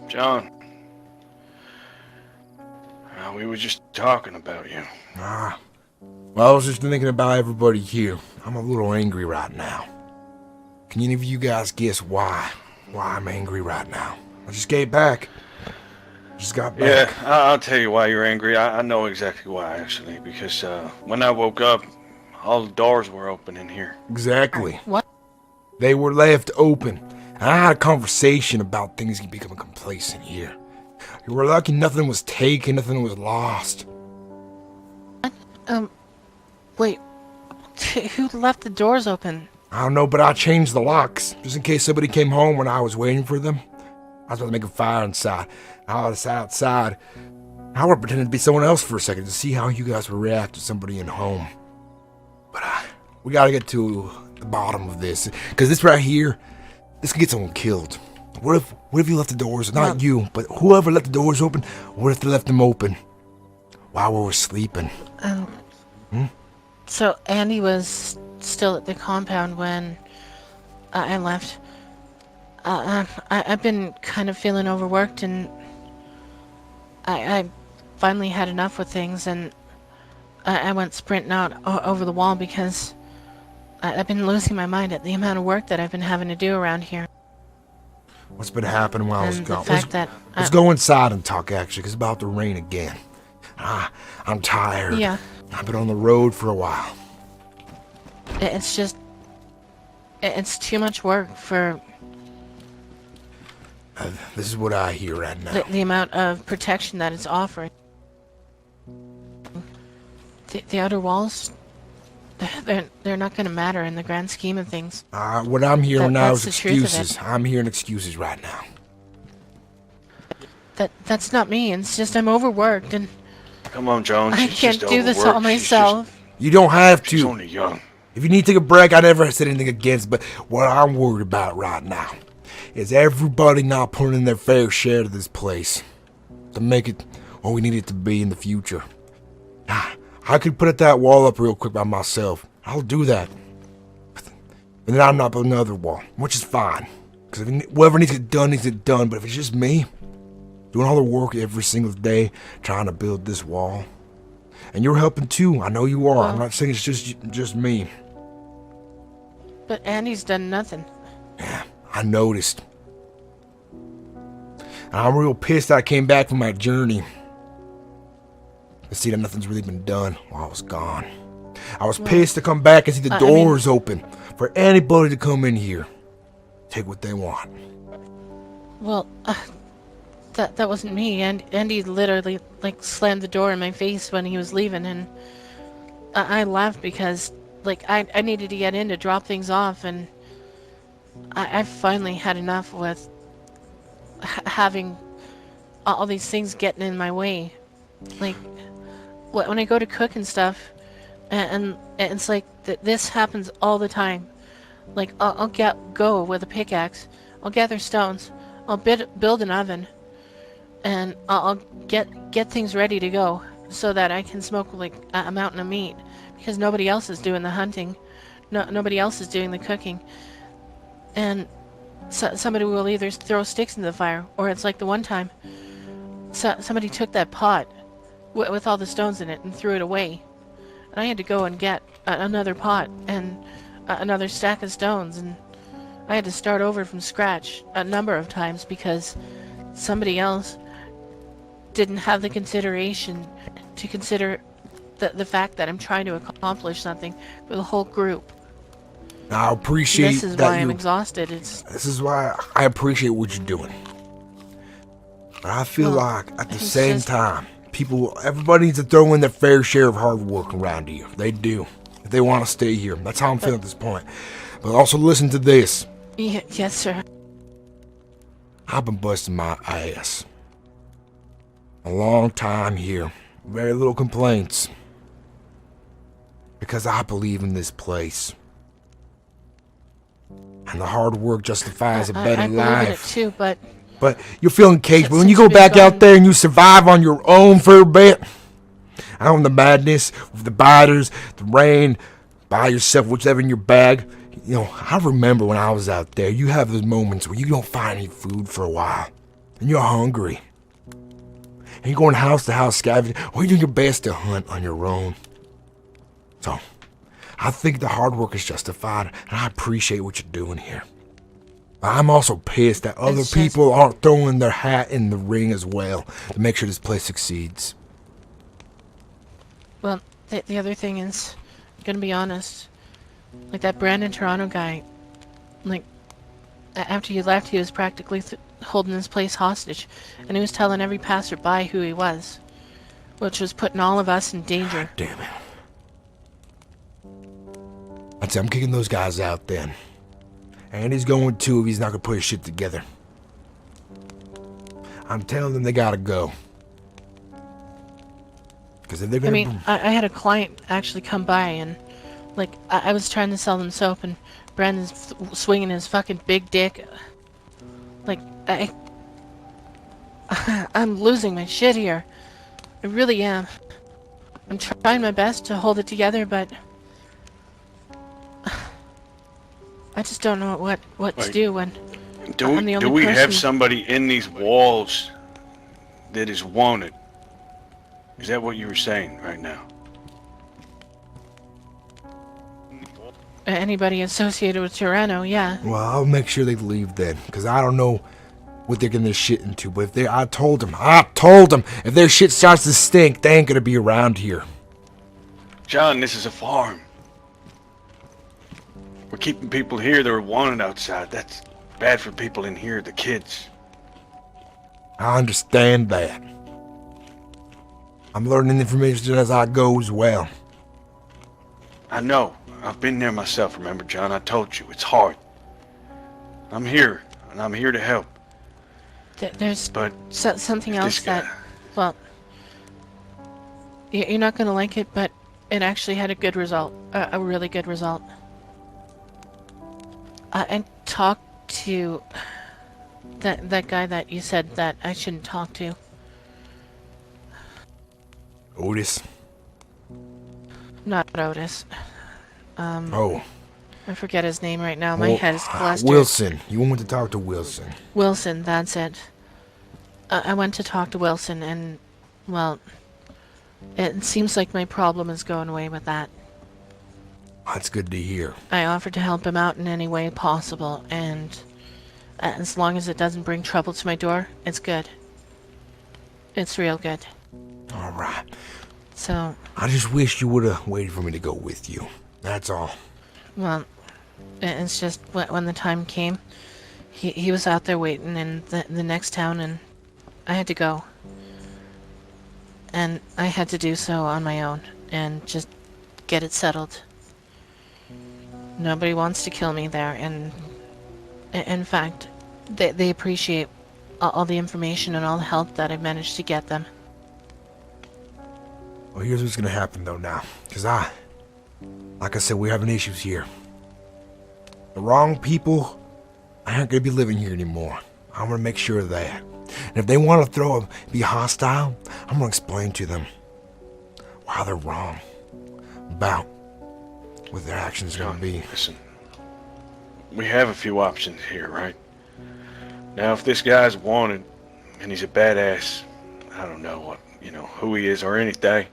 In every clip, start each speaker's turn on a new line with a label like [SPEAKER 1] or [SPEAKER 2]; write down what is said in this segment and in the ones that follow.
[SPEAKER 1] John, we were just talking about you.
[SPEAKER 2] Well, I was just thinking about everybody here. I'm a little angry right now. Can any of you guys guess why? Why I'm angry right now? I just got back.
[SPEAKER 1] Yeah, I'll tell you why you're angry. I know exactly why, actually. Because when I woke up, all the doors were open in here.
[SPEAKER 2] Exactly.
[SPEAKER 3] What?
[SPEAKER 2] They were left open. And I had a conversation about things becoming complacent here. You were lucky nothing was taken, nothing was lost.
[SPEAKER 3] Wait. Who left the doors open?
[SPEAKER 2] I don't know, but I changed the locks, just in case somebody came home when I was waiting for them. I was about to make a fire inside. I was outside. I would pretend to be someone else for a second to see how you guys would react to somebody in home. But we gotta get to the bottom of this, because this right here, this could get someone killed. What if you left the doors, not you, but whoever left the doors open, what if they left them open while we were sleeping?
[SPEAKER 3] So Andy was still at the compound when I left. I've been kind of feeling overworked, and I finally had enough with things, and I went sprinting out over the wall because I've been losing my mind at the amount of work that I've been having to do around here.
[SPEAKER 2] What's been happening while I was
[SPEAKER 3] And
[SPEAKER 2] gone?
[SPEAKER 3] the fact that
[SPEAKER 2] Let's go inside and talk, actually, because it's about to rain again. I'm tired.
[SPEAKER 3] Yeah.
[SPEAKER 2] I've been on the road for a while.
[SPEAKER 3] It's too much work for
[SPEAKER 2] This is what I hear right now.
[SPEAKER 3] the amount of protection that it's offering. The outer walls, they're not going to matter in the grand scheme of things.
[SPEAKER 2] What I'm hearing now is
[SPEAKER 3] that's the truth of it.
[SPEAKER 2] excuses. I'm hearing excuses right now.
[SPEAKER 3] That's not me. It's just I'm overworked, and
[SPEAKER 1] Come on, Joan.
[SPEAKER 3] I
[SPEAKER 1] She's
[SPEAKER 3] can't
[SPEAKER 1] just
[SPEAKER 3] do this all
[SPEAKER 1] overworked.
[SPEAKER 3] myself.
[SPEAKER 2] You don't have
[SPEAKER 1] She's
[SPEAKER 2] to.
[SPEAKER 1] only young.
[SPEAKER 2] If you need to take a break, I never said anything against, but what I'm worried about right now is everybody not putting in their fair share to this place to make it what we need it to be in the future. I could put that wall up real quick by myself. I'll do that. And then I'm not building another wall, which is fine. Because whatever needs to get done, needs to get done. But if it's just me, doing all the work every single day, trying to build this wall, and you're helping too, I know you are. I'm not saying it's just me.
[SPEAKER 3] But Andy's done nothing.
[SPEAKER 2] Yeah, I noticed. And I'm real pissed that I came back from my journey to see that nothing's really been done while I was gone. I was pissed to come back and see the doors open for anybody to come in here, take what they want.
[SPEAKER 3] Well, that wasn't me. And Andy literally slammed the door in my face when he was leaving, and I laughed because I needed to get in to drop things off, and I finally had enough with having all these things getting in my way. When I go to cook and stuff, and it's this happens all the time. I'll go with a pickaxe, I'll gather stones, I'll build an oven, and I'll get things ready to go so that I can smoke a mountain of meat, because nobody else is doing the hunting, nobody else is doing the cooking, and somebody will either throw sticks into the fire, or it's like the one time somebody took that pot with all the stones in it and threw it away, and I had to go and get another pot and another stack of stones, and I had to start over from scratch a number of times because somebody else didn't have the consideration to consider the fact that I'm trying to accomplish something for the whole group.
[SPEAKER 2] I appreciate
[SPEAKER 3] This is
[SPEAKER 2] that
[SPEAKER 3] why I'm exhausted.
[SPEAKER 2] This is why I appreciate what you're doing. But I feel like at the same time, everybody needs to throw in their fair share of hard work around here. They do. If they want to stay here. That's how I'm feeling at this point. But also listen to this.
[SPEAKER 3] Yes, sir.
[SPEAKER 2] I've been busting my ass a long time here. Very little complaints. Because I believe in this place. And the hard work justifies a better
[SPEAKER 3] I
[SPEAKER 2] life.
[SPEAKER 3] believe in it too,
[SPEAKER 2] But you're feeling caged. But when you
[SPEAKER 3] Since
[SPEAKER 2] go
[SPEAKER 3] we've
[SPEAKER 2] back
[SPEAKER 3] gone-
[SPEAKER 2] out there and you survive on your own for a bit, out in the madness, with the biters, the rain, by yourself, whatever in your bag, I remember when I was out there, you have those moments where you don't find any food for a while, and you're hungry. And you're going house to house scavenging, or you're doing your best to hunt on your own. So, I think the hard work is justified, and I appreciate what you're doing here. But I'm also pissed that other people aren't throwing their hat in the ring as well to make sure this place succeeds.
[SPEAKER 3] Well, the other thing is, I'm gonna be honest, like that Brandon Toronto guy, like, after you left, he was practically holding this place hostage, and he was telling every passerby who he was, which was putting all of us in danger.
[SPEAKER 2] God damn it. I'd say I'm kicking those guys out then. And he's going too if he's not gonna put his shit together. I'm telling them they gotta go. Because if they're gonna...
[SPEAKER 3] I mean, I had a client actually come by and, like, I was trying to sell them soap and Brandon's swinging his fucking big dick. Like, I'm losing my shit here. I really am. I'm trying my best to hold it together, but I just don't know what to do when I'm the only
[SPEAKER 1] do we
[SPEAKER 3] person.
[SPEAKER 1] have somebody in these walls that is wanted? Is that what you were saying right now?
[SPEAKER 3] Anybody associated with Toronto, yeah.
[SPEAKER 2] Well, I'll make sure they leave then, because I don't know what they're getting their shit into. But if I told them, if their shit starts to stink, they ain't gonna be around here.
[SPEAKER 1] John, this is a farm. We're keeping people here that are wanted outside. That's bad for people in here, the kids.
[SPEAKER 2] I understand that. I'm learning information as I go as well.
[SPEAKER 1] I know. I've been there myself, remember, John? I told you, it's hard. I'm here, and I'm here to help.
[SPEAKER 3] There's
[SPEAKER 1] but
[SPEAKER 3] something else that, well, you're not going to like it, but it actually had a good result, a really good result. I talked to that guy that you said that I shouldn't talk to.
[SPEAKER 2] Otis?
[SPEAKER 3] Not Otis.
[SPEAKER 2] Oh.
[SPEAKER 3] I forget his name right now. My head is clustered.
[SPEAKER 2] Wilson. You want to talk to Wilson.
[SPEAKER 3] Wilson, that's it. I went to talk to Wilson and, well, it seems like my problem is going away with that.
[SPEAKER 2] That's good to hear.
[SPEAKER 3] I offered to help him out in any way possible, and as long as it doesn't bring trouble to my door, it's good. It's real good.
[SPEAKER 2] Alright.
[SPEAKER 3] So...
[SPEAKER 2] I just wish you would have waited for me to go with you. That's all.
[SPEAKER 3] Well, it's just when the time came, he was out there waiting in the next town, and I had to go. And I had to do so on my own, and just get it settled. Nobody wants to kill me there, and in fact, they appreciate all the information and all the help that I've managed to get them.
[SPEAKER 2] Well, here's what's gonna happen though now. Because like I said, we're having issues here. The wrong people aren't gonna be living here anymore. I'm gonna make sure of that. And if they want to be hostile, I'm gonna explain to them why they're wrong about what their actions are gonna be.
[SPEAKER 1] Listen, we have a few options here, right? Now, if this guy's wanted and he's a badass, I don't know what, who he is or anything.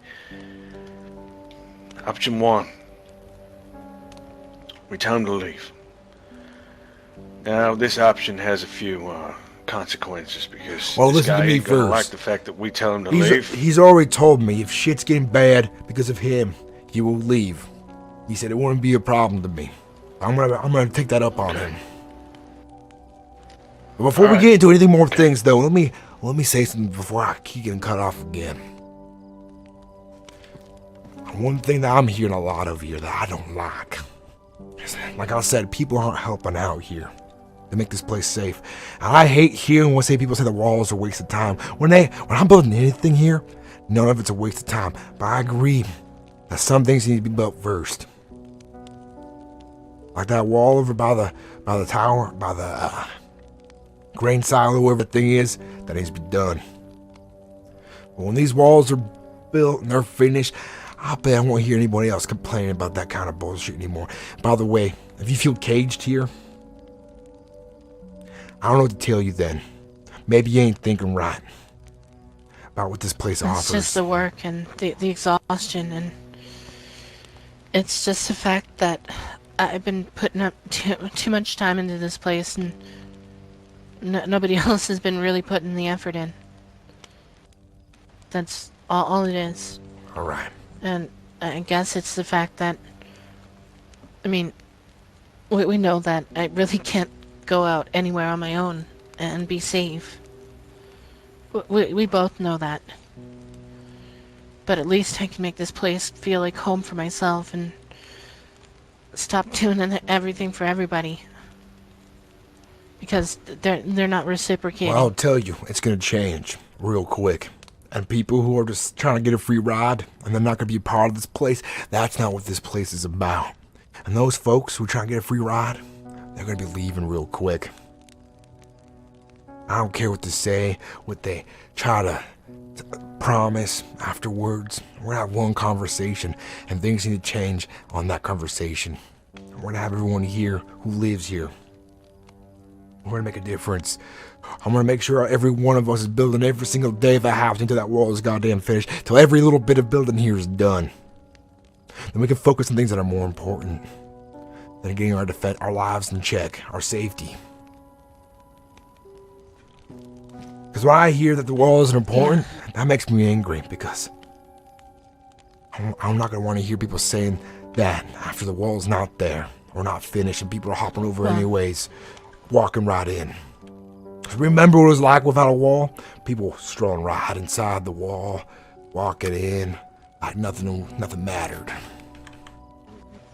[SPEAKER 1] Option one, we tell him to leave. Now, this option has a few consequences because this guy ain't gonna like the fact that we tell him to leave.
[SPEAKER 2] He's already told me if shit's getting bad because of him, he will leave. He said it wouldn't be a problem to me. I'm gonna take that up on him. But before we get into anything more things, though, let me say something before I keep getting cut off again. One thing that I'm hearing a lot of here that I don't like is, like I said, people aren't helping out here to make this place safe. And I hate hearing people say the walls are a waste of time. When I'm building anything here, none of it's a waste of time. But I agree that some things need to be built first. Like that wall over by the tower, by the grain silo, wherever the thing is, that needs to be done. But when these walls are built and they're finished, I bet I won't hear anybody else complaining about that kind of bullshit anymore. By the way, if you feel caged here, I don't know what to tell you then. Maybe you ain't thinking right about what this place offers.
[SPEAKER 3] It's just the work and the exhaustion, and it's just the fact that I've been putting up too much time into this place, and nobody else has been really putting the effort in. That's all it is.
[SPEAKER 2] Alright.
[SPEAKER 3] And I guess it's the fact that, I mean, we know that I really can't go out anywhere on my own and be safe. We both know that. But at least I can make this place feel like home for myself and stop doing everything for everybody. Because they're not reciprocating.
[SPEAKER 2] Well, I'll tell you, it's gonna change real quick. And people who are just trying to get a free ride and they're not gonna be a part of this place, that's not what this place is about. And those folks who are trying to get a free ride, they're gonna be leaving real quick. I don't care what they say, what they try to promise afterwards. We're gonna have one conversation, and things need to change on that conversation. We're gonna have everyone here who lives here. We're gonna make a difference. I'm gonna make sure every one of us is building every single day of the house until that wall is goddamn finished, till every little bit of building here is done. Then we can focus on things that are more important than getting our lives in check, our safety. Because when I hear that the wall isn't important, that makes me angry, because I'm not going to want to hear people saying that after the wall's not there, or not finished, and people are hopping over anyways, walking right in. Remember what it was like without a wall? People strolling right inside the wall, walking in, like nothing mattered.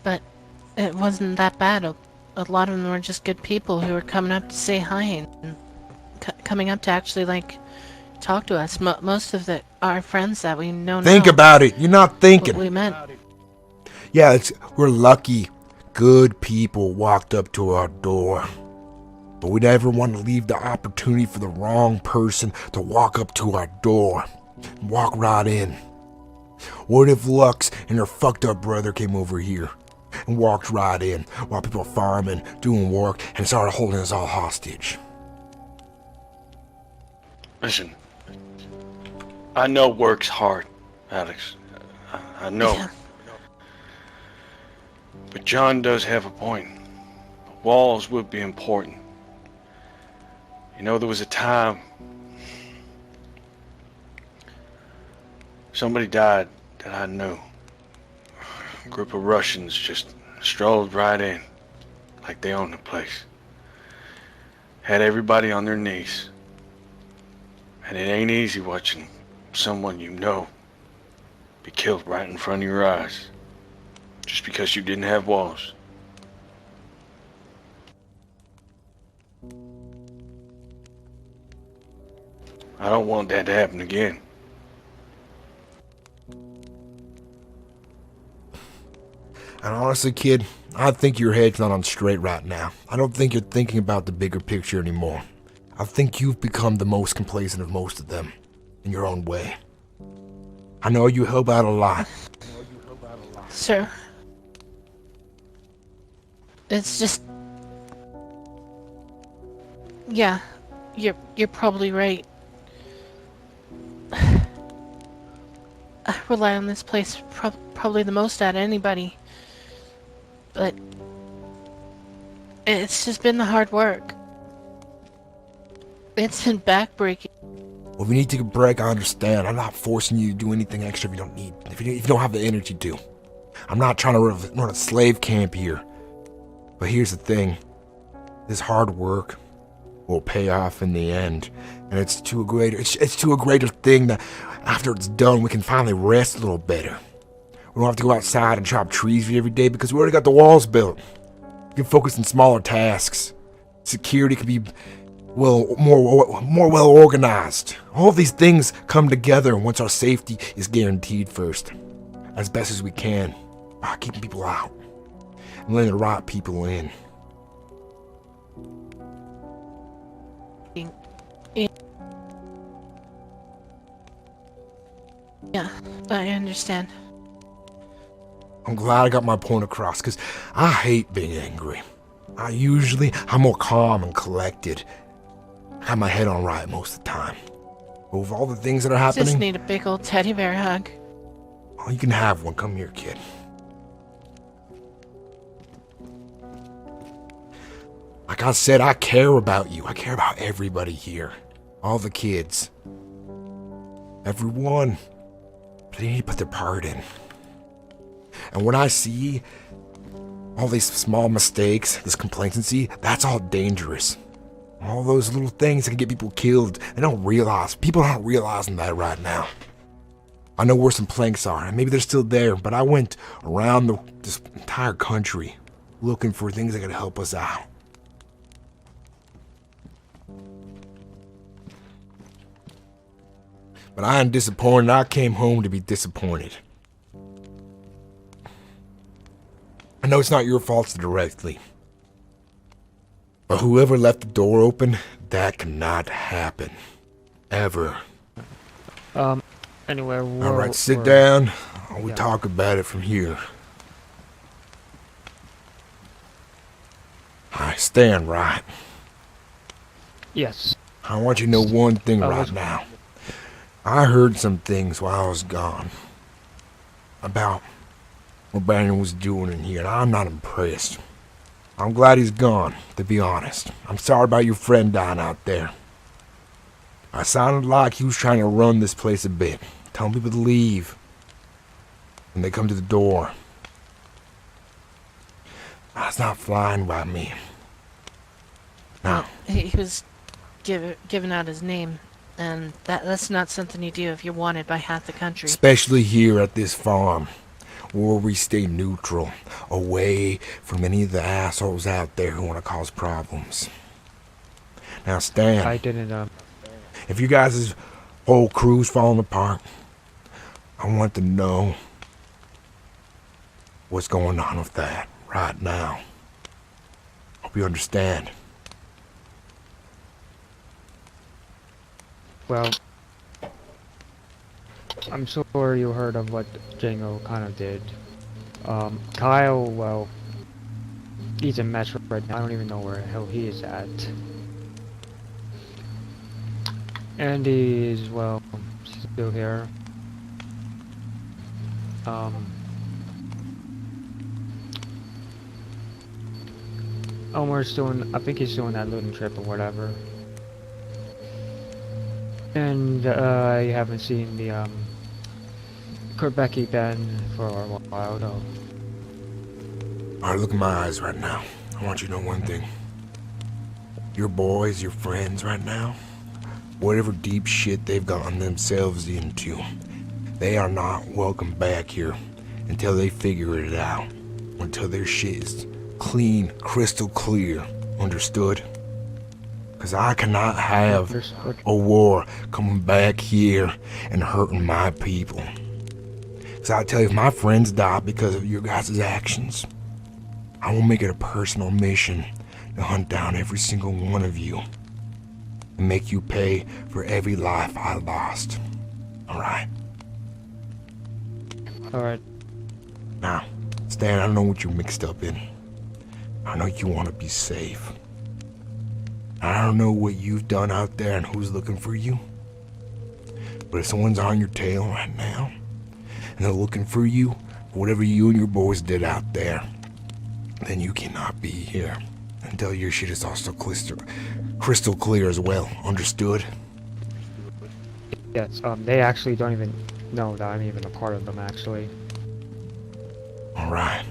[SPEAKER 3] But it wasn't that bad. A lot of them were just good people who were coming up to say hi and coming up to actually, like, talk to us. Most of our friends that we know
[SPEAKER 2] Think
[SPEAKER 3] now,
[SPEAKER 2] about it. You're not thinking.
[SPEAKER 3] we met.
[SPEAKER 2] Yeah, we're lucky. Good people walked up to our door. But we never want to leave the opportunity for the wrong person to walk up to our door. Walk right in. What if Lux and her fucked up brother came over here and walked right in while people are farming, doing work, and started holding us all hostage?
[SPEAKER 1] Listen, I know work's hard, Alex. I know.
[SPEAKER 3] Yeah.
[SPEAKER 1] But John does have a point. Walls would be important. You know, there was a time somebody died that I knew. A group of Russians just strolled right in like they owned the place. Had everybody on their knees. And it ain't easy watching someone you know be killed right in front of your eyes just because you didn't have walls. I don't want that to happen again.
[SPEAKER 2] And honestly, kid, I think your head's not on straight right now. I don't think you're thinking about the bigger picture anymore. I think you've become the most complacent of most of them, in your own way. I know you help out a lot.
[SPEAKER 3] Sir. It's just... Yeah, you're probably right. I rely on this place probably the most out of anybody. But it's just been the hard work. It's been backbreaking.
[SPEAKER 2] Well, if you need to take a break, I understand. I'm not forcing you to do anything extra if you don't need, if you don't have the energy to. I'm not trying to run a slave camp here. But here's the thing. This hard work will pay off in the end. And it's to a greater thing that after it's done, we can finally rest a little better. We don't have to go outside and chop trees every day because we already got the walls built. We can focus on smaller tasks. Security can be more well organized. All of these things come together once our safety is guaranteed first, as best as we can, by keeping people out and letting the right people in.
[SPEAKER 3] Yeah, I understand.
[SPEAKER 2] I'm glad I got my point across, because I hate being angry. I'm more calm and collected. I have my head on right most of the time. But with all the things that are happening...
[SPEAKER 3] Just need a big old teddy bear hug.
[SPEAKER 2] Oh, you can have one. Come here, kid. Like I said, I care about you. I care about everybody here. All the kids. Everyone. But they need to put their part in. And when I see all these small mistakes, this complacency, that's all dangerous. All those little things that can get people killed. People aren't realizing that right now. I know where some planks are, and maybe they're still there, but I went around this entire country looking for things that could help us out. But I am disappointed. I came home to be disappointed. I know it's not your fault directly. But whoever left the door open, that cannot happen. Ever.
[SPEAKER 4] Anyway,
[SPEAKER 2] Alright, sit down. We'll talk about it from here. Alright, stand right.
[SPEAKER 4] Yes.
[SPEAKER 2] I want you to know one thing right now. I heard some things while I was gone about what Banner was doing in here, and I'm not impressed. I'm glad he's gone, to be honest. I'm sorry about your friend dying out there. I sounded like he was trying to run this place a bit, telling people to leave when they come to the door. That's not flying by me. No.
[SPEAKER 3] He was giving out his name, and that's not something you do if you're wanted by half the country.
[SPEAKER 2] Especially here at this farm, where we stay neutral, away from any of the assholes out there who want to cause problems. Now, Stan.
[SPEAKER 4] I didn't,
[SPEAKER 2] If you guys' whole crew's falling apart, I want to know what's going on with that right now. Hope you understand.
[SPEAKER 4] Well, I'm sorry you heard of what Django kind of did. Kyle, well, he's a mess right now. I don't even know where the hell he is at. Andy is, well, still here. Omar's doing, I think he's doing that looting trip or whatever. And I haven't seen the Becky Ben for a while though.
[SPEAKER 2] Alright, look in my eyes right now. I want you to know one thing. Your boys, your friends right now, whatever deep shit they've gotten themselves into, they are not welcome back here until they figure it out. Until their shit is clean, crystal clear. Understood? Because I cannot have a war coming back here and hurting my people. Because I tell you, if my friends die because of your guys' actions, I will make it a personal mission to hunt down every single one of you and make you pay for every life I lost. Alright?
[SPEAKER 4] Alright.
[SPEAKER 2] Now, Stan, I don't know what you're mixed up in. I know you want to be safe. I don't know what you've done out there and who's looking for you. But if someone's on your tail right now, and they're looking for you, for whatever you and your boys did out there, then you cannot be here until your shit is also crystal clear as well. Understood?
[SPEAKER 4] Yes, they actually don't even know that I'm even a part of them, actually.
[SPEAKER 2] Alright.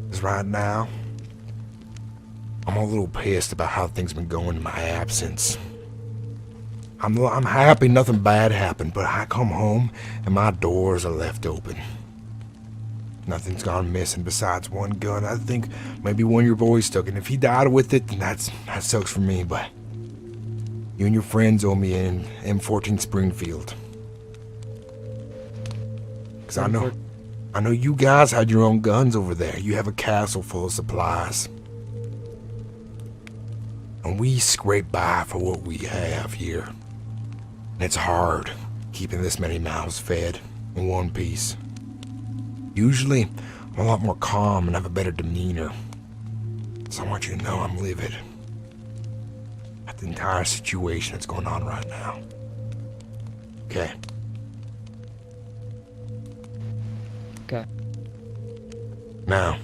[SPEAKER 2] Because right now, I'm a little pissed about how things been going in my absence. I'm happy nothing bad happened, but I come home and my doors are left open. Nothing's gone missing besides one gun. I think maybe one of your boys took it. And if he died with it, then that sucks for me, but you and your friends owe me in M14 Springfield. Because I know you guys had your own guns over there. You have a castle full of supplies. And we scrape by for what we have here. And it's hard keeping this many mouths fed in one piece. Usually, I'm a lot more calm and have a better demeanor. So I want you to know I'm livid at the entire situation that's going on right now. Okay.
[SPEAKER 4] Okay.
[SPEAKER 2] Now,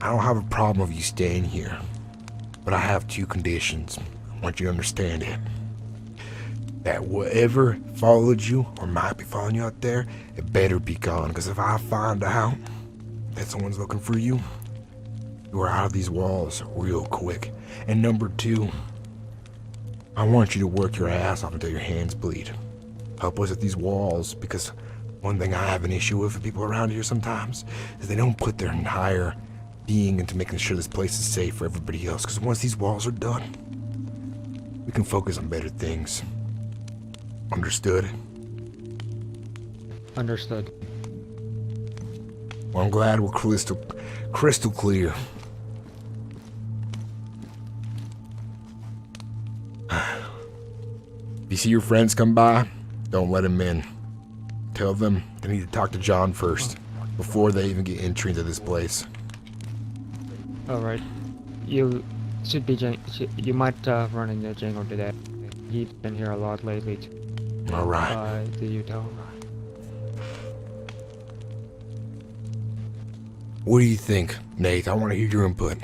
[SPEAKER 2] I don't have a problem with you staying here, but I have two conditions. I want you to understand it. That whatever followed you or might be following you out there, it better be gone. Because if I find out that someone's looking for you, you are out of these walls real quick. And number two, I want you to work your ass off until your hands bleed. Help us at these walls, because one thing I have an issue with people around here sometimes is they don't put their entire being into making sure this place is safe for everybody else. Because once these walls are done, we can focus on better things. Understood?
[SPEAKER 4] Understood.
[SPEAKER 2] Well, I'm glad we're crystal clear. If you see your friends come by, don't let them in. Tell them they need to talk to John first, before they even get entry into this place.
[SPEAKER 4] Alright. You should be you might run into Django today. He's been here a lot lately too.
[SPEAKER 2] Alright.
[SPEAKER 4] Do you tell?
[SPEAKER 2] What do you think, Nate? I want to hear your input.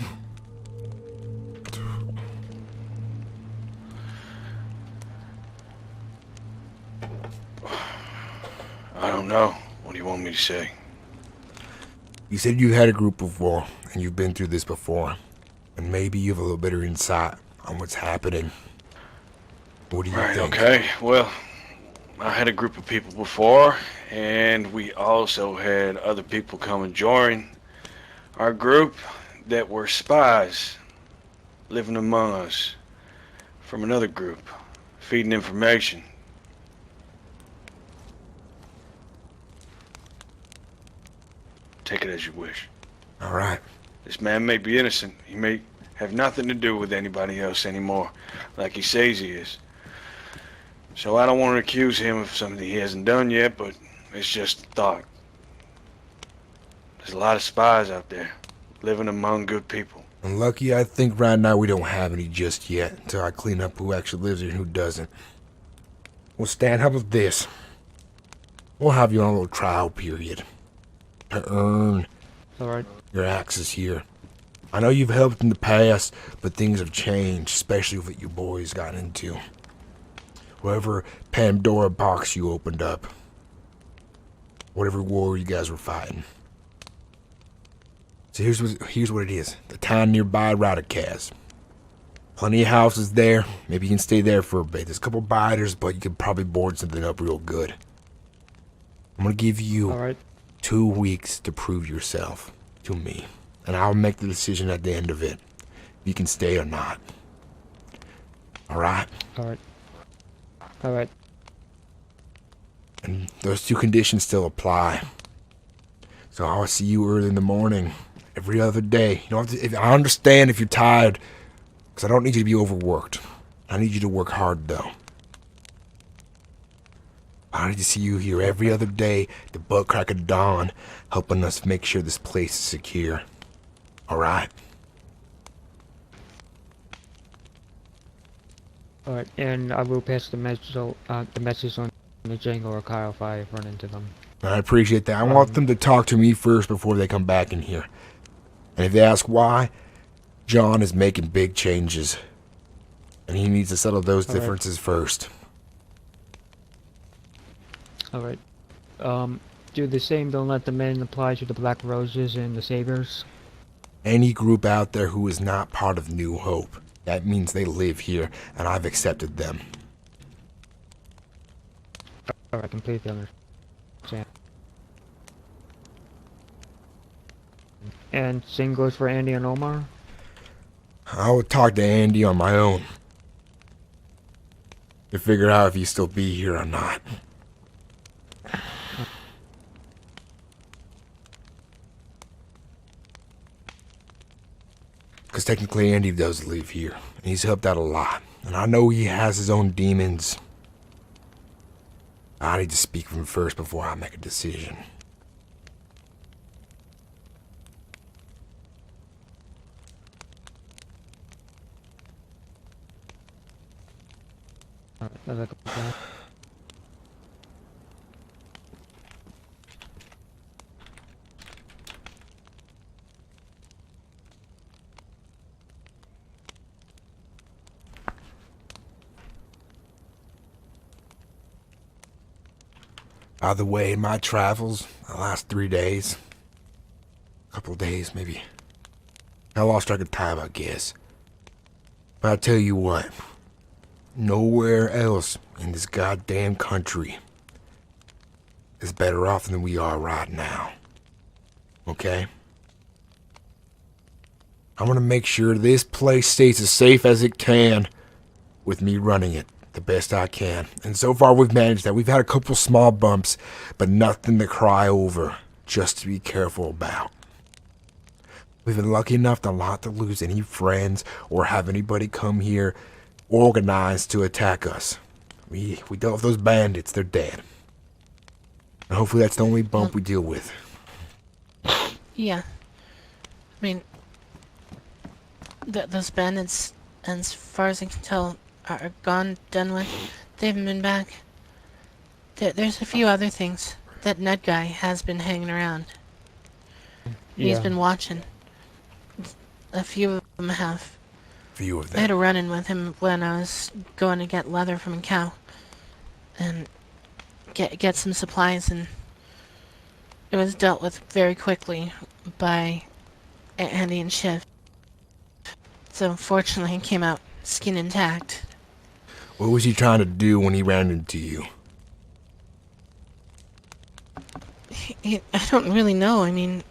[SPEAKER 1] I don't know. What do you want me to say?
[SPEAKER 2] You said you had a group before, and you've been through this before. And maybe you have a little better insight on what's happening. What do you think?
[SPEAKER 1] Okay. Well, I had a group of people before, and we also had other people come and join our group that were spies living among us from another group, feeding information. Take it as you wish.
[SPEAKER 2] Alright.
[SPEAKER 1] This man may be innocent. He may have nothing to do with anybody else anymore, like he says he is. So I don't want to accuse him of something he hasn't done yet, but it's just a thought. There's a lot of spies out there, living among good people.
[SPEAKER 2] And lucky, I think right now we don't have any just yet, until I clean up who actually lives here and who doesn't. Well, Stan, how about this? We'll have you on a little trial period to earn
[SPEAKER 4] Alright.
[SPEAKER 2] your access here. I know you've helped in the past, but things have changed, especially with what you boys got into. Whatever Pandora box you opened up. Whatever war you guys were fighting. So here's what it is. The town nearby, Radicaz. Plenty of houses there. Maybe you can stay there for a bit. There's a couple biters, but you could probably board something up real good. I'm gonna give you
[SPEAKER 4] Alright.
[SPEAKER 2] 2 weeks to prove yourself to me. And I'll make the decision at the end of it. If you can stay or not. Alright?
[SPEAKER 4] Alright. Alright.
[SPEAKER 2] And those two conditions still apply. So I'll see you early in the morning. Every other day. You don't have to, I understand if you're tired. Because I don't need you to be overworked. I need you to work hard though. I need to see you here every other day, the butt crack of dawn, helping us make sure this place is secure. Alright?
[SPEAKER 4] Alright, and I will pass the message on to Django or Kyle if I run into them.
[SPEAKER 2] I appreciate that. I want them to talk to me first before they come back in here. And if they ask why, John is making big changes. And he needs to settle those differences first.
[SPEAKER 4] Alright. Do the same, don't let the men apply to the Black Roses and the Saviors.
[SPEAKER 2] Any group out there who is not part of New Hope, that means they live here, and I've accepted them.
[SPEAKER 4] Alright, completely understand. And same goes for Andy and Omar?
[SPEAKER 2] I will talk to Andy on my own. To figure out if he'll still be here or not. Because technically Andy does live here, and he's helped out a lot. And I know he has his own demons. I need to speak with him first before I make a decision.
[SPEAKER 4] Sounds like a plan.
[SPEAKER 2] By the way, in my travels, the last 3 days, couple of days maybe, I lost track of time, I guess. But I tell you what, nowhere else in this goddamn country is better off than we are right now. Okay? I'm gonna make sure this place stays as safe as it can with me running it the best I can. And so far we've managed that. We've had a couple small bumps, but nothing to cry over. Just to be careful about. We've been lucky enough to not to lose any friends or have anybody come here organized to attack us. We dealt with those bandits. They're dead. And hopefully that's the only bump we deal with.
[SPEAKER 3] Yeah. I mean, those bandits, as far as I can tell, are gone, done with. They haven't been back. There's a few other things. That Ned guy has been hanging around. He's been watching. A few of them have.
[SPEAKER 2] Few of
[SPEAKER 3] I had
[SPEAKER 2] them.
[SPEAKER 3] a run-in with him when I was going to get leather from a cow. And get some supplies, and it was dealt with very quickly by Andy and Shiv. So fortunately he came out skin intact.
[SPEAKER 2] What was he trying to do when he ran into you?
[SPEAKER 3] I don't really know. I mean,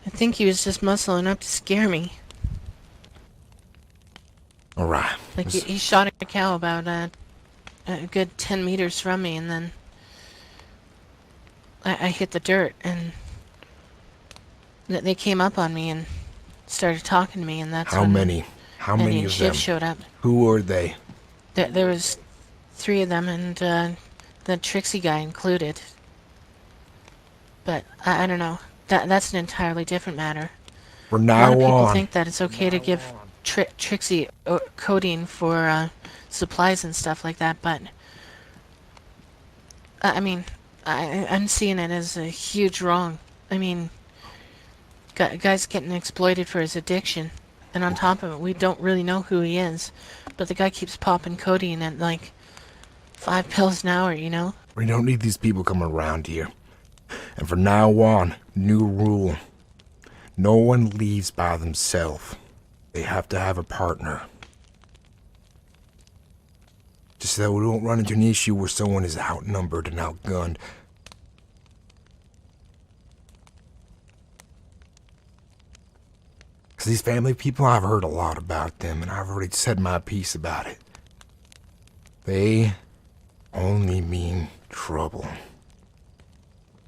[SPEAKER 3] I think he was just muscling up to scare me.
[SPEAKER 2] Alright.
[SPEAKER 3] Like, he shot a cow about a good 10 meters from me, and then I hit the dirt, and they came up on me and started talking to me, and that's
[SPEAKER 2] How
[SPEAKER 3] when
[SPEAKER 2] many? How
[SPEAKER 3] Andy
[SPEAKER 2] many
[SPEAKER 3] and
[SPEAKER 2] of
[SPEAKER 3] Shiv
[SPEAKER 2] them?
[SPEAKER 3] showed up.
[SPEAKER 2] Who were they?
[SPEAKER 3] There was 3 of them, and the Trixie guy included. But I don't know. That's an entirely different matter.
[SPEAKER 2] From
[SPEAKER 3] A lot
[SPEAKER 2] now
[SPEAKER 3] of people
[SPEAKER 2] on,
[SPEAKER 3] think that it's okay to give Trixie codeine for supplies and stuff like that, but I mean, I'm seeing it as a huge wrong. I mean, guy's getting exploited for his addiction, and on top of it, we don't really know who he is, but the guy keeps popping codeine at like 5 pills an hour, you know?
[SPEAKER 2] we don't need these people coming around here. And from now on, new rule. No one leaves by themselves. They have to have a partner. Just so we don't run into an issue where someone is outnumbered and outgunned. Because these family people, I've heard a lot about them, and I've already said my piece about it. They only mean trouble.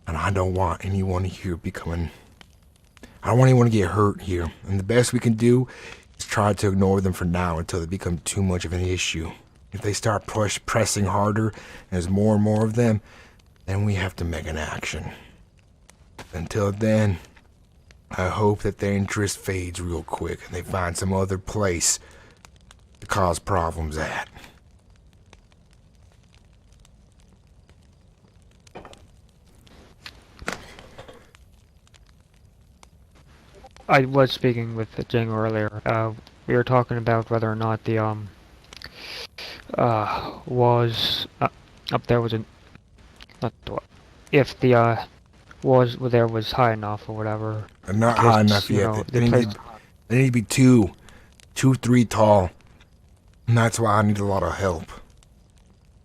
[SPEAKER 2] And I don't want anyone here becoming... I don't want anyone to get hurt here. And the best we can do is try to ignore them for now until they become too much of an issue. If they start pressing harder, and there's more and more of them, then we have to make an action. Until then, I hope that their interest fades real quick and they find some other place to cause problems at.
[SPEAKER 4] I was speaking with Django earlier. We were talking about whether or not the was up there was a not the, if the was there was high enough or whatever.
[SPEAKER 2] They're not high enough
[SPEAKER 4] you
[SPEAKER 2] yet.
[SPEAKER 4] know,
[SPEAKER 2] They need to be 2-3 tall. And that's why I need a lot of help.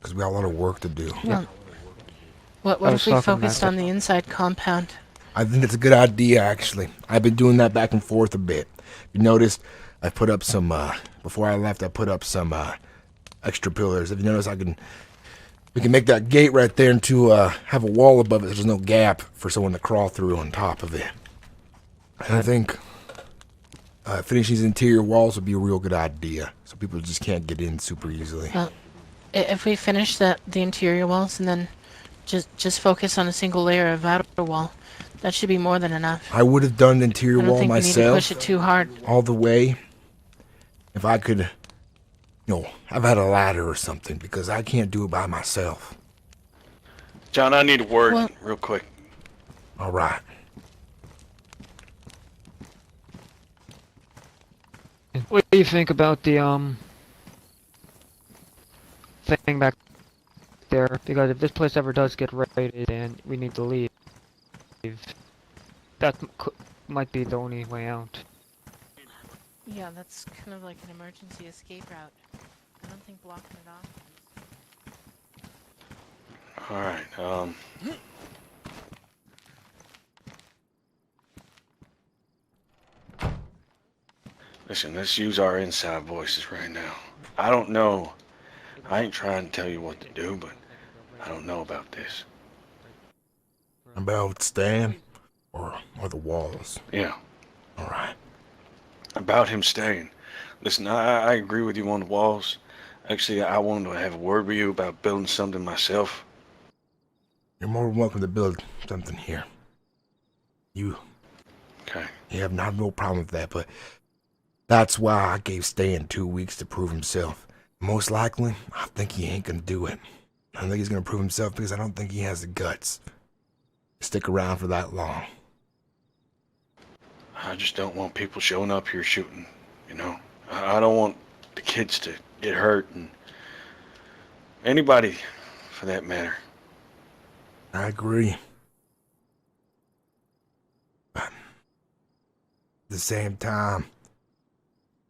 [SPEAKER 2] Because we got a lot of work to do.
[SPEAKER 3] Well, what
[SPEAKER 4] I
[SPEAKER 3] if
[SPEAKER 4] was
[SPEAKER 3] we
[SPEAKER 4] talking
[SPEAKER 3] focused
[SPEAKER 4] about
[SPEAKER 3] on the inside compound?
[SPEAKER 2] I think it's a good idea, actually. I've been doing that back and forth a bit. You noticed I put up some, before I left, I put up some extra pillars. If you notice, we can make that gate right there into have a wall above it. So there's no gap for someone to crawl through on top of it. And I think finishing these interior walls would be a real good idea, so people just can't get in super easily.
[SPEAKER 3] If we finish the interior walls and then just focus on a single layer of outer wall, that should be more than enough.
[SPEAKER 2] I would have done the
[SPEAKER 3] I
[SPEAKER 2] interior
[SPEAKER 3] don't
[SPEAKER 2] wall
[SPEAKER 3] think we need to
[SPEAKER 2] myself
[SPEAKER 3] push it too hard.
[SPEAKER 2] all the way if I could No, I've had a ladder or something because I can't do it by myself.
[SPEAKER 1] John, I need a word
[SPEAKER 3] Well-
[SPEAKER 1] real quick.
[SPEAKER 2] All right.
[SPEAKER 4] What do you think about the thing back there? Because if this place ever does get raided and we need to leave, that might be the only way out.
[SPEAKER 3] Yeah, that's kind of like an emergency escape route. I don't think blocking it off.
[SPEAKER 1] Alright, listen, let's use our inside voices right now. I don't know. I ain't trying to tell you what to do, but I don't know about this.
[SPEAKER 2] About Stan or the walls.
[SPEAKER 1] Yeah,
[SPEAKER 2] All right.
[SPEAKER 1] about him staying. Listen, I agree with you on the walls. Actually, I wanted to have a word with you about building something myself.
[SPEAKER 2] You're more than welcome to build something here. You
[SPEAKER 1] Okay.
[SPEAKER 2] have not no problem with that, but that's why I gave Stan 2 weeks to prove himself. Most likely, I think he ain't gonna do it. I don't think he's gonna prove himself because I don't think he has the guts to stick around for that long.
[SPEAKER 1] I just don't want people showing up here shooting, you know? I don't want the kids to get hurt, and anybody for that matter.
[SPEAKER 2] I agree. But at the same time,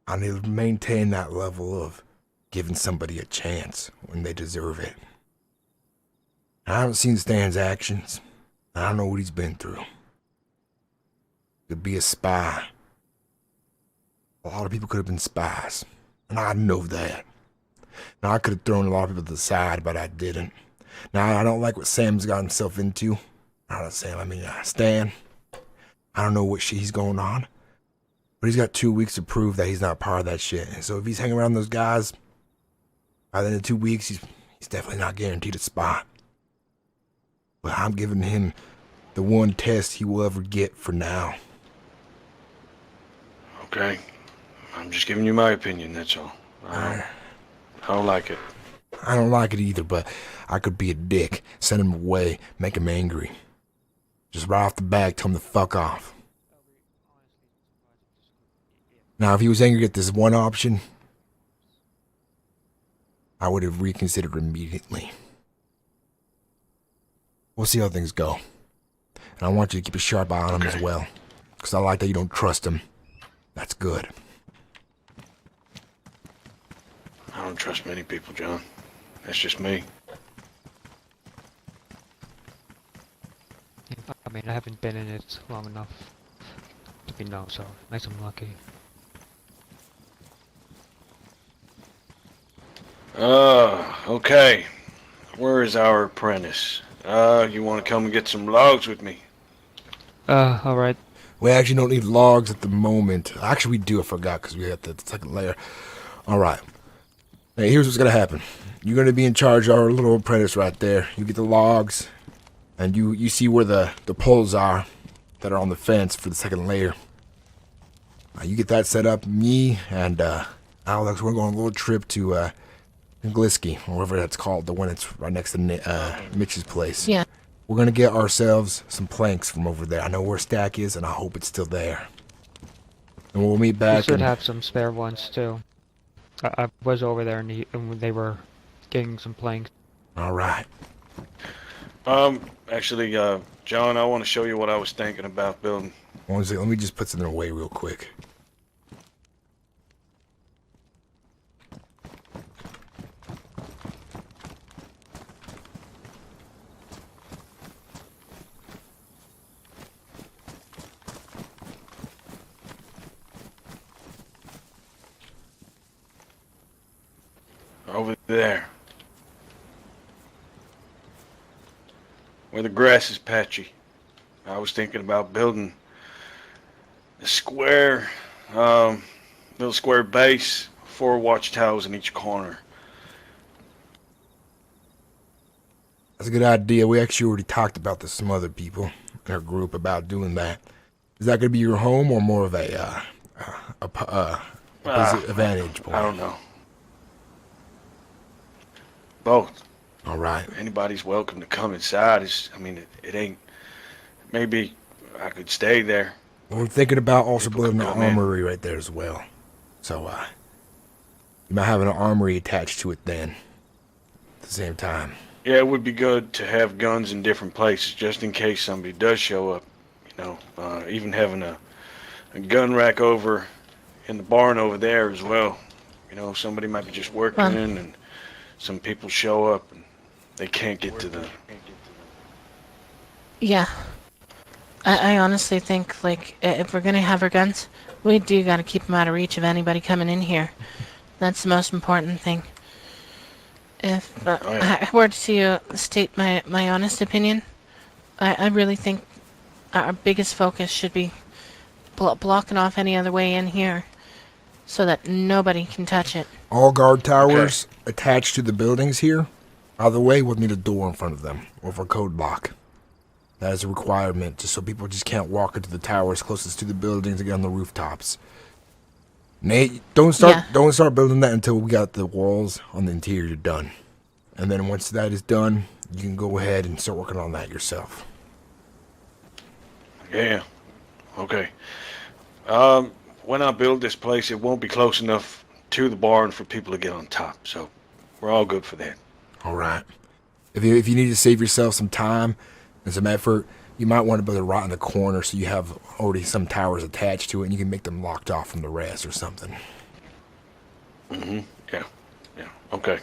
[SPEAKER 2] I need to maintain that level of giving somebody a chance when they deserve it. I haven't seen Stan's actions. I don't know what he's been through. Could be a spy. A lot of people could have been spies, and I know that. Now, I could have thrown a lot of people to the side, but I didn't. Now, I don't like what Sam's got himself into. Not Sam, I mean Stan. I don't know what shit he's going on, but he's got 2 weeks to prove that he's not part of that shit. And so if he's hanging around those guys, by the end of 2 weeks, he's definitely not guaranteed a spot. But I'm giving him the one test he will ever get for now.
[SPEAKER 1] Okay? I'm just giving you my opinion, that's all. I don't like it.
[SPEAKER 2] I don't like it either, but I could be a dick, send him away, make him angry. Just right off the bat, tell him to fuck off. Now, if he was angry at this one option, I would have reconsidered immediately. We'll see how things go. And I want you to keep a sharp eye on him as well. Because I like that you don't trust him. That's good.
[SPEAKER 1] I don't trust many people, John. That's just me.
[SPEAKER 4] I mean, I haven't been in it long enough to be known, so nice I'm lucky.
[SPEAKER 1] Okay. Where is our apprentice? You want to come and get some logs with me?
[SPEAKER 4] Alright.
[SPEAKER 2] We actually don't need logs at the moment. Actually, we do. I forgot because we got the second layer. All right. Now, here's what's going to happen. You're going to be in charge of our little apprentice right there. You get the logs, and you see where the poles are that are on the fence for the second layer. You get that set up. Me and Alex, we're going on a little trip to Glisky, or whatever that's called, the one that's right next to Mitch's place.
[SPEAKER 3] Yeah.
[SPEAKER 2] We're going to get ourselves some planks from over there. I know where Stack is, and I hope it's still there. And we'll meet
[SPEAKER 4] We
[SPEAKER 2] back.
[SPEAKER 4] should have some spare ones, too. I was over there, and they were getting some planks.
[SPEAKER 2] All right.
[SPEAKER 1] Actually, John, I want to show you what I was thinking about building.
[SPEAKER 2] One second, let me just put something away real quick.
[SPEAKER 1] Over there. Where the grass is patchy. I was thinking about building a square, little square base, 4 watchtowers in each corner.
[SPEAKER 2] That's a good idea. We actually already talked about this with some other people in our group about doing that. Is that going to be your home or more of a advantage point?
[SPEAKER 1] I don't know. both.
[SPEAKER 2] All right.
[SPEAKER 1] Anybody's welcome to come inside. I mean, it ain't. Maybe I could stay there.
[SPEAKER 2] Well, we're thinking about also
[SPEAKER 1] People
[SPEAKER 2] building
[SPEAKER 1] can
[SPEAKER 2] an
[SPEAKER 1] come in.
[SPEAKER 2] armory right there as well. So, you might have an armory attached to it then. At the same time.
[SPEAKER 1] Yeah, it would be good to have guns in different places just in case somebody does show up. You know, even having a gun rack over in the barn over there as well. You know, somebody might be just working and some people show up and they can't get to the...
[SPEAKER 3] Yeah. I honestly think, like, if we're gonna have our guns, we do gotta keep them out of reach of anybody coming in here. That's the most important thing. If I were to state my honest opinion, I really think our biggest focus should be blocking off any other way in here so that nobody can touch it.
[SPEAKER 2] All guard towers attached to the buildings here, by the way, will need a door in front of them, or for code lock. That is a requirement, just so people just can't walk into the towers closest to the buildings and get on the rooftops. Nate, don't start building that until we got the walls on the interior done. And then once that is done, you can go ahead and start working on that yourself.
[SPEAKER 1] Yeah. Okay. When I build this place, it won't be close enough to the barn for people to get on top, so we're all good for that.
[SPEAKER 2] All right. If you need to save yourself some time and some effort, you might want to build it right in the corner so you have already some towers attached to it and you can make them locked off from the rest or something.
[SPEAKER 1] Mm-hmm. Yeah. Yeah. Okay.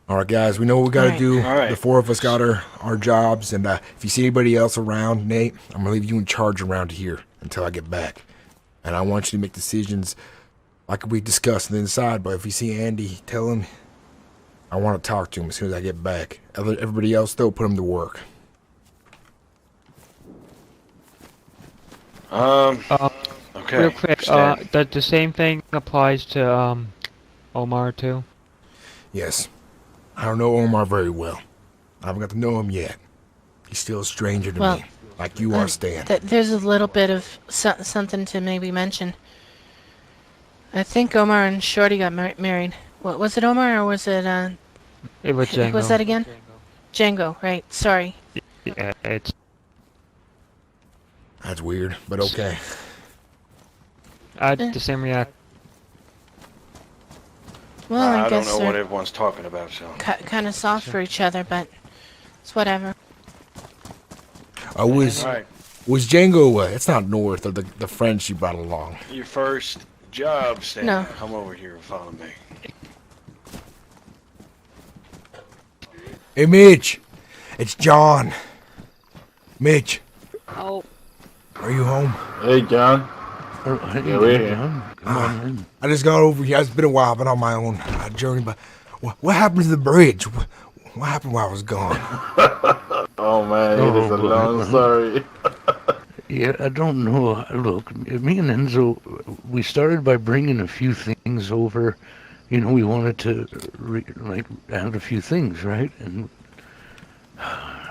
[SPEAKER 2] All right, guys, we know what we got to do.
[SPEAKER 1] All right.
[SPEAKER 2] The four of us got our jobs, and if you see anybody else around, Nate, I'm going to leave you in charge around here until I get back. And I want you to make decisions like we discussed on the inside, but if you see Andy, tell him I want to talk to him as soon as I get back. Everybody else, though, put him to work.
[SPEAKER 1] Okay.
[SPEAKER 4] Real quick, the same thing applies to Omar too?
[SPEAKER 2] Yes. I don't know Omar very well. I haven't got to know him yet. He's still a stranger to me, like you are, Stan.
[SPEAKER 3] There's a little bit of something to maybe mention. I think Omar and Shorty got married. What was it, Omar, or was it
[SPEAKER 4] It was Django.
[SPEAKER 3] Who was that again? Django, right? Sorry.
[SPEAKER 4] Yeah, it's...
[SPEAKER 2] That's weird, but okay.
[SPEAKER 4] I had the same reaction.
[SPEAKER 3] Well, I
[SPEAKER 1] don't
[SPEAKER 3] guess
[SPEAKER 1] know what
[SPEAKER 3] they're
[SPEAKER 1] everyone's talking about, so...
[SPEAKER 3] kind of soft for each other, but it's whatever.
[SPEAKER 2] Was Django, it's not North, or the friend she brought along.
[SPEAKER 1] Your first job, Stan.
[SPEAKER 3] No.
[SPEAKER 1] Come over here and follow me.
[SPEAKER 2] Hey, Mitch. It's John. Mitch.
[SPEAKER 5] Oh.
[SPEAKER 2] Are you home?
[SPEAKER 6] Hey, John.
[SPEAKER 7] Yeah,
[SPEAKER 6] we're here.
[SPEAKER 7] Come on in.
[SPEAKER 2] I just got over here. It's been a while. I've been on my own journey, but what happened to the bridge? What happened while I was gone?
[SPEAKER 6] Oh, man, it is a long story.
[SPEAKER 7] Yeah, I don't know. Look, me and Enzo, we started by bringing a few things over. You know, we wanted to, add a few things, right? And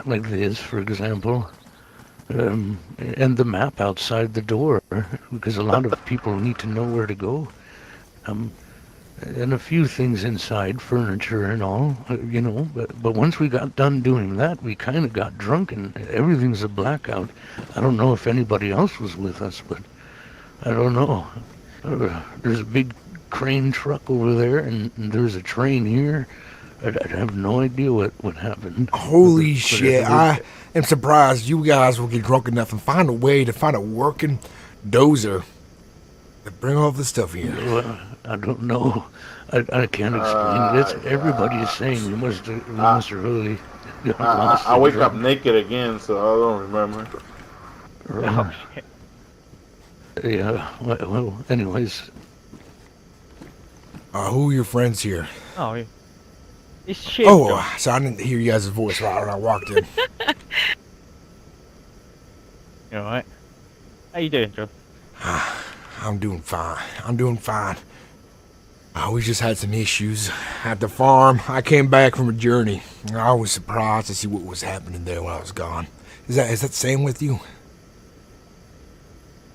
[SPEAKER 7] like this, for example. And the map outside the door, because a lot of people need to know where to go. And a few things inside, furniture and all, you know. But once we got done doing that, we kind of got drunk and everything's a blackout. I don't know if anybody else was with us, but I don't know. There's a big crane truck over there, and there's a train here. I have no idea what happened.
[SPEAKER 2] Holy shit, I am surprised you guys will get drunk enough and find a way to find a working dozer to bring all this stuff here.
[SPEAKER 7] Well, I don't know. I can't explain it. Everybody is saying we must have really got lost.
[SPEAKER 6] I wake up naked again, so I don't remember.
[SPEAKER 7] Right. Yeah, well, anyways.
[SPEAKER 2] Who are your friends here?
[SPEAKER 5] Oh, yeah. It's shit.
[SPEAKER 2] Oh, so I didn't hear you guys' voice right when I walked in.
[SPEAKER 5] You alright? How you doing, Joe?
[SPEAKER 2] I'm doing fine. We just had some issues at the farm. I came back from a journey. I was surprised to see what was happening there when I was gone. Is that the same with you?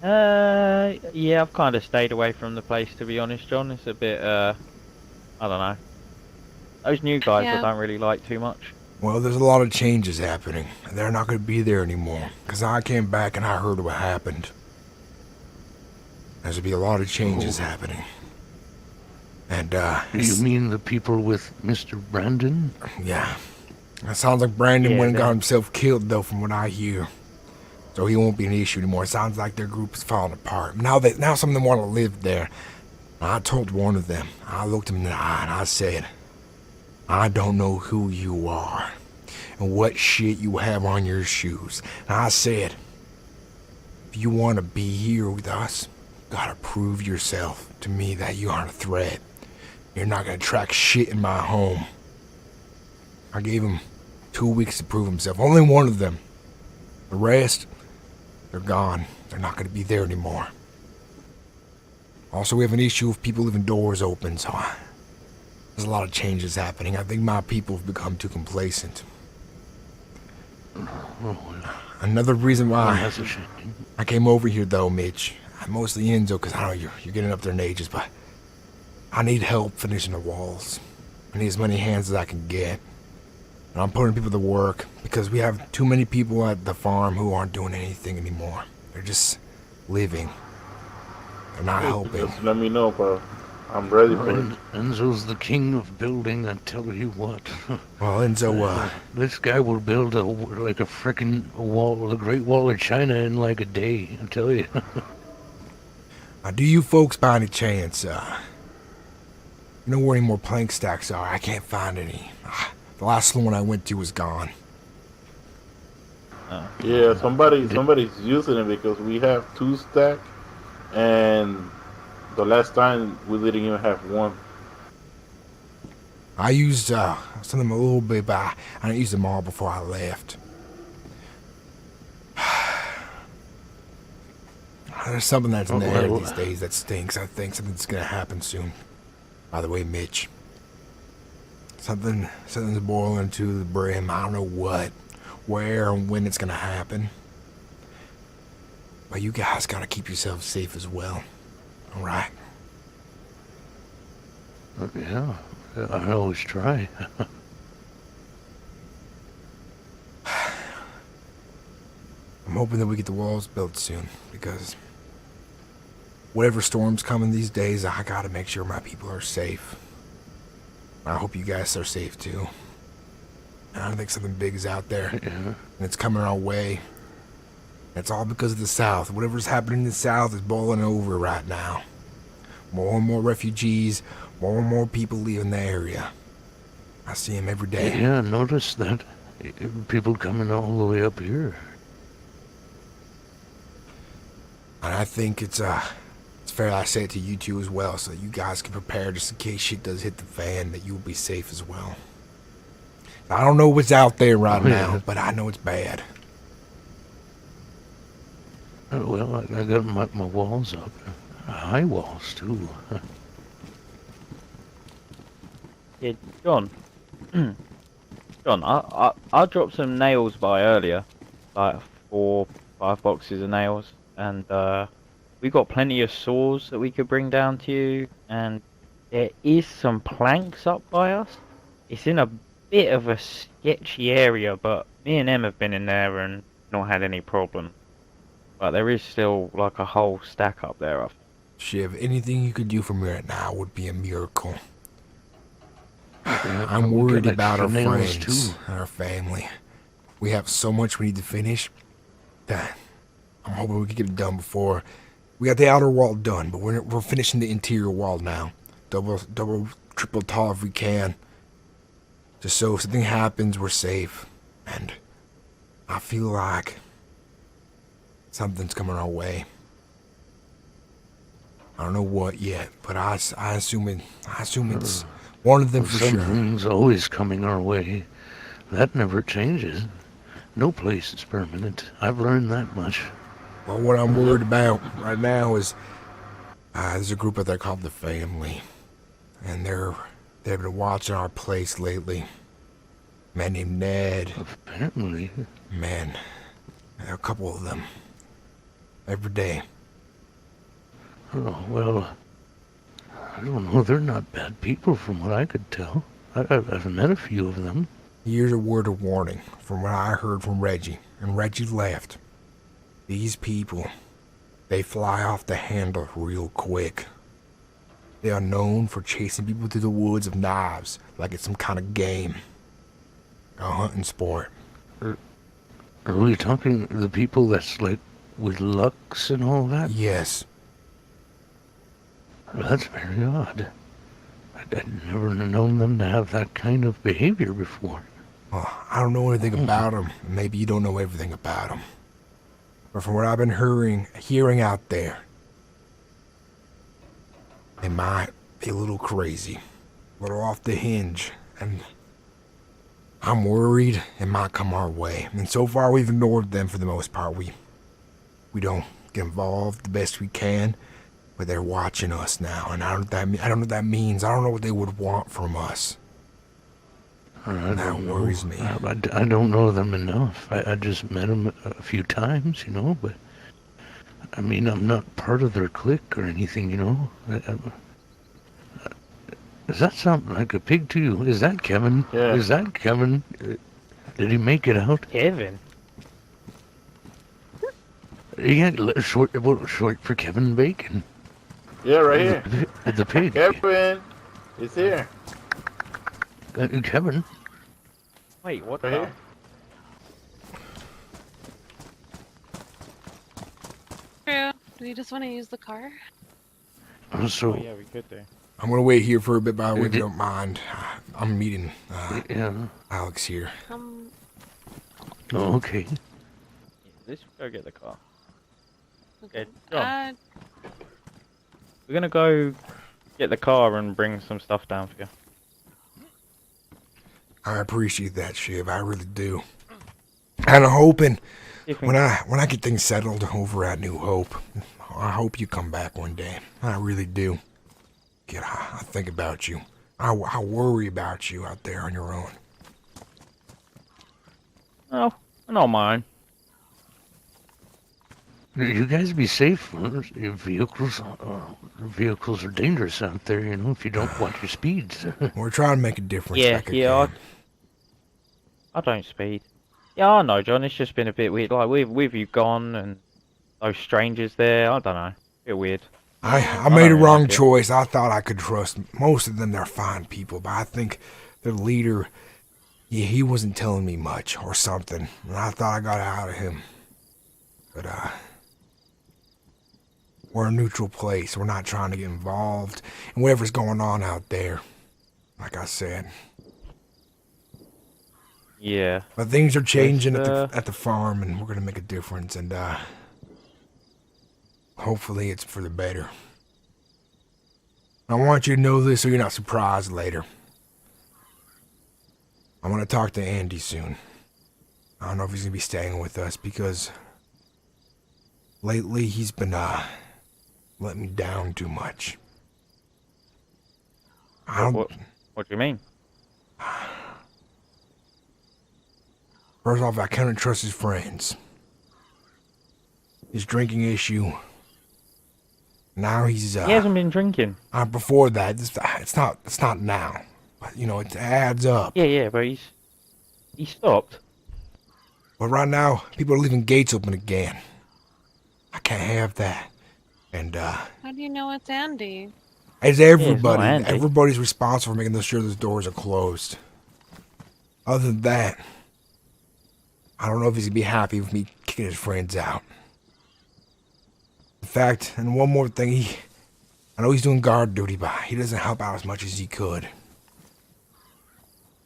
[SPEAKER 5] Yeah, I've kind of stayed away from the place, to be honest, John. It's a bit, I don't know. Those new guys
[SPEAKER 3] Yeah.
[SPEAKER 5] I don't really like too much.
[SPEAKER 2] Well, there's a lot of changes happening. They're not going to be there anymore. Because I came back and I heard what happened. There's going to be a lot of changes happening. And,
[SPEAKER 7] You mean the people with Mr. Brandon?
[SPEAKER 2] yeah. It sounds like Brandon
[SPEAKER 5] Yeah,
[SPEAKER 2] went and got
[SPEAKER 5] them.
[SPEAKER 2] himself killed, though, from what I hear. So he won't be an issue anymore. It sounds like their group is falling apart. Now some of them want to live there. I told one of them, I looked him in the eye and I said, I don't know who you are and what shit you have on your shoes. And I said, if you want to be here with us, you gotta prove yourself to me that you aren't a threat. You're not gonna track shit in my home. I gave him 2 weeks to prove himself. Only one of them. The rest, they're gone. They're not gonna be there anymore. Also, we have an issue of people leaving doors open, so there's a lot of changes happening. I think my people have become too complacent. Another reason why
[SPEAKER 7] That's a shame.
[SPEAKER 2] I came over here, though, Mitch, mostly Enzo, because I know you're getting up there in ages, but I need help finishing the walls. I need as many hands as I can get. And I'm putting people to work, because we have too many people at the farm who aren't doing anything anymore. They're just living. They're not helping.
[SPEAKER 6] Just let me know, bro. I'm ready for it.
[SPEAKER 7] Enzo's the king of building, I tell you what.
[SPEAKER 2] Well, Enzo,
[SPEAKER 7] This guy will build like a frickin' wall, the Great Wall of China in like a day, I tell you.
[SPEAKER 2] do you folks by any chance, you know where any more plank stacks are? I can't find any. The last one I went to was gone.
[SPEAKER 6] Yeah, somebody's using it because we have 2 stack, and the last time we didn't even have 1.
[SPEAKER 2] I used some of them a little bit, but I didn't use them all before I left. There's something that's in the air these days that stinks. I think something's gonna happen soon. By the way, Mitch, something's boiling to the brim. I don't know what, where, and when it's gonna happen. But you guys gotta keep yourselves safe as well. All right?
[SPEAKER 7] Yeah, I always try.
[SPEAKER 2] I'm hoping that we get the walls built soon, because whatever storm's coming these days, I gotta make sure my people are safe. I hope you guys are safe too. I think something big is out there,
[SPEAKER 7] Yeah.
[SPEAKER 2] and it's coming our way. It's all because of the South. Whatever's happening in the South is boiling over right now. More and more refugees, more and more people leaving the area. I see them every day.
[SPEAKER 7] Yeah, notice that. People coming all the way up here.
[SPEAKER 2] And I think it's fair I say it to you two as well, so that you guys can prepare just in case shit does hit the fan, that you'll be safe as well. I don't know what's out there right now, but I know it's bad.
[SPEAKER 7] Well, I got my walls up. High walls, too.
[SPEAKER 5] Yeah, John. John, I dropped some nails by earlier, like 4, 5 boxes of nails, and we got plenty of saws that we could bring down to you, and there is some planks up by us. It's in a bit of a sketchy area, but me and em have been in there and not had any problem. But there is still like a whole stack up there. I think.
[SPEAKER 2] Shiv, anything you could do for me right now would be a miracle.
[SPEAKER 7] Yeah,
[SPEAKER 2] I'm
[SPEAKER 7] we got
[SPEAKER 2] worried
[SPEAKER 7] extra
[SPEAKER 2] about our
[SPEAKER 7] nails,
[SPEAKER 2] friends,
[SPEAKER 7] too.
[SPEAKER 2] our family. We have so much we need to finish that I'm hoping we can get it done before. We got the outer wall done, but we're finishing the interior wall now. Double, triple tall if we can. Just so if something happens, we're safe. And I feel like something's coming our way. I don't know what yet, but I assume it's one of them for sure.
[SPEAKER 7] Something's always coming our way. That never changes. No place is permanent. I've learned that much.
[SPEAKER 2] Well, what I'm worried about right now is there's a group out there called the Family, and they've been watching our place lately. A man named Ned.
[SPEAKER 7] Apparently.
[SPEAKER 2] Man, a couple of them. Every day.
[SPEAKER 7] Oh, well, I don't know. They're not bad people from what I could tell. I've met a few of them.
[SPEAKER 2] Here's a word of warning from what I heard from Reggie, and Reggie left. These people, they fly off the handle real quick. They are known for chasing people through the woods of knives like it's some kind of game. A hunting sport.
[SPEAKER 7] Are we talking the people that's like with Lux and all that?
[SPEAKER 2] Yes.
[SPEAKER 7] Well, that's very odd. I'd never known them to have that kind of behavior before.
[SPEAKER 2] Well, I don't know anything about them. Maybe you don't know everything about them. But from what I've been hearing out there, they might be a little crazy, a little off the hinge, and I'm worried it might come our way. And so far, we've ignored them for the most part. We don't get involved the best we can, but they're watching us now, and I don't know what that means. I don't know what they would want from us. That worries me.
[SPEAKER 7] I don't know them enough. I just met them a few times, but I mean, I'm not part of their clique or anything, Does that sound like a pig to you? Is that Kevin?
[SPEAKER 6] Yeah.
[SPEAKER 7] Is that Kevin? Did he make it out?
[SPEAKER 5] Kevin.
[SPEAKER 7] Yeah, short for Kevin Bacon.
[SPEAKER 6] Yeah, right here.
[SPEAKER 7] The pig.
[SPEAKER 6] Kevin is here.
[SPEAKER 7] Kevin.
[SPEAKER 5] Wait, what
[SPEAKER 6] Right
[SPEAKER 5] the?
[SPEAKER 6] here.
[SPEAKER 8] True. Do you just want to use the car?
[SPEAKER 7] So,
[SPEAKER 5] Oh, yeah, we could do.
[SPEAKER 2] I'm gonna wait here for a bit, by the way, if you don't mind. I'm meeting
[SPEAKER 7] yeah.
[SPEAKER 2] Alex here.
[SPEAKER 7] Oh, okay.
[SPEAKER 5] Let's go get the car.
[SPEAKER 8] Okay.
[SPEAKER 5] John. We're gonna go get the car and bring some stuff down for you.
[SPEAKER 2] I appreciate that, Shiv. I really do. And I'm hoping
[SPEAKER 5] You can-
[SPEAKER 2] when I get things settled over at New Hope, I hope you come back one day. I really do. I think about you. I worry about you out there on your own.
[SPEAKER 5] Oh, not mine.
[SPEAKER 7] You guys be safe. Your vehicles are dangerous out there, if you don't watch your speeds.
[SPEAKER 2] We're trying to make a difference.
[SPEAKER 5] Yeah,
[SPEAKER 2] back
[SPEAKER 5] yeah.
[SPEAKER 2] again.
[SPEAKER 5] I don't speed. Yeah, I know, John. It's just been a bit weird. Like with you gone and those strangers there. I don't know. A bit weird.
[SPEAKER 2] I made a
[SPEAKER 5] don't
[SPEAKER 2] wrong
[SPEAKER 5] like it.
[SPEAKER 2] choice. I thought I could trust most of them. They're fine people, but I think their leader, he wasn't telling me much or something, and I thought I got out of him. But we're a neutral place. We're not trying to get involved in whatever's going on out there. Like I said,
[SPEAKER 5] Yeah.
[SPEAKER 2] but things are changing
[SPEAKER 5] Yes,
[SPEAKER 2] at the farm, and we're gonna make a difference. And hopefully, it's for the better. I want you to know this so you're not surprised later. I'm gonna talk to Andy soon. I don't know if he's gonna be staying with us because lately he's been letting me down too much. I don't.
[SPEAKER 5] What do you mean?
[SPEAKER 2] First off, I can't trust his friends. His drinking issue. Now he's
[SPEAKER 5] He hasn't been drinking.
[SPEAKER 2] before that. It's not now. But it adds up.
[SPEAKER 5] Yeah, but he stopped.
[SPEAKER 2] But right now, people are leaving gates open again. I can't have that. And
[SPEAKER 8] How do you know it's Andy?
[SPEAKER 2] it's
[SPEAKER 5] it's not
[SPEAKER 2] everybody.
[SPEAKER 5] Andy.
[SPEAKER 2] Everybody's responsible for making sure those doors are closed. Other than that, I don't know if he's gonna be happy with me kicking his friends out. In fact, and one more thing, I know he's doing guard duty, but he doesn't help out as much as he could.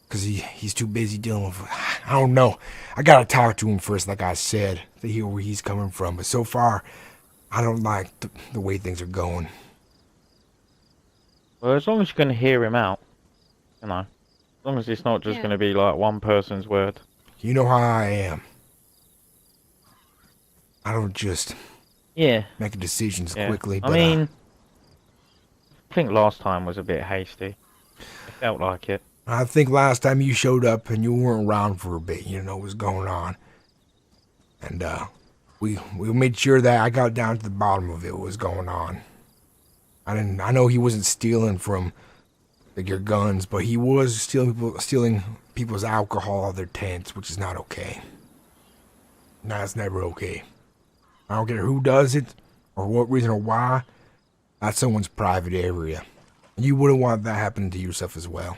[SPEAKER 2] Because he's too busy dealing with... I don't know. I gotta talk to him first, like I said, to hear where he's coming from. But so far, I don't like the way things are going.
[SPEAKER 5] Well, as long as you can hear him out, as long as it's not just
[SPEAKER 8] Yeah.
[SPEAKER 5] going to be like one person's word.
[SPEAKER 2] You know how I am. I don't just
[SPEAKER 5] Yeah.
[SPEAKER 2] make decisions
[SPEAKER 5] Yeah.
[SPEAKER 2] quickly, but
[SPEAKER 5] I mean, I think last time was a bit hasty. It felt like it.
[SPEAKER 2] I think last time you showed up and you weren't around for a bit, you didn't know what was going on. And we made sure that I got down to the bottom of it, what was going on. I know he wasn't stealing from like your guns, but he was stealing people's alcohol out of their tents, which is not okay. That's never okay. I don't care who does it, or what reason or why. That's someone's private area. You wouldn't want that happening to yourself as well.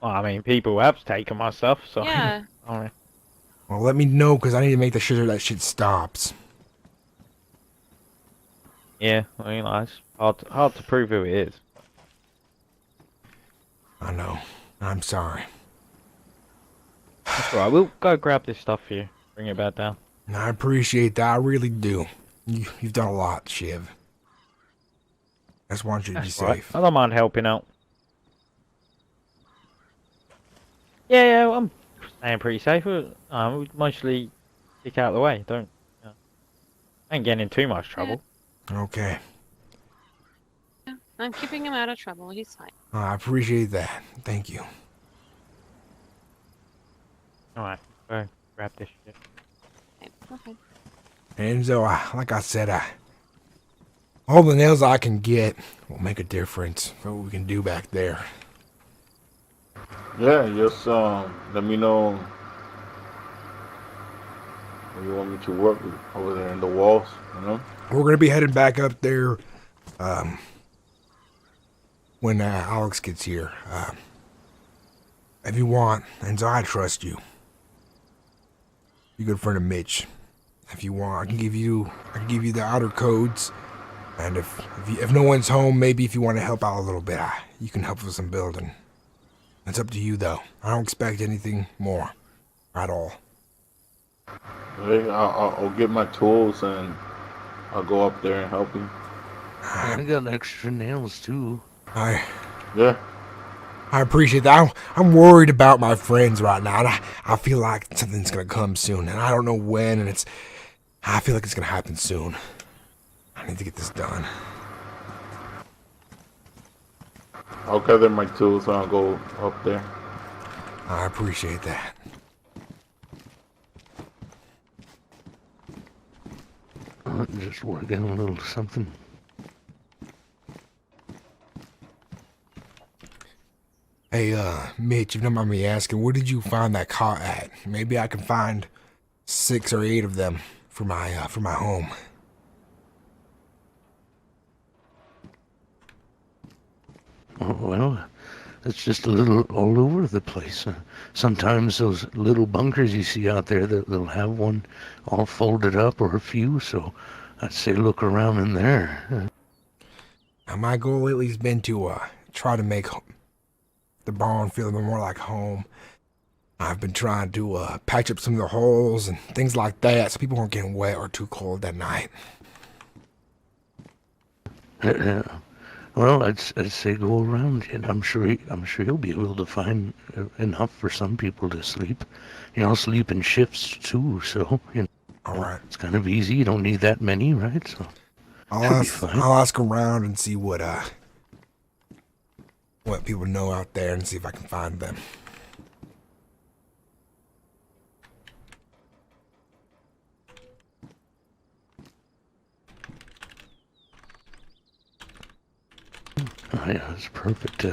[SPEAKER 5] Well, I mean, people have taken my stuff, so.
[SPEAKER 8] Yeah.
[SPEAKER 5] I mean,
[SPEAKER 2] Well, let me know, because I need to make sure that shit stops.
[SPEAKER 5] yeah, I mean, it's hard to prove who it is.
[SPEAKER 2] I know. I'm sorry.
[SPEAKER 5] That's alright, we'll go grab this stuff for you. Bring it back down.
[SPEAKER 2] I appreciate that. I really do. You've done a lot, Shiv. I just want you to be
[SPEAKER 5] That's all right.
[SPEAKER 2] safe.
[SPEAKER 5] I don't mind helping out. Yeah, I'm staying pretty safe. We mostly stick out of the way. Don't. Ain't getting in too much trouble.
[SPEAKER 2] Okay.
[SPEAKER 8] I'm keeping him out of trouble. He's fine.
[SPEAKER 2] I appreciate that. Thank you.
[SPEAKER 5] Alright, go grab this shit.
[SPEAKER 8] Okay.
[SPEAKER 2] Enzo, like I said, all the nails I can get will make a difference for what we can do back there.
[SPEAKER 6] Yeah, just let me know what you want me to work with over there in the walls, you know?
[SPEAKER 2] We're gonna be heading back up there when Alex gets here. If you want, Enzo, I trust you. You're a good friend of Mitch. If you want, I can give you the outer codes, and if no one's home, maybe if you want to help out a little bit, you can help with some building. It's up to you, though. I don't expect anything more at all.
[SPEAKER 6] I'll get my tools and I'll go up there and help you.
[SPEAKER 7] I got extra nails too.
[SPEAKER 6] Yeah.
[SPEAKER 2] I appreciate that. I'm worried about my friends right now. And I feel like something's gonna come soon, and I don't know when. And I feel like it's gonna happen soon. I need to get this done.
[SPEAKER 6] I'll gather my tools and I'll go up there.
[SPEAKER 2] I appreciate that.
[SPEAKER 7] Just working a little something.
[SPEAKER 2] Hey, Mitch, if you don't mind me asking, where did you find that car at? Maybe I can find 6 or 8 of them for my home.
[SPEAKER 7] Oh, well, it's just a little all over the place. Sometimes those little bunkers you see out there, they'll have one all folded up or a few, so I'd say look around in there.
[SPEAKER 2] Now, my goal lately has been to try to make the barn feel a bit more like home. I've been trying to patch up some of the holes and things like that so people weren't getting wet or too cold that night.
[SPEAKER 7] Well, I'd say go around, and I'm sure he'll be able to find enough for some people to sleep. You know, sleep in shifts too, so
[SPEAKER 2] All right.
[SPEAKER 7] it's kind of easy. You don't need that many, right? So
[SPEAKER 2] I'll ask around and see what people know out there and see if I can find them.
[SPEAKER 7] Oh, yeah, that's perfect.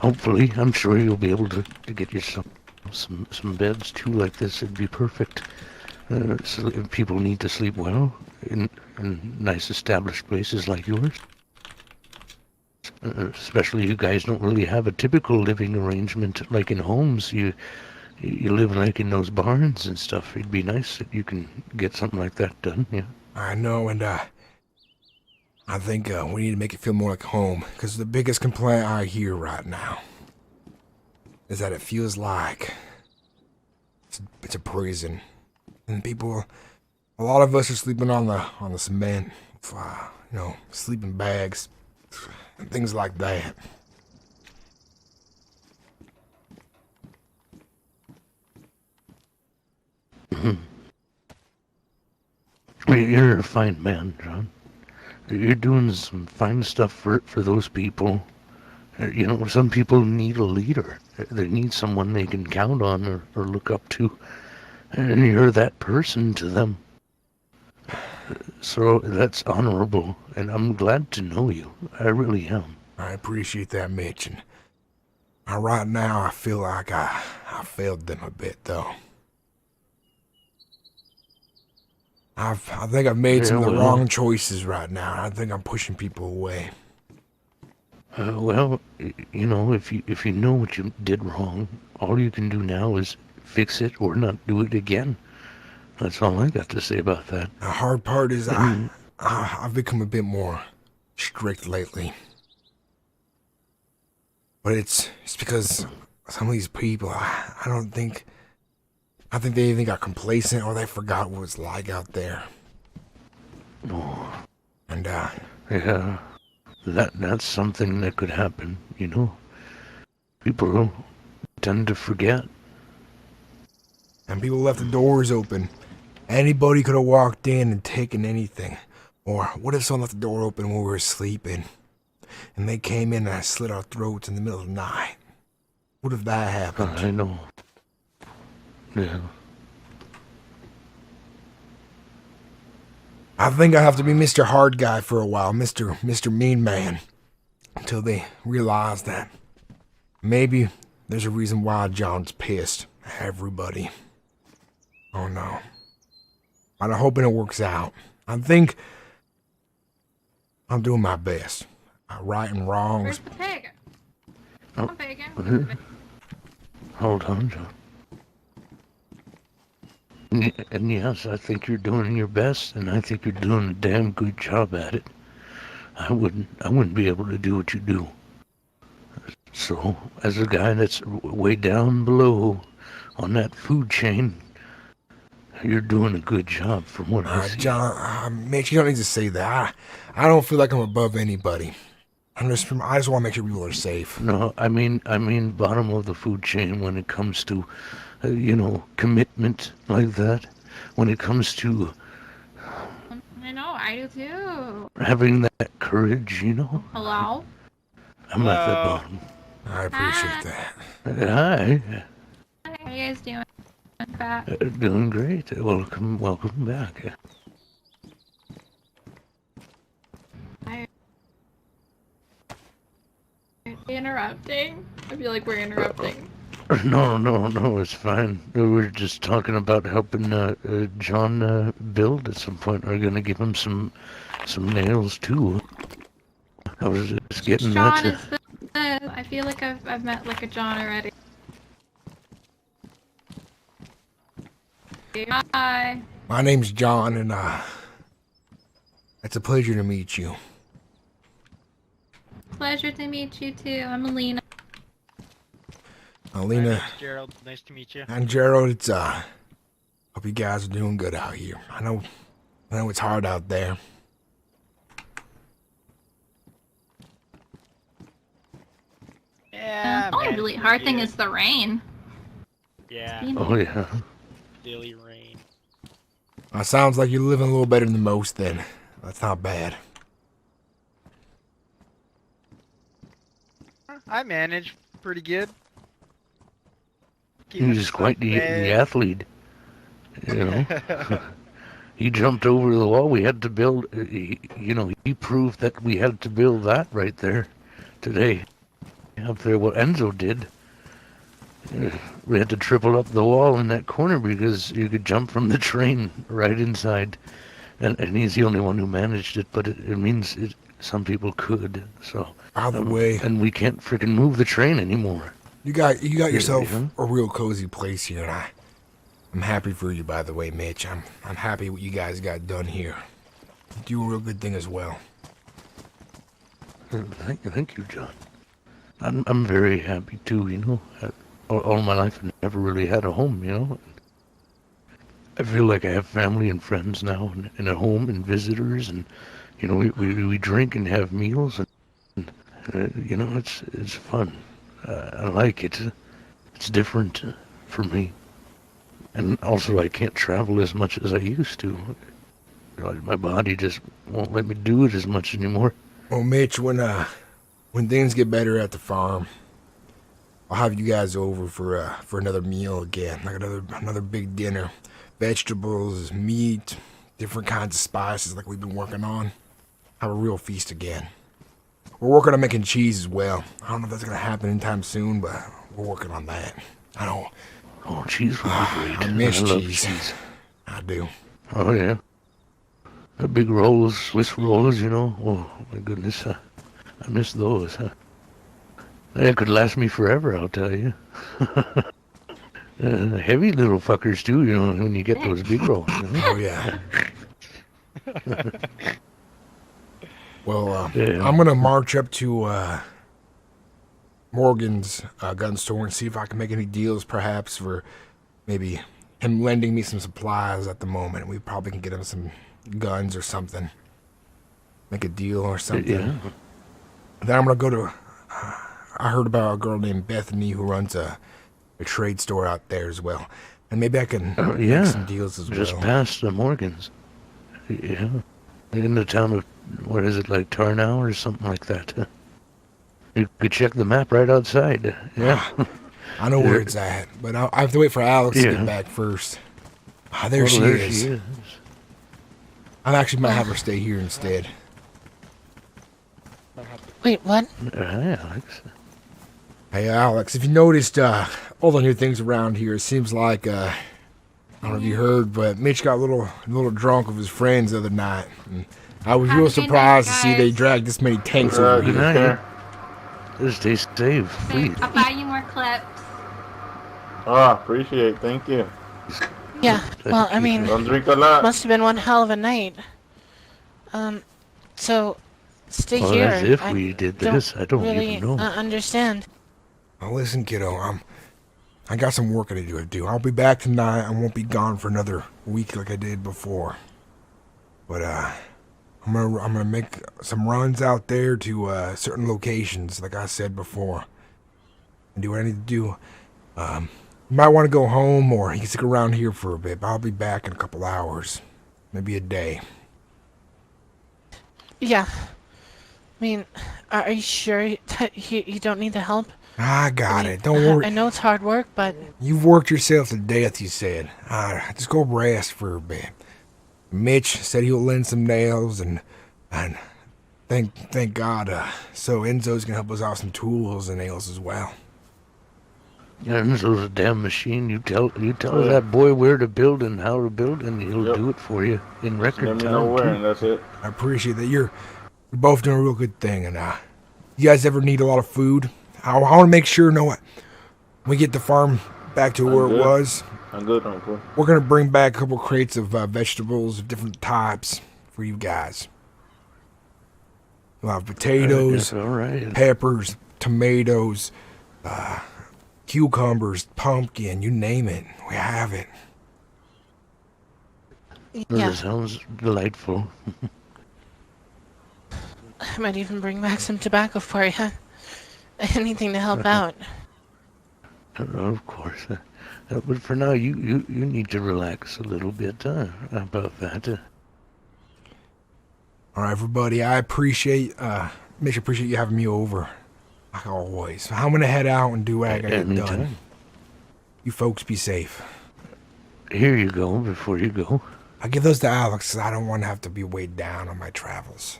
[SPEAKER 7] Hopefully, I'm sure you'll be able to get you some beds too like this. It'd be perfect. So if people need to sleep well in nice established places like yours. Especially you guys don't really have a typical living arrangement like in homes. You live like in those barns and stuff. It'd be nice that you can get something like that done. Yeah.
[SPEAKER 2] I know, and I think we need to make it feel more like home, because the biggest complaint I hear right now is that it feels like it's a prison, and a lot of us are sleeping on the cement, sleeping bags, and things like that.
[SPEAKER 7] You're a fine man, John. You're doing some fine stuff for those people. Some people need a leader. They need someone they can count on or look up to. And you're that person to them. So that's honorable, and I'm glad to know you. I really am.
[SPEAKER 2] I appreciate that, Mitch. And right now, I feel like I failed them a bit, though. I think I've made some of the wrong choices right now. I think I'm pushing people away.
[SPEAKER 7] Well, you know, if you know what you did wrong, all you can do now is fix it or not do it again. That's all I got to say about that.
[SPEAKER 2] The hard part is I've become a bit more strict lately. But it's because some of these people, I think they either got complacent or they forgot what it's like out there.
[SPEAKER 7] Oh.
[SPEAKER 2] And
[SPEAKER 7] Yeah, that's something that could happen, you know. People tend to forget.
[SPEAKER 2] And people left the doors open. Anybody could have walked in and taken anything. Or what if someone left the door open when we were sleeping? And they came in and slit our throats in the middle of the night. What if that happened?
[SPEAKER 7] I know. Yeah.
[SPEAKER 2] I think I have to be Mr. Hard Guy for a while, Mr. Mean Man. Until they realize that maybe there's a reason why John's pissed at everybody. Oh no. But I'm hoping it works out. I think I'm doing my best. Right and wrongs.
[SPEAKER 8] Where's the pig?
[SPEAKER 7] Oh.
[SPEAKER 8] I'm bacon.
[SPEAKER 7] Hold on, John. And yes, I think you're doing your best, and I think you're doing a damn good job at it. I wouldn't be able to do what you do. So, as a guy that's way down below on that food chain, you're doing a good job from what I see.
[SPEAKER 2] John, Mitch, you don't need to say that. I don't feel like I'm above anybody. I just want to make sure people are safe.
[SPEAKER 7] No, I mean bottom of the food chain when it comes to, you know, commitment like that. When it comes to
[SPEAKER 8] I know, I do too.
[SPEAKER 7] having that courage, you know.
[SPEAKER 8] Hello?
[SPEAKER 7] I'm at the bottom.
[SPEAKER 2] I appreciate that.
[SPEAKER 7] Hi.
[SPEAKER 8] How you guys doing? Back.
[SPEAKER 7] Doing great. Welcome back.
[SPEAKER 8] Interrupting? I feel like we're interrupting.
[SPEAKER 7] No, it's fine. We were just talking about helping John build at some point. We're gonna give him some nails too. I was just getting
[SPEAKER 8] John
[SPEAKER 7] that.
[SPEAKER 8] is the I feel like I've met like a John already. Hi.
[SPEAKER 2] My name's John, and it's a pleasure to meet you.
[SPEAKER 8] Pleasure to meet you too. I'm Alina.
[SPEAKER 2] Alina.
[SPEAKER 9] My name's Gerald. Nice to meet you.
[SPEAKER 2] And Gerald, it's hope you guys are doing good out here. I know it's hard out there.
[SPEAKER 9] Yeah.
[SPEAKER 8] The only
[SPEAKER 9] man,
[SPEAKER 8] really hard thing
[SPEAKER 9] good.
[SPEAKER 8] is the rain.
[SPEAKER 9] Yeah.
[SPEAKER 7] Oh yeah.
[SPEAKER 9] Daily rain.
[SPEAKER 2] Sounds like you're living a little better than most then. That's not bad.
[SPEAKER 9] I manage pretty good. Keep
[SPEAKER 7] He's
[SPEAKER 9] myself
[SPEAKER 7] quite the
[SPEAKER 9] fed.
[SPEAKER 7] athlete. You know. He jumped over the wall. We had to build. He proved that we had to build that right there today. Up there, what Enzo did. We had to triple up the wall in that corner because you could jump from the train right inside. And he's the only one who managed it, but it means some people could. So.
[SPEAKER 2] By the way,
[SPEAKER 7] and we can't freaking move the train anymore.
[SPEAKER 2] You got yourself
[SPEAKER 7] Yeah.
[SPEAKER 2] a real cozy place here, and I'm happy for you. By the way, Mitch, I'm happy what you guys got done here. You do a real good thing as well.
[SPEAKER 7] Thank you, John. I'm very happy too. You know, all my life I never really had a home. You know, I feel like I have family and friends now, and a home and visitors, and you know, we drink and have meals, and you know, it's fun. I like it. It's different for me, and also I can't travel as much as I used to. My body just won't let me do it as much anymore.
[SPEAKER 2] Well, Mitch, when things get better at the farm, I'll have you guys over for another meal again, like another big dinner, vegetables, meat, different kinds of spices like we've been working on. Have a real feast again. we're working on making cheese as well. I don't know if that's gonna happen anytime soon, but we're working on that. I don't.
[SPEAKER 7] Oh, cheese would be great.
[SPEAKER 2] I miss
[SPEAKER 7] love
[SPEAKER 2] cheese. I do.
[SPEAKER 7] Oh, yeah. The big rolls, Swiss rolls, you know. Oh, my goodness. I miss those. They could last me forever, I'll tell you. Heavy little fuckers, too, you know, when you get those big rolls. You know?
[SPEAKER 2] Oh, yeah. Well,
[SPEAKER 7] Yeah.
[SPEAKER 2] I'm going to march up to Morgan's gun store and see if I can make any deals, perhaps, for maybe him lending me some supplies at the moment. We probably can get him some guns or something. Make a deal or something.
[SPEAKER 7] Yeah.
[SPEAKER 2] Then I'm going to go to... I heard about a girl named Bethany who runs a trade store out there as well. And maybe I can
[SPEAKER 7] Yeah.
[SPEAKER 2] make some deals as
[SPEAKER 7] Just
[SPEAKER 2] well.
[SPEAKER 7] past the Morgans. Yeah. In the town of, what is it, like Tarnow or something like that. You could check the map right outside. Yeah.
[SPEAKER 2] I know where it's at, but I have to wait for Alex to
[SPEAKER 7] Yeah.
[SPEAKER 2] get back first. Ah, there
[SPEAKER 7] Oh,
[SPEAKER 2] she
[SPEAKER 7] there
[SPEAKER 2] is.
[SPEAKER 7] she is.
[SPEAKER 2] I actually might have her stay here instead.
[SPEAKER 3] Wait, what?
[SPEAKER 7] Hi, Alex.
[SPEAKER 2] Hey, Alex, if you noticed all the new things around here, it seems like, I don't know if you heard, but Mitch got a little drunk with his friends the other night. And I was
[SPEAKER 8] Have
[SPEAKER 2] real
[SPEAKER 8] a good night,
[SPEAKER 2] surprised to see they
[SPEAKER 8] guys.
[SPEAKER 2] dragged this many tanks over
[SPEAKER 7] Good
[SPEAKER 2] here.
[SPEAKER 7] night. Just stay safe, please.
[SPEAKER 8] I'll buy you more clips.
[SPEAKER 6] Oh, appreciate it. Thank you.
[SPEAKER 3] Yeah, well, I mean,
[SPEAKER 6] Don't drink a lot.
[SPEAKER 3] must have been one hell of a night. So, stay
[SPEAKER 7] Well,
[SPEAKER 3] here.
[SPEAKER 7] as if
[SPEAKER 3] I
[SPEAKER 7] we did
[SPEAKER 3] don't
[SPEAKER 7] this. I don't
[SPEAKER 3] really
[SPEAKER 7] even know.
[SPEAKER 3] understand.
[SPEAKER 2] Now listen, kiddo, I got some work to do. I'll be back tonight. I won't be gone for another week like I did before. But I'm gonna make some runs out there to certain locations, like I said before, and do what I need to do. You might want to go home, or you can stick around here for a bit. But I'll be back in a couple hours, maybe a day.
[SPEAKER 3] Yeah. I mean, are you sure that you don't need the help?
[SPEAKER 2] I got
[SPEAKER 3] I mean,
[SPEAKER 2] it. Don't worry.
[SPEAKER 3] I know it's hard work, but
[SPEAKER 2] You've worked yourself to death, you said. Just go rest for a bit. Mitch said he'll lend some nails, and thank God. So Enzo's gonna help us out with some tools and nails as well.
[SPEAKER 7] Yeah, Enzo's a damn machine. You tell that boy where to build and how to build, and he'll
[SPEAKER 6] Yep.
[SPEAKER 7] do it for you in
[SPEAKER 6] Let
[SPEAKER 7] record
[SPEAKER 6] me know
[SPEAKER 7] time.
[SPEAKER 6] where,
[SPEAKER 7] too.
[SPEAKER 6] and that's it.
[SPEAKER 2] I appreciate that. You're both doing a real good thing, and you guys ever need a lot of food? I want to make sure, when we get the farm back to where
[SPEAKER 6] good.
[SPEAKER 2] it was,
[SPEAKER 6] I'm good, Uncle.
[SPEAKER 2] we're gonna bring back a couple crates of vegetables of different types for you guys. We'll have potatoes,
[SPEAKER 7] All right.
[SPEAKER 2] peppers, tomatoes, cucumbers, pumpkin, you name it. We have it.
[SPEAKER 3] yeah,
[SPEAKER 7] That sounds delightful.
[SPEAKER 3] I might even bring back some tobacco for you. Anything to help out.
[SPEAKER 7] Of course. But for now, you need to relax a little bit about that.
[SPEAKER 2] All right, everybody. I appreciate, Mitch, appreciate you having me over, like always. I'm gonna head out and do what I gotta get done.
[SPEAKER 7] Anytime.
[SPEAKER 2] You folks be safe.
[SPEAKER 7] Here you go, before you go.
[SPEAKER 2] I give those to Alex, 'cause I don't want to have to be weighed down on my travels.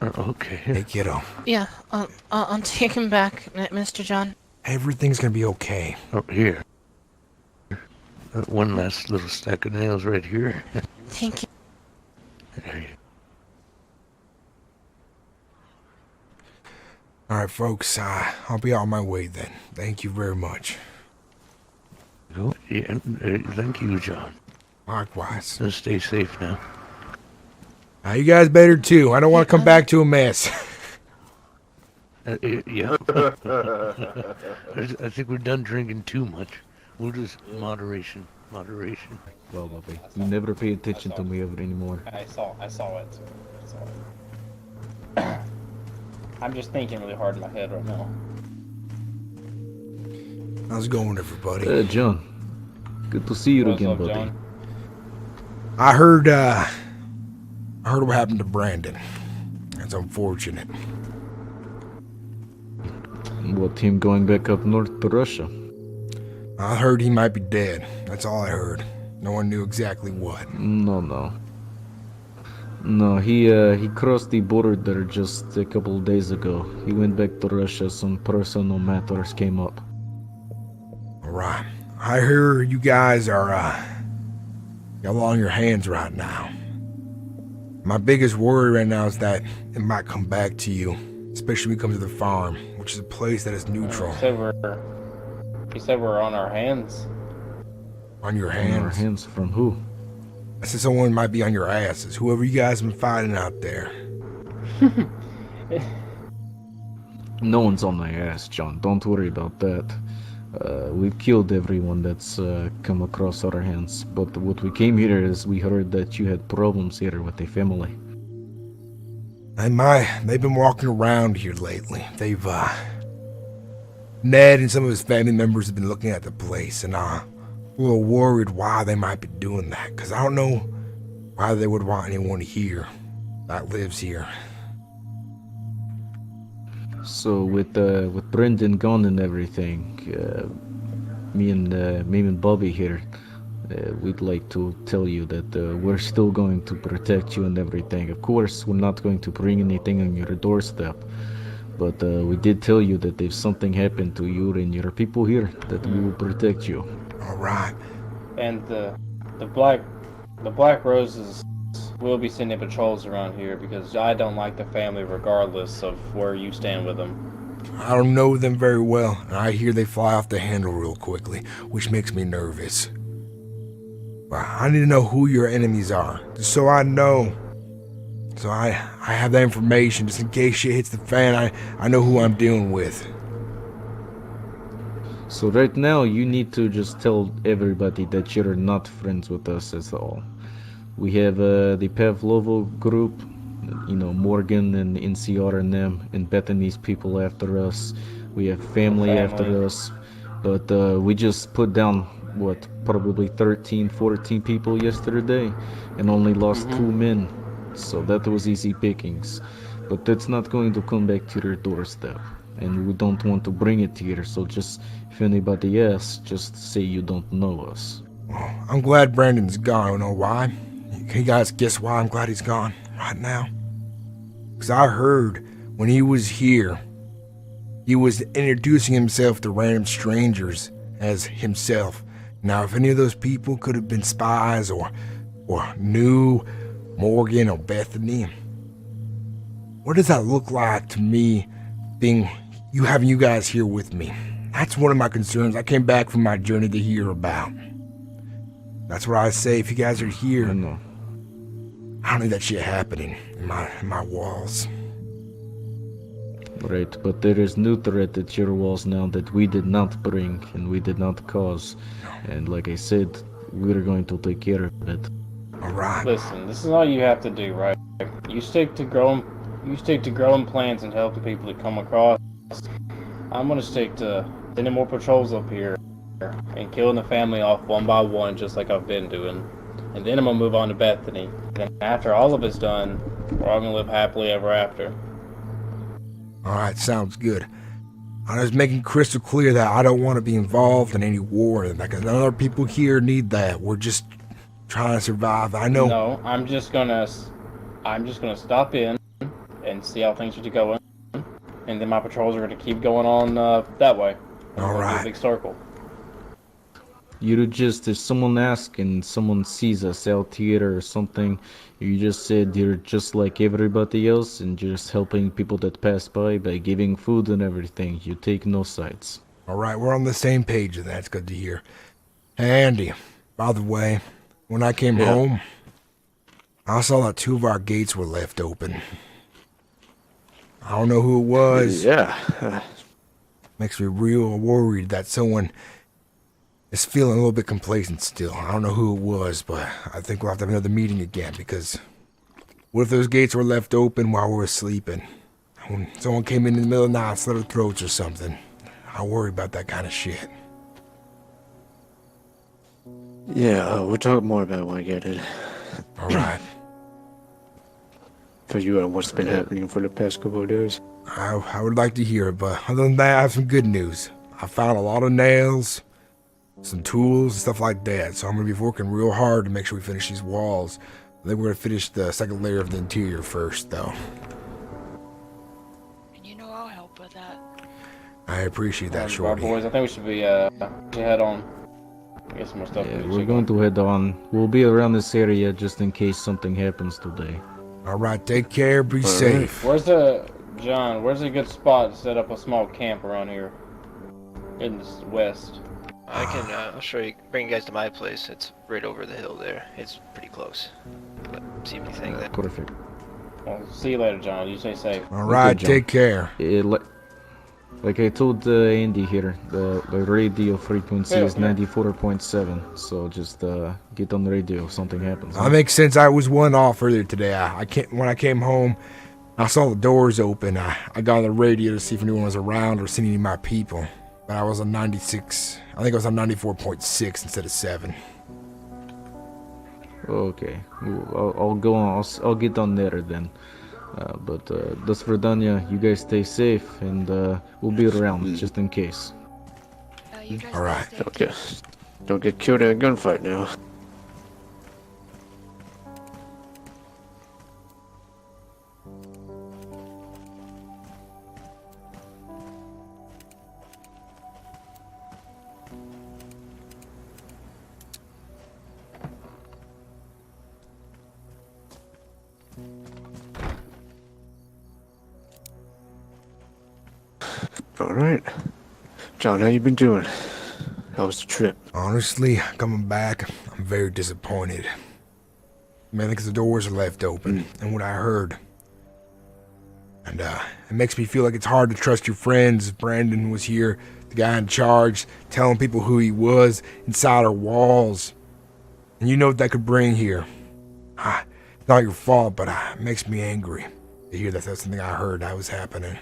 [SPEAKER 7] Okay.
[SPEAKER 2] Hey, kiddo.
[SPEAKER 3] Yeah, I'll take him back, Mr. John.
[SPEAKER 2] Everything's gonna be okay.
[SPEAKER 7] Oh, here. One last little stack of nails right here.
[SPEAKER 3] Thank you.
[SPEAKER 7] There you
[SPEAKER 2] All right, folks. I'll be on my way then. Thank you very much.
[SPEAKER 7] go. Yeah, thank you, John.
[SPEAKER 2] Likewise.
[SPEAKER 7] And stay safe now.
[SPEAKER 2] You guys better too. I don't want to come back to a mess.
[SPEAKER 7] Yeah. I think we're done drinking too much. We'll just moderation.
[SPEAKER 10] Well, Bobby, you never pay attention to me ever anymore.
[SPEAKER 11] I saw it. I'm just thinking really hard in my head right now.
[SPEAKER 2] How's it going, everybody?
[SPEAKER 10] John. Good to see you
[SPEAKER 11] What's
[SPEAKER 10] again,
[SPEAKER 11] up,
[SPEAKER 10] buddy.
[SPEAKER 11] John?
[SPEAKER 2] I heard what happened to Brandon. That's unfortunate.
[SPEAKER 10] What, him going back up north to Russia?
[SPEAKER 2] I heard he might be dead. That's all I heard. No one knew exactly what.
[SPEAKER 10] No. No, he crossed the border just a couple of days ago. He went back to Russia. Some personal matters came up.
[SPEAKER 2] Alright. I hear you guys are, got a lot on your hands right now. My biggest worry right now is that it might come back to you, especially when it comes to the farm, which is a place that is neutral.
[SPEAKER 11] He said we're on our hands.
[SPEAKER 2] On your
[SPEAKER 10] On our
[SPEAKER 2] hands?
[SPEAKER 10] hands from who?
[SPEAKER 2] I said someone might be on your asses, whoever you guys have been fighting out there.
[SPEAKER 10] No one's on my ass, John. Don't worry about that. We've killed everyone that's come across our hands. But what we came here is we heard that you had problems here with a family.
[SPEAKER 2] They've been walking around here lately. Ned and some of his family members have been looking at the place, and I'm a little worried why they might be doing that, because I don't know why they would want anyone here that lives here.
[SPEAKER 10] So with Brendan gone and everything, me and Bobby here, we'd like to tell you that we're still going to protect you and everything. Of course, we're not going to bring anything on your doorstep, but we did tell you that if something happened to you and your people here, that we will protect you.
[SPEAKER 2] All right.
[SPEAKER 11] And the Black Roses will be sending patrols around here because I don't like the family regardless of where you stand with them.
[SPEAKER 2] I don't know them very well, and I hear they fly off the handle real quickly, which makes me nervous. But I need to know who your enemies are, just so I know. So I have that information, just in case shit hits the fan, I know who I'm dealing with.
[SPEAKER 10] So right now, you need to just tell everybody that you're not friends with us at all. We have the Pavlovo group, Morgan and NCR and them, and Bethany's people after us. We have family after us, but we just put down, probably 13, 14 people yesterday, and only lost 2 men, so that was easy pickings. But that's not going to come back to your doorstep, and we don't want to bring it here, so just, if anybody asks, just say you don't know us.
[SPEAKER 2] Well, I'm glad Brandon's gone. You know why? Can you guys guess why I'm glad he's gone right now? Because I heard when he was here, he was introducing himself to random strangers as himself. Now, if any of those people could have been spies or knew Morgan or Bethany, what does that look like to me having you guys here with me? That's one of my concerns. I came back from my journey to hear about. That's what I say. If you guys are here, I don't need that shit happening in my walls.
[SPEAKER 10] Right, but there is new threat at your walls now that we did not bring and we did not cause. And like I said, we're going to take care of it.
[SPEAKER 2] Alright.
[SPEAKER 11] Listen, this is all you have to do, right? You stick to growing plants and help the people that come across. I'm gonna stick to sending more patrols up here and killing the family off one by one, just like I've been doing. And then I'm gonna move on to Bethany. And after all of it's done, we're all gonna live happily ever after.
[SPEAKER 2] Alright, sounds good. I'm just making crystal clear that I don't want to be involved in any war, because none other people here need that. We're just trying to survive. I know.
[SPEAKER 11] No, I'm just gonna stop in and see how things are going, and then my patrols are gonna keep going on that way.
[SPEAKER 2] Alright.
[SPEAKER 11] Big circle.
[SPEAKER 10] You just, if someone asks and someone sees us out here or something, you just said you're just like everybody else and just helping people that pass by giving food and everything. You take no sides.
[SPEAKER 2] Alright, we're on the same page, and that's good to hear. Hey, Andy, by the way, when I came home, I saw that 2 of our gates were left open. I don't know who it was.
[SPEAKER 1] Yeah.
[SPEAKER 2] Makes me real worried that someone is feeling a little bit complacent still. I don't know who it was, but I think we'll have to have another meeting again, because what if those gates were left open while we were sleeping? When someone came in the middle of the night and slit our throats or something. I worry about that kind of shit.
[SPEAKER 1] Yeah, we'll talk more about it when I get it.
[SPEAKER 2] Alright.
[SPEAKER 1] For you and what's been happening for the past couple of days.
[SPEAKER 2] I would like to hear it, but other than that, I have some good news. I found a lot of nails, some tools and stuff like that, so I'm gonna be working real hard to make sure we finish these walls. I think we're gonna finish the second layer of the interior first, though.
[SPEAKER 12] And you know I'll help with that.
[SPEAKER 2] I appreciate that,
[SPEAKER 11] Our
[SPEAKER 2] Shorty.
[SPEAKER 11] boys, I think we should be head on. Get some more stuff.
[SPEAKER 10] Yeah,
[SPEAKER 11] to
[SPEAKER 10] we're
[SPEAKER 11] check
[SPEAKER 10] going
[SPEAKER 11] on.
[SPEAKER 10] to head on. We'll be around this area just in case something happens today.
[SPEAKER 2] All right, take care, be safe.
[SPEAKER 11] Where's a good spot to set up a small camp around here? In the west.
[SPEAKER 13] I can, I'll show you, bring you guys to my place. It's right over the hill there. It's pretty close. But see if you think that.
[SPEAKER 10] Perfect.
[SPEAKER 11] Well, see you later, John. You stay safe.
[SPEAKER 2] All right,
[SPEAKER 10] John.
[SPEAKER 2] take care.
[SPEAKER 10] Like I told Andy here, the radio frequency is
[SPEAKER 11] Yeah.
[SPEAKER 10] 94.7. So just get on the radio if something happens.
[SPEAKER 2] That makes sense. I was one off earlier today. When I came home, I saw the doors open. I got on the radio to see if anyone was around or seen any of my people. But I was on 96. I think I was on 94.6 instead of 7.
[SPEAKER 10] Okay, I'll go on. I'll get on there then. But das Verdania, you guys stay safe, and we'll be around just in case.
[SPEAKER 12] You guys
[SPEAKER 2] All right.
[SPEAKER 14] Don't get killed in a gunfight now. All right, John, how you been doing? How was the trip?
[SPEAKER 2] Honestly, coming back, I'm very disappointed. Mainly because the doors are left open, and what I heard. And it makes me feel like it's hard to trust your friends. Brandon was here, the guy in charge, telling people who he was inside our walls. And you know what that could bring here. It's not your fault, but it makes me angry to hear that that's something I heard that was happening.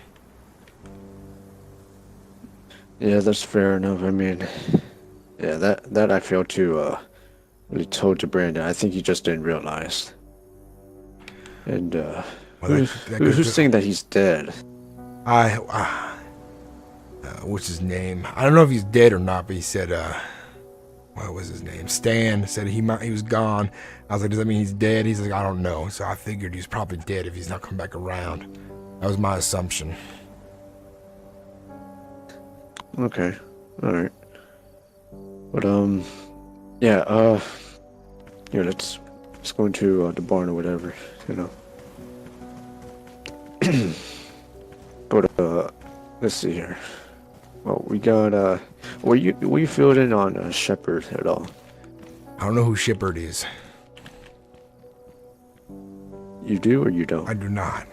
[SPEAKER 14] Yeah, that's fair enough. I mean, yeah, that I failed to really told to Brandon. I think he just didn't realize. And who's saying that he's dead?
[SPEAKER 2] What's his name? I don't know if he's dead or not, but he said, what was his name? Stan said he was gone. I was like, does that mean he's dead? He's like, I don't know. So I figured he's probably dead if he's not coming back around. That was my assumption.
[SPEAKER 14] Okay, all right. But yeah, let's go into the barn or whatever, you know. But let's see here. Well, we got were you filled in on Shepard at all?
[SPEAKER 2] I don't know who Shepard is.
[SPEAKER 14] You do or you don't?
[SPEAKER 2] I do not.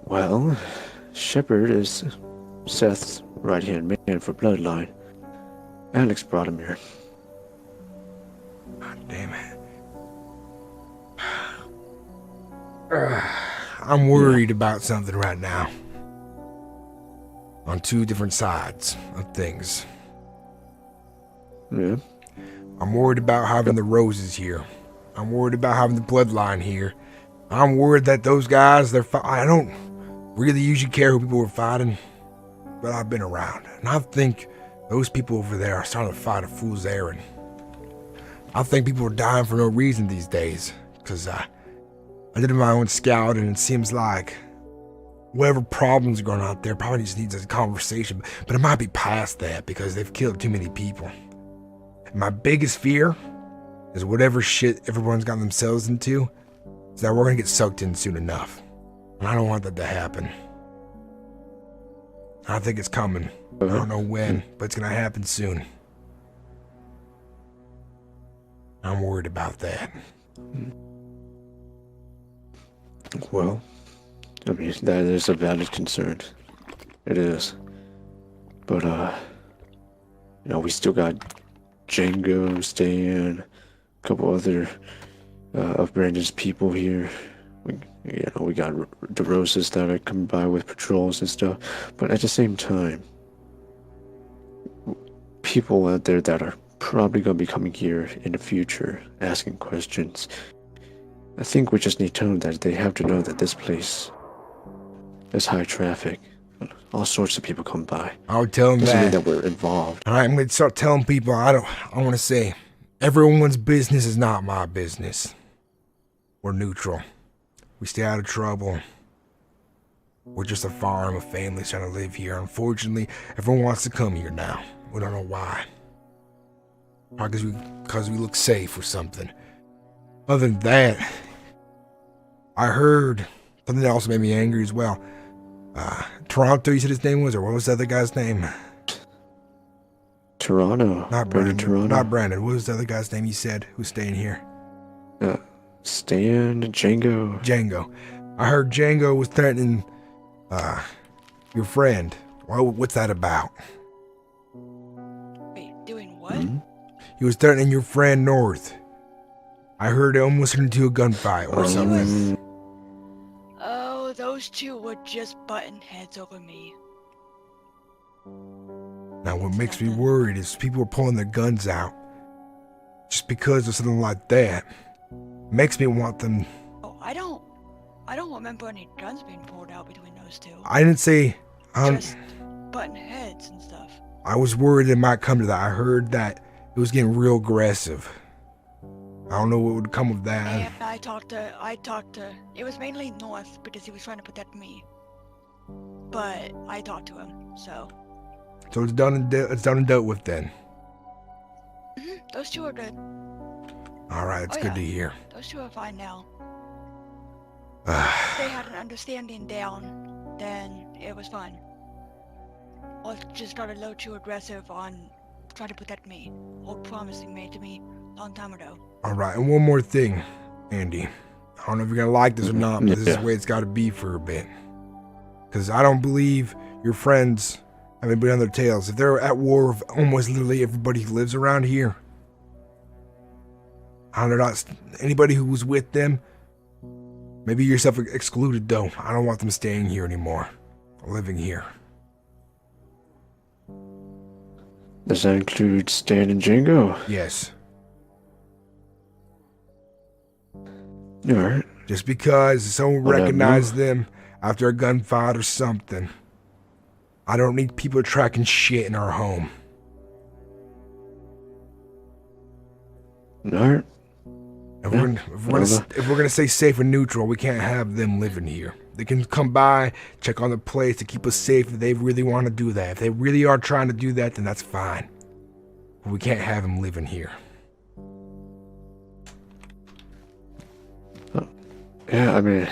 [SPEAKER 14] Well, Shepard is Seth's right-hand man for Bloodline. Alex brought him here.
[SPEAKER 2] God damn it. I'm worried about something right now. On two different sides of things.
[SPEAKER 14] Yeah.
[SPEAKER 2] I'm worried about having the Roses here. I'm worried about having the Bloodline here. I'm worried that those guys, I don't really usually care who people are fighting, but I've been around. And I think those people over there are starting to fight a fool's errand. I think people are dying for no reason these days, because I did my own scout, and it seems like whatever problems are going on out there probably just needs a conversation, but it might be past that because they've killed too many people. And my biggest fear is whatever shit everyone's gotten themselves into, is that we're going to get sucked in soon enough. And I don't want that to happen. I think it's coming. I don't know when, but it's going to happen soon. I'm worried about that.
[SPEAKER 14] Well, I mean, that is a valid concern. It is. But, we still got Django, Stan, a couple other of Brandon's people here. We got the Roses that are coming by with patrols and stuff. But at the same time, people out there that are probably going to be coming here in the future, asking questions. I think we just need to tell them that they have to know that this place is high traffic. All sorts of people come by.
[SPEAKER 2] I would tell them
[SPEAKER 14] Doesn't mean
[SPEAKER 2] that.
[SPEAKER 14] that we're involved.
[SPEAKER 2] All right, I'm going to start telling people, I want to say, Everyone's business is not my business. We're neutral. We stay out of trouble. We're just a farm of families trying to live here. Unfortunately, everyone wants to come here now. We don't know why. Probably because we look safe or something. Other than that, I heard something that also made me angry as well. Toronto, you said his name was, or what was the other guy's name?
[SPEAKER 14] Toronto.
[SPEAKER 2] Not Brandon.
[SPEAKER 14] Toronto.
[SPEAKER 2] Not Brandon. What was the other guy's name you said who's staying here?
[SPEAKER 14] Stan, Django.
[SPEAKER 2] Django. I heard Django was threatening your friend. What's that about?
[SPEAKER 12] Wait, doing what?
[SPEAKER 2] He was threatening your friend North. I heard it almost turned into a gunfight or something.
[SPEAKER 12] Oh, those two were just butting heads over me.
[SPEAKER 2] Now what makes me worried is people are pulling their guns out. Just because of something like that. Makes me want them.
[SPEAKER 12] Oh, I don't remember any guns being pulled out between those two.
[SPEAKER 2] I didn't say.
[SPEAKER 12] Just butting heads and stuff.
[SPEAKER 2] I was worried it might come to that. I heard that it was getting real aggressive. I don't know what would come of that.
[SPEAKER 12] And I talked to, it was mainly North because he was trying to protect me. But I talked to him, so.
[SPEAKER 2] So it's done and dealt with then.
[SPEAKER 12] Those two are good.
[SPEAKER 2] All right, it's good to hear.
[SPEAKER 12] Those two are fine now. If they had an understanding down, then it was fine. Or just got a little too aggressive on trying to protect me, or promising me to me a long time ago.
[SPEAKER 2] All right, and one more thing, Andy. I don't know if you're gonna like this or not, but this is the way it's got to be for a bit. Because I don't believe your friends have anybody on their tails. If they're at war with almost literally everybody who lives around here, I don't know, anybody who was with them, maybe yourself excluded though. I don't want them staying here anymore, or living here.
[SPEAKER 14] Does that include Stan and Django?
[SPEAKER 2] Yes.
[SPEAKER 14] Alright.
[SPEAKER 2] Just because someone recognized them after a gunfight or something. I don't need people tracking shit in our home.
[SPEAKER 14] Alright.
[SPEAKER 2] If we're gonna stay safe and neutral, we can't have them living here. They can come by, check on the place to keep us safe if they really want to do that. If they really are trying to do that, then that's fine. But we can't have them living here.
[SPEAKER 14] Yeah, I mean,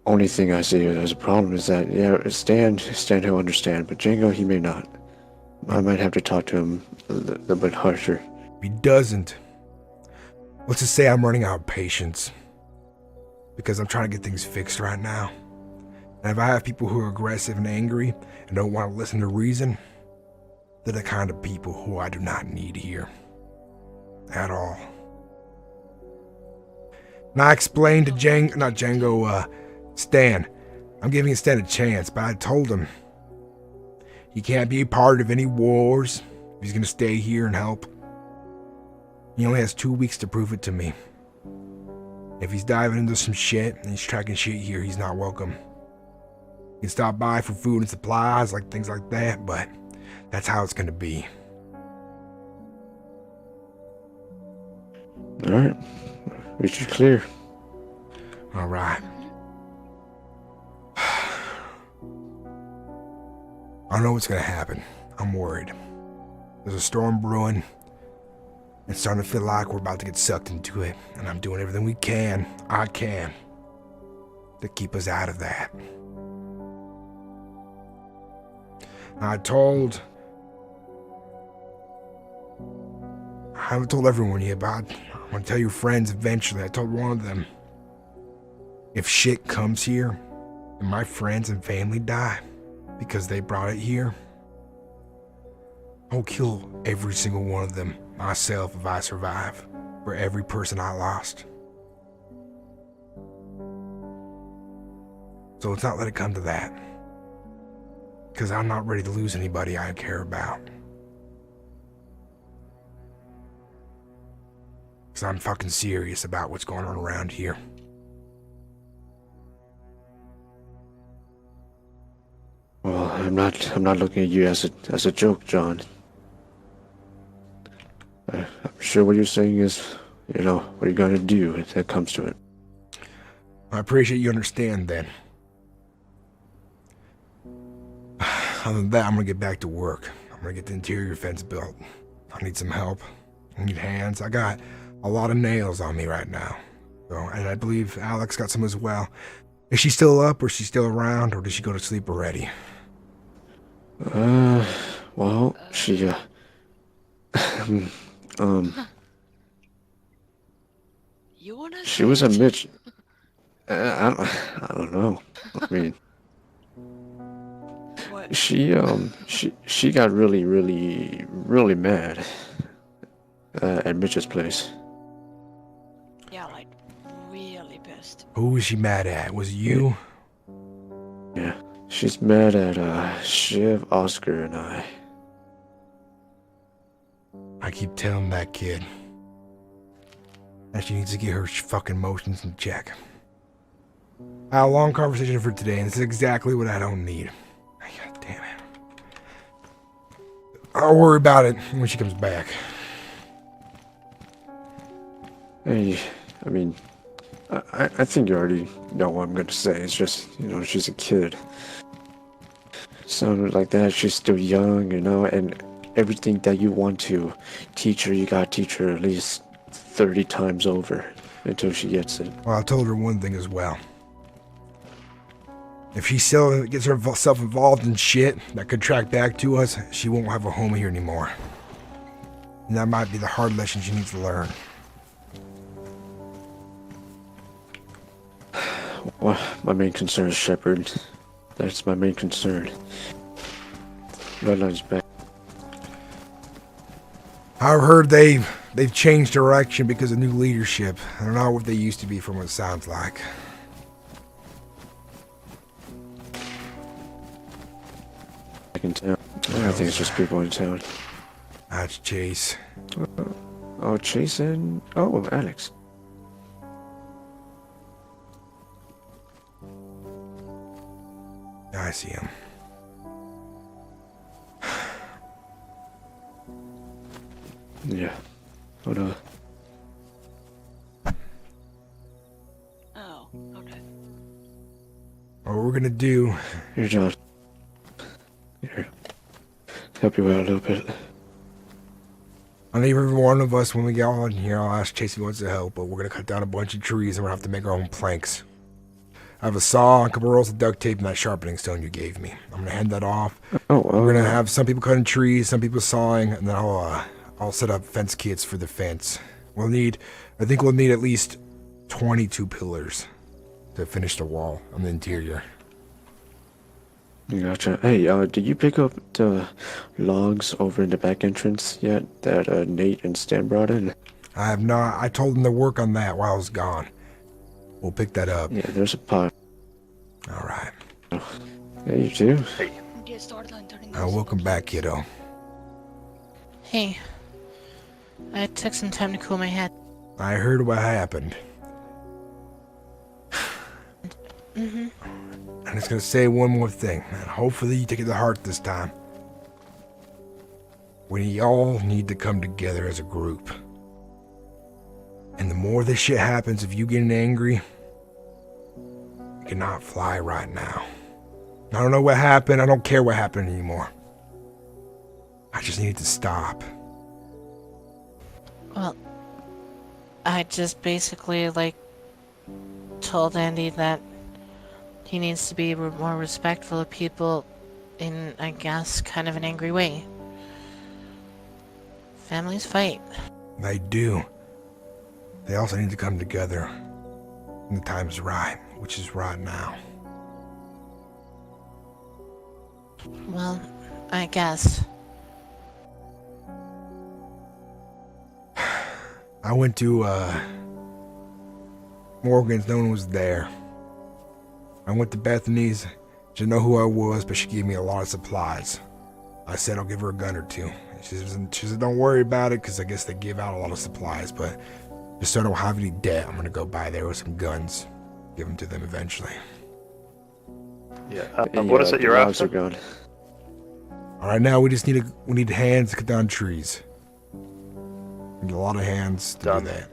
[SPEAKER 14] only thing I see as a problem is that, yeah, Stan he'll understand, but Django, he may not. I might have to talk to him a little bit harsher.
[SPEAKER 2] If he doesn't, let's just say I'm running out of patience. Because I'm trying to get things fixed right now. And if I have people who are aggressive and angry and don't want to listen to reason, they're the kind of people who I do not need here. At all. And I explained to Stan. I'm giving Stan a chance, but I told him he can't be a part of any wars if he's gonna stay here and help. He only has 2 weeks to prove it to me. If he's diving into some shit and he's tracking shit here, he's not welcome. He can stop by for food and supplies, like things like that, but that's how it's gonna be.
[SPEAKER 14] Alright. Reach is clear.
[SPEAKER 2] Alright. I don't know what's gonna happen. I'm worried. There's a storm brewing. It's starting to feel like we're about to get sucked into it, and I'm doing everything I can, to keep us out of that. I haven't told everyone yet, but I'm gonna tell your friends eventually. I told one of them, if shit comes here, and my friends and family die because they brought it here, I'll kill every single one of them myself if I survive, for every person I lost. So let's not let it come to that. Because I'm not ready to lose anybody I care about. Because I'm fucking serious about what's going on around here.
[SPEAKER 14] Well, I'm not looking at you as a joke, John. I'm sure what you're saying is, what you're gonna do if that comes to it.
[SPEAKER 2] I appreciate you understand then. Other than that, I'm gonna get back to work. I'm gonna get the interior fence built. I need some help. I need hands. I got a lot of nails on me right now. So, and I believe Alex got some as well. Is she still up, or is she still around, or did she go to sleep already?
[SPEAKER 14] Well, she, she was a Mitch. I don't know. I mean, she got really, really, really mad at Mitch's place.
[SPEAKER 12] Yeah, like really pissed.
[SPEAKER 2] Who was she mad at? Was it you?
[SPEAKER 14] Yeah, she's mad at Shiv, Oscar, and I.
[SPEAKER 2] I keep telling that kid that she needs to get her fucking emotions in check. I had a long conversation for today, and this is exactly what I don't need. God damn it. I'll worry about it when she comes back.
[SPEAKER 14] Hey, I mean, I think you already know what I'm gonna say. It's just, she's a kid. Something like that, she's still young, and everything that you want to teach her, you gotta teach her at least 30 times over until she gets it.
[SPEAKER 2] Well, I told her one thing as well. If she still gets herself involved in shit that could track back to us, she won't have a home here anymore. And that might be the hard lesson she needs to learn.
[SPEAKER 14] Well, my main concern is Shepard. That's my main concern. Redline's back.
[SPEAKER 2] I've heard they've changed direction because of new leadership. I don't know what they used to be from what it sounds like.
[SPEAKER 14] Back in town. I think it's just people in town.
[SPEAKER 2] That's Chase.
[SPEAKER 14] Oh, Chase and... Oh, Alex.
[SPEAKER 2] I see him.
[SPEAKER 14] Yeah. Hold on.
[SPEAKER 12] Oh, okay.
[SPEAKER 2] What we're gonna do...
[SPEAKER 14] Here, John. Here. Help you out a little bit.
[SPEAKER 2] I need every one of us, when we get on here, I'll ask Chase if he wants to help, but we're gonna cut down a bunch of trees and we're gonna have to make our own planks. I have a saw, a couple rolls of duct tape, and that sharpening stone you gave me. I'm gonna hand that off.
[SPEAKER 14] Oh,
[SPEAKER 2] we're gonna have some people cutting trees, some people sawing, and then I'll set up fence kits for the fence. I think we'll need at least 22 pillars to finish the wall on the interior.
[SPEAKER 14] Gotcha. Hey, did you pick up the logs over in the back entrance yet that Nate and Stan brought in?
[SPEAKER 2] I have not. I told them to work on that while I was gone. We'll pick that up.
[SPEAKER 14] Yeah, there's a pot.
[SPEAKER 2] All right.
[SPEAKER 14] Yeah, you too.
[SPEAKER 12] Get started on turning
[SPEAKER 2] Welcome back, kiddo.
[SPEAKER 3] Hey. I took some time to cool my head.
[SPEAKER 2] I heard what happened.
[SPEAKER 3] Mm-hmm.
[SPEAKER 2] I'm just gonna say one more thing, and hopefully you take it to heart this time. We all need to come together as a group. And the more this shit happens of you getting angry, you cannot fly right now. I don't know what happened. I don't care what happened anymore. I just need it to stop.
[SPEAKER 3] Well, I just basically, told Andy that he needs to be more respectful of people in, I guess, kind of an angry way. Families fight.
[SPEAKER 2] They do. They also need to come together when the time's right, which is right now.
[SPEAKER 3] Well, I guess.
[SPEAKER 2] I went to Morgan's, no one was there. I went to Bethany's, she didn't know who I was, but she gave me a lot of supplies. I said I'll give her a gun or two. She said don't worry about it, because I guess they give out a lot of supplies, but just so I don't have any debt, I'm gonna go by there with some guns, give them to them eventually.
[SPEAKER 15] Yeah. What is it you're after?
[SPEAKER 2] All right, now we need hands to cut down trees. We get a lot of hands to
[SPEAKER 5] Done.
[SPEAKER 2] do that.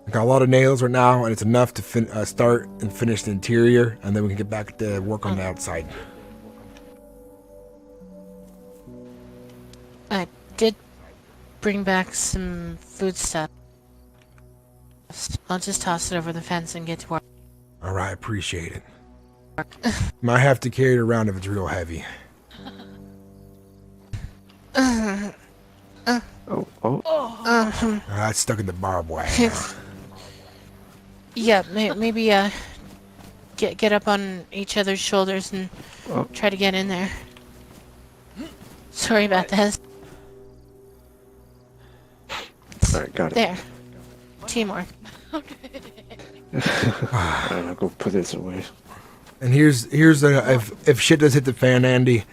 [SPEAKER 2] I got a lot of nails right now, and it's enough to start and finish the interior, and then we can get back to work on the outside.
[SPEAKER 3] I did bring back some food stuff. I'll just toss it over the fence and get to work.
[SPEAKER 2] All right, appreciate it. Might have to carry it around if it's real heavy. It's stuck in the barbed wire now.
[SPEAKER 3] Yeah, maybe get up on each other's shoulders and try to get in there. Sorry about this.
[SPEAKER 14] Alright, got it.
[SPEAKER 3] There. Teamwork.
[SPEAKER 14] Alright, I'll go put this away.
[SPEAKER 2] And here's if shit does hit the fan, Andy,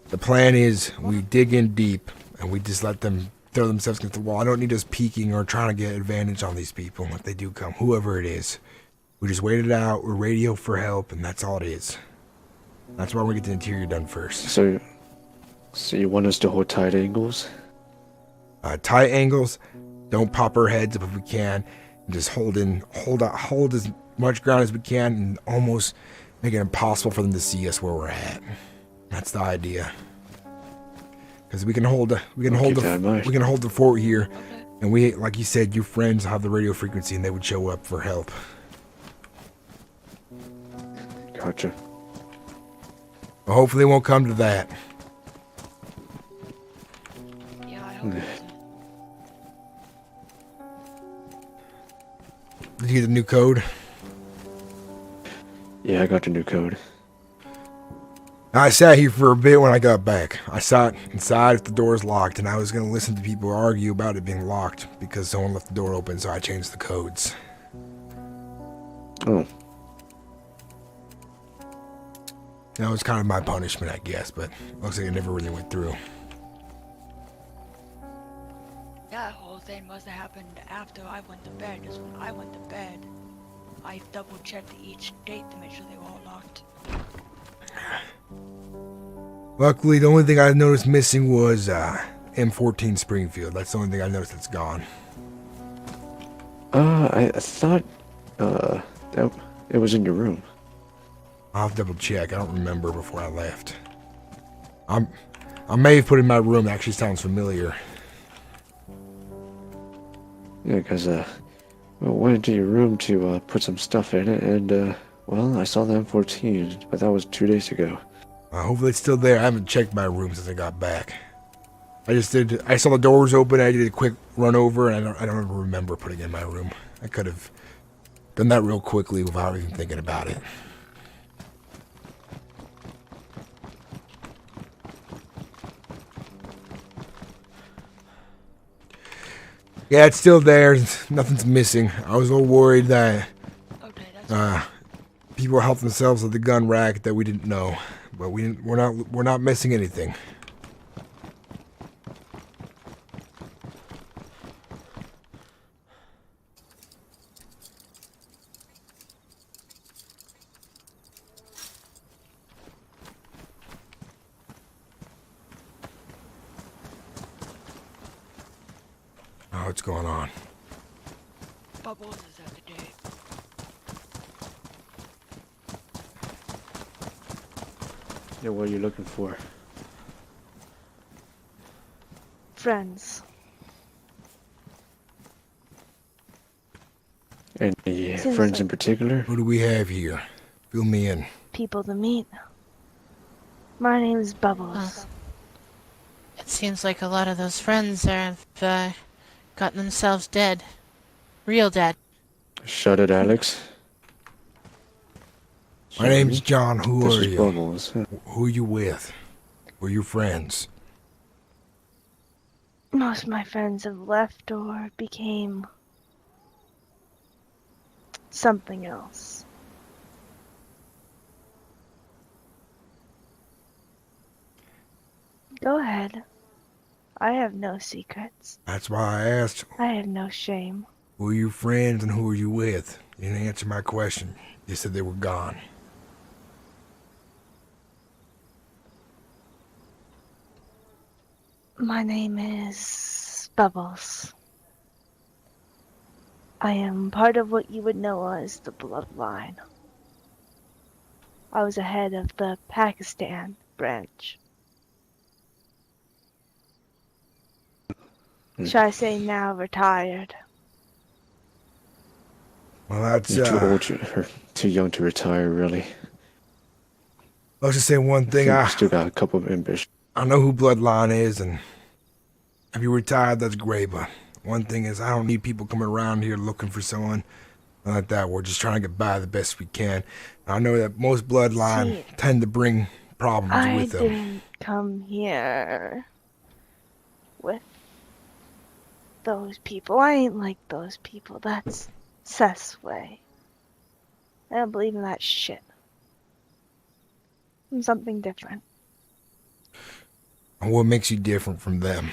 [SPEAKER 2] the plan is we dig in deep and we just let them throw themselves against the wall. I don't need us peeking or trying to get advantage on these people if they do come, whoever it is. We just wait it out, we radio for help, and that's all it is. That's why we get the interior done first.
[SPEAKER 14] So you want us to hold tight angles?
[SPEAKER 2] Tight angles, don't pop our heads up if we can, and just hold as much ground as we can, and almost make it impossible for them to see us where we're at. That's the idea. Because we can hold the fort here, and we, like you said, your friends have the radio frequency, and they would show up for help.
[SPEAKER 14] Gotcha.
[SPEAKER 2] But hopefully, it won't come to that.
[SPEAKER 12] Yeah, I hope so.
[SPEAKER 2] Did you get the new code?
[SPEAKER 14] Yeah, I got the new code.
[SPEAKER 2] I sat here for a bit when I got back. I sat inside if the door's locked, and I was going to listen to people argue about it being locked because someone left the door open, so I changed the codes.
[SPEAKER 14] Oh.
[SPEAKER 2] That was kind of my punishment, I guess, but looks like it never really went through.
[SPEAKER 12] That whole thing must have happened after I went to bed, because when I went to bed, I double-checked each date to make sure they were all locked.
[SPEAKER 2] Luckily, the only thing I noticed missing was M14 Springfield. That's the only thing I noticed that's gone.
[SPEAKER 14] I thought that it was in your room.
[SPEAKER 2] I'll have to double check. I don't remember before I left. I may have put it in my room. It actually sounds familiar.
[SPEAKER 14] Yeah, because I went into your room to put some stuff in it, and well, I saw the M14, but that was 2 days ago.
[SPEAKER 2] Hopefully it's still there. I haven't checked my room since I got back. I saw the doors open. I did a quick run over, and I don't even remember putting it in my room. I could have done that real quickly without even thinking about it. Yeah, it's still there. Nothing's missing. I was a little worried that people helped themselves at the gun rack that we didn't know, but we're not missing anything. Oh, what's going on?
[SPEAKER 12] Bubbles is at the gate.
[SPEAKER 14] Yeah, what are you looking for?
[SPEAKER 15] Friends.
[SPEAKER 14] Any
[SPEAKER 15] Seems
[SPEAKER 14] friends
[SPEAKER 15] like-
[SPEAKER 14] in particular?
[SPEAKER 2] Who do we have here? Fill me in.
[SPEAKER 15] People to meet. My name is Bubbles.
[SPEAKER 3] It seems like a lot of those friends have gotten themselves dead. Real dead.
[SPEAKER 14] Shut it, Alex.
[SPEAKER 2] My name's John. Who
[SPEAKER 14] This
[SPEAKER 2] are
[SPEAKER 14] is
[SPEAKER 2] you?
[SPEAKER 14] Bubbles.
[SPEAKER 2] Who are you with? Who are your friends?
[SPEAKER 15] Most of my friends have left or became something else. Go ahead. I have no secrets.
[SPEAKER 2] That's why I asked.
[SPEAKER 15] I have no shame.
[SPEAKER 2] Who are your friends and who are you with? You didn't answer my question. You said they were gone.
[SPEAKER 15] My name is Bubbles. I am part of what you would know as the bloodline. I was a head of the Pakistan branch. Should I say now retired?
[SPEAKER 2] Well, that's,
[SPEAKER 14] You're too old, or too young to retire, really.
[SPEAKER 2] I'll just say one thing.
[SPEAKER 14] I think you still got a couple of ambitions.
[SPEAKER 2] I know who Bloodline is, and if you retired, that's great, but one thing is I don't need people coming around here looking for someone like that. We're just trying to get by the best we can. I know that most Bloodline tend to bring problems with them.
[SPEAKER 15] I didn't come here with those people. I ain't like those people. That's Seth's way. I don't believe in that shit. I'm something different.
[SPEAKER 2] And what makes you different from them?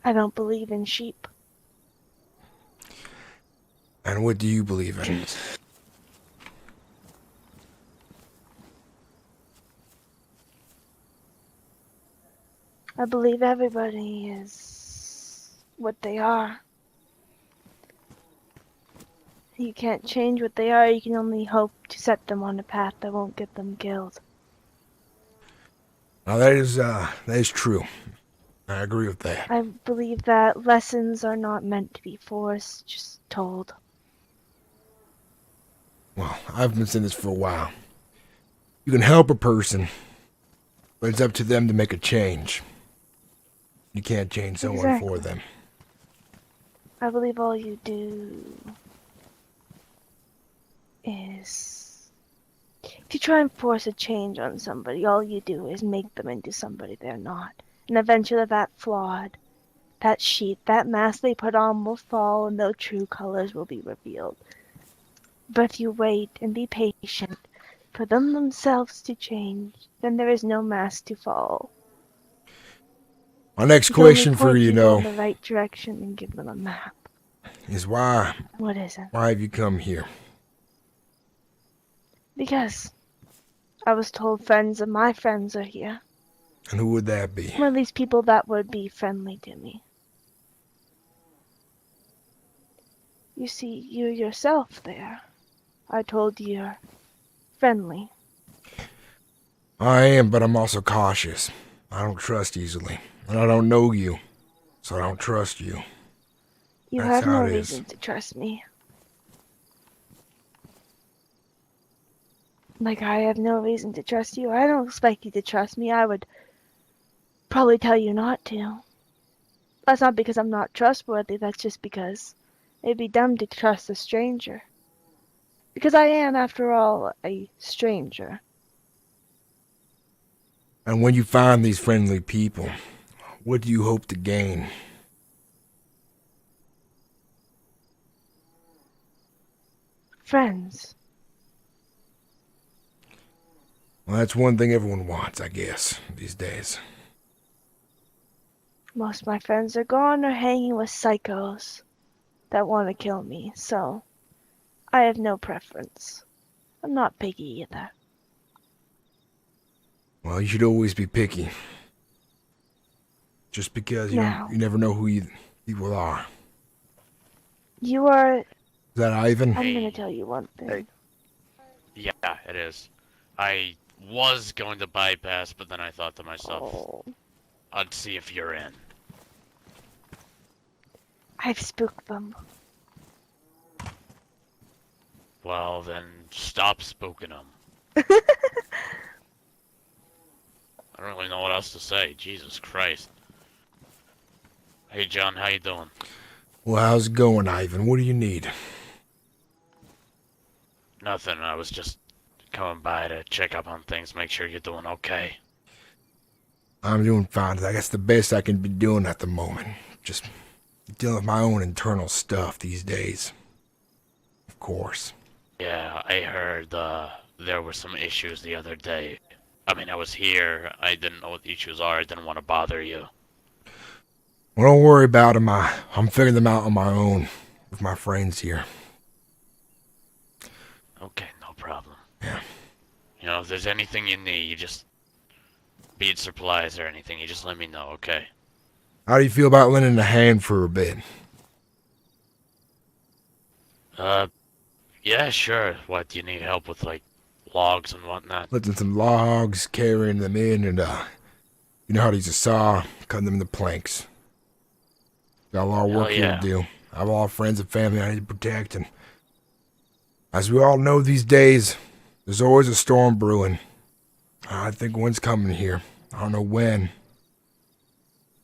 [SPEAKER 15] I don't believe in sheep.
[SPEAKER 2] And what do you believe in?
[SPEAKER 15] I believe everybody is what they are. You can't change what they are, you can only hope to set them on a path that won't get them killed.
[SPEAKER 2] Now that is true. I agree with that.
[SPEAKER 15] I believe that lessons are not meant to be forced, just told.
[SPEAKER 2] Well, I've been saying this for a while. You can help a person, but it's up to them to make a change. You can't change someone for them.
[SPEAKER 15] I believe all you do is... If you try and force a change on somebody, all you do is make them into somebody they're not. And eventually that flawed, that sheet, that mask they put on will fall and their true colors will be revealed. But if you wait and be patient for them themselves to change, then there is no mask to fall.
[SPEAKER 2] My next question for you,
[SPEAKER 15] in the right direction and give them a map.
[SPEAKER 2] Is why?
[SPEAKER 15] What is it?
[SPEAKER 2] Why have you come here?
[SPEAKER 15] Because I was told friends of my friends are here.
[SPEAKER 2] And who would that be?
[SPEAKER 15] Or at least people that would be friendly to me. You see, you yourself there. I told you you're friendly.
[SPEAKER 2] I am, but I'm also cautious. I don't trust easily. And I don't know you, so I don't trust you.
[SPEAKER 15] You
[SPEAKER 2] That's
[SPEAKER 15] have no
[SPEAKER 2] how it is.
[SPEAKER 15] reason to trust me. Like I have no reason to trust you. I don't expect you to trust me. I would probably tell you not to. That's not because I'm not trustworthy. That's just because it'd be dumb to trust a stranger. Because I am, after all, a stranger.
[SPEAKER 2] And when you find these friendly people, what do you hope to gain?
[SPEAKER 15] Friends.
[SPEAKER 2] Well, that's one thing everyone wants, I guess, these days.
[SPEAKER 15] Most of my friends are gone or hanging with psychos that want to kill me, so I have no preference. I'm not picky either.
[SPEAKER 2] Well, you should always be picky. Just because you never know who people are.
[SPEAKER 15] You are...
[SPEAKER 2] Is that Ivan?
[SPEAKER 15] I'm gonna tell you one thing.
[SPEAKER 16] Yeah, it is. I was going to bypass, but then I thought to myself, I'd see if you're in.
[SPEAKER 15] I've spooked them.
[SPEAKER 16] Well, then stop spooking them. I don't really know what else to say. Jesus Christ. Hey, John, how you doing?
[SPEAKER 2] Well, how's it going, Ivan? What do you need?
[SPEAKER 16] Nothing. I was just coming by to check up on things, make sure you're doing okay.
[SPEAKER 2] I'm doing fine. I guess the best I can be doing at the moment. Just dealing with my own internal stuff these days. Of course.
[SPEAKER 16] Yeah, I heard there were some issues the other day. I mean, I was here. I didn't know what the issues are. I didn't want to bother you.
[SPEAKER 2] Well, don't worry about them. I'm figuring them out on my own with my friends here.
[SPEAKER 16] Okay, no problem.
[SPEAKER 2] Yeah.
[SPEAKER 16] You know, if there's anything you need, you just be it supplies or anything, you just let me know, okay?
[SPEAKER 2] How do you feel about lending a hand for a bit?
[SPEAKER 16] Yeah, sure. What, do you need help with, like, logs and whatnot?
[SPEAKER 2] Lifting some logs, carrying them in, and, you know how to use a saw, cutting them into planks. Got a lot of
[SPEAKER 16] Hell
[SPEAKER 2] work here
[SPEAKER 16] yeah.
[SPEAKER 2] to do. I have a lot of friends and family I need to protect, and as we all know these days, there's always a storm brewing. I think one's coming here. I don't know when,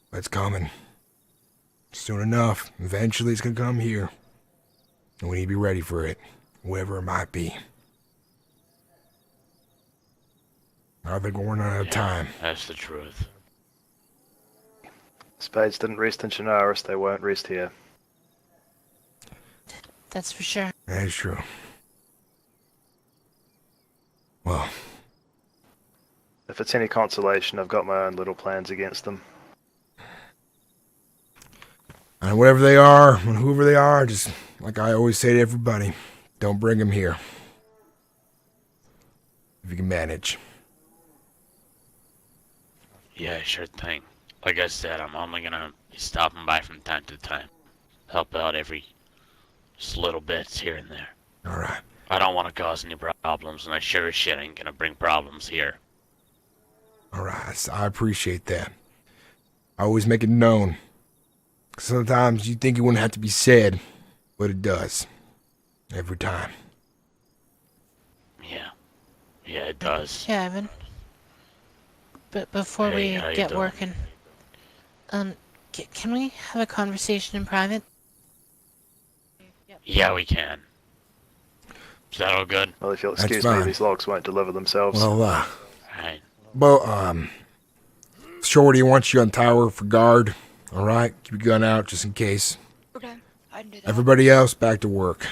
[SPEAKER 2] but it's coming. Soon enough, eventually it's gonna come here. And we need to be ready for it, whoever it might be. I think we're running out of time.
[SPEAKER 16] That's the truth.
[SPEAKER 17] Spades didn't rest in Chinaris, they won't rest here.
[SPEAKER 3] That's for sure.
[SPEAKER 2] That's true. Well,
[SPEAKER 17] If it's any consolation, I've got my own little plans against them.
[SPEAKER 2] and whatever they are, and whoever they are, just like I always say to everybody, don't bring them here. If you can manage.
[SPEAKER 16] Yeah, sure thing. Like I said, I'm only gonna be stopping by from time to time. Help out every just little bits here and there.
[SPEAKER 2] Alright.
[SPEAKER 16] I don't want to cause any problems, and I sure as shit ain't gonna bring problems here.
[SPEAKER 2] Alright, I appreciate that. I always make it known. Sometimes you think it wouldn't have to be said, but it does. Every time.
[SPEAKER 16] Yeah. Yeah, it does.
[SPEAKER 3] Yeah, Evan. But before
[SPEAKER 16] Hey, how
[SPEAKER 3] we
[SPEAKER 16] you
[SPEAKER 3] get
[SPEAKER 16] doing?
[SPEAKER 3] working, can we have a conversation in private?
[SPEAKER 16] Yeah, we can. Is that all good?
[SPEAKER 17] Well, if you'll
[SPEAKER 2] That's
[SPEAKER 17] excuse me,
[SPEAKER 2] fine.
[SPEAKER 17] these logs won't deliver themselves.
[SPEAKER 2] Well,
[SPEAKER 16] Right.
[SPEAKER 2] well, Shorty wants you on tower for guard. Alright? Keep your gun out just in case.
[SPEAKER 12] Okay, I can do that.
[SPEAKER 2] Everybody else, back to work.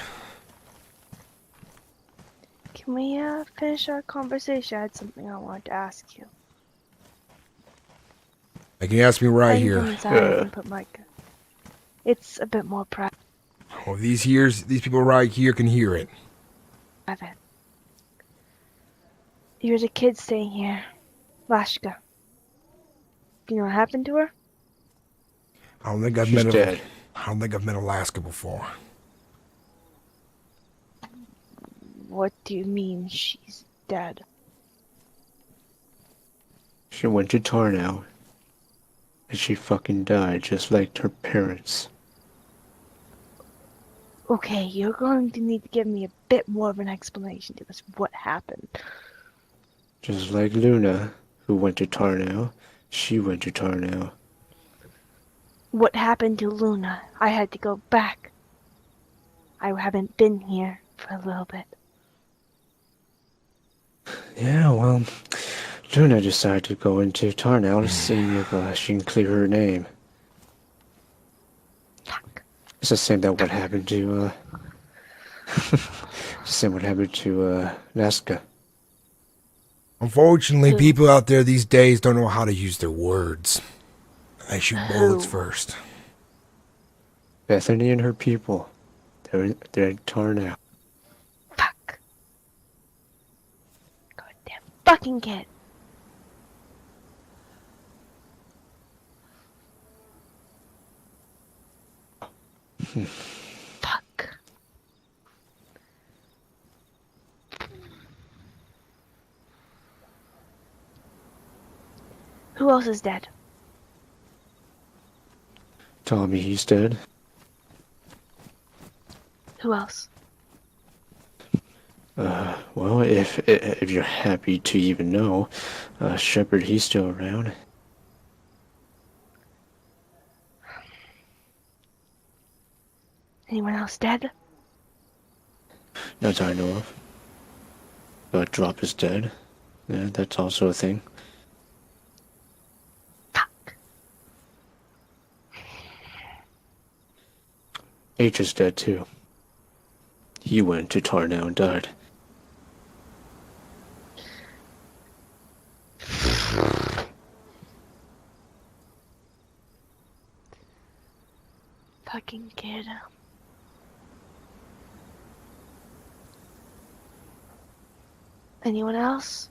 [SPEAKER 15] Can we finish our conversation? I had something I wanted to ask you.
[SPEAKER 2] You can ask me right
[SPEAKER 15] I can
[SPEAKER 2] here.
[SPEAKER 15] come inside and put my. It's a bit more private.
[SPEAKER 2] Oh, these people right here can hear it.
[SPEAKER 15] There's a kid staying here, Lashka. Do you know what happened to her?
[SPEAKER 2] I don't think I've
[SPEAKER 14] She's
[SPEAKER 2] met
[SPEAKER 14] dead.
[SPEAKER 2] I don't think I've met Alaska before.
[SPEAKER 15] What do you mean she's dead?
[SPEAKER 14] She went to Tarnow. And she fucking died just like her parents.
[SPEAKER 15] Okay, you're going to need to give me a bit more of an explanation to this. What happened?
[SPEAKER 14] Just like Luna, who went to Tarnow. She went to Tarnow.
[SPEAKER 15] What happened to Luna? I had to go back. I haven't been here for a little bit.
[SPEAKER 14] Yeah, well, Luna decided to go into Tarnow to see if she can clear her name. It's the same that what happened to, same what happened to, Nazca.
[SPEAKER 2] Unfortunately, people out there these days don't know how to use their words. They shoot bullets first.
[SPEAKER 14] Bethany and her people. They're at Tarnow.
[SPEAKER 15] Fucking kid. Fuck. Who else is dead?
[SPEAKER 14] Tommy, he's dead.
[SPEAKER 15] Who else?
[SPEAKER 14] Well, if you're happy to even know, Shepard, he's still around.
[SPEAKER 15] Anyone else dead?
[SPEAKER 14] Not that I know of. But Drop is dead. Yeah, that's also a thing. H is dead too. He went to Tarnow and died.
[SPEAKER 15] Fucking kid. Anyone else?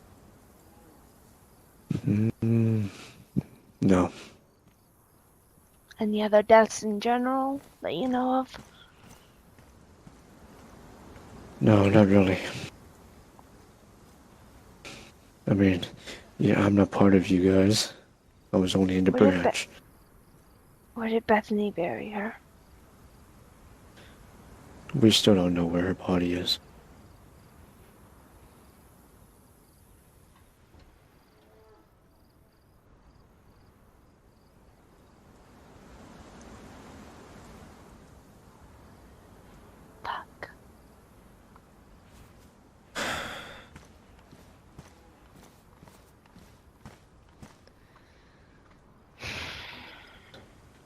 [SPEAKER 14] No.
[SPEAKER 15] Any other deaths in general that you know of?
[SPEAKER 14] No, not really. I mean, yeah, I'm not part of you guys. I was only in the branch.
[SPEAKER 15] Where did Bethany bury her?
[SPEAKER 14] We still don't know where her body is.
[SPEAKER 15] Fuck.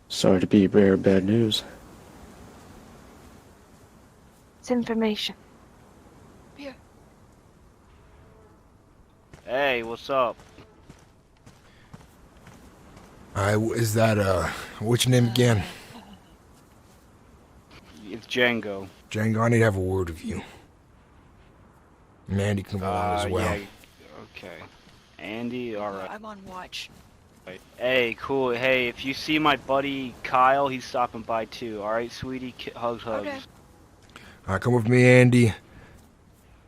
[SPEAKER 14] Sorry to be a bearer of bad news.
[SPEAKER 15] It's information.
[SPEAKER 12] Here.
[SPEAKER 9] Hey, what's up?
[SPEAKER 2] Is that, what's your name again?
[SPEAKER 9] It's Django.
[SPEAKER 2] Django, I need to have a word with you. And Andy can go on as well.
[SPEAKER 9] Yeah, okay. Andy, alright.
[SPEAKER 12] I'm on watch.
[SPEAKER 9] Hey, cool. Hey, if you see my buddy Kyle, he's stopping by too. Alright, sweetie? Hugs.
[SPEAKER 12] Okay.
[SPEAKER 2] Alright, come with me, Andy.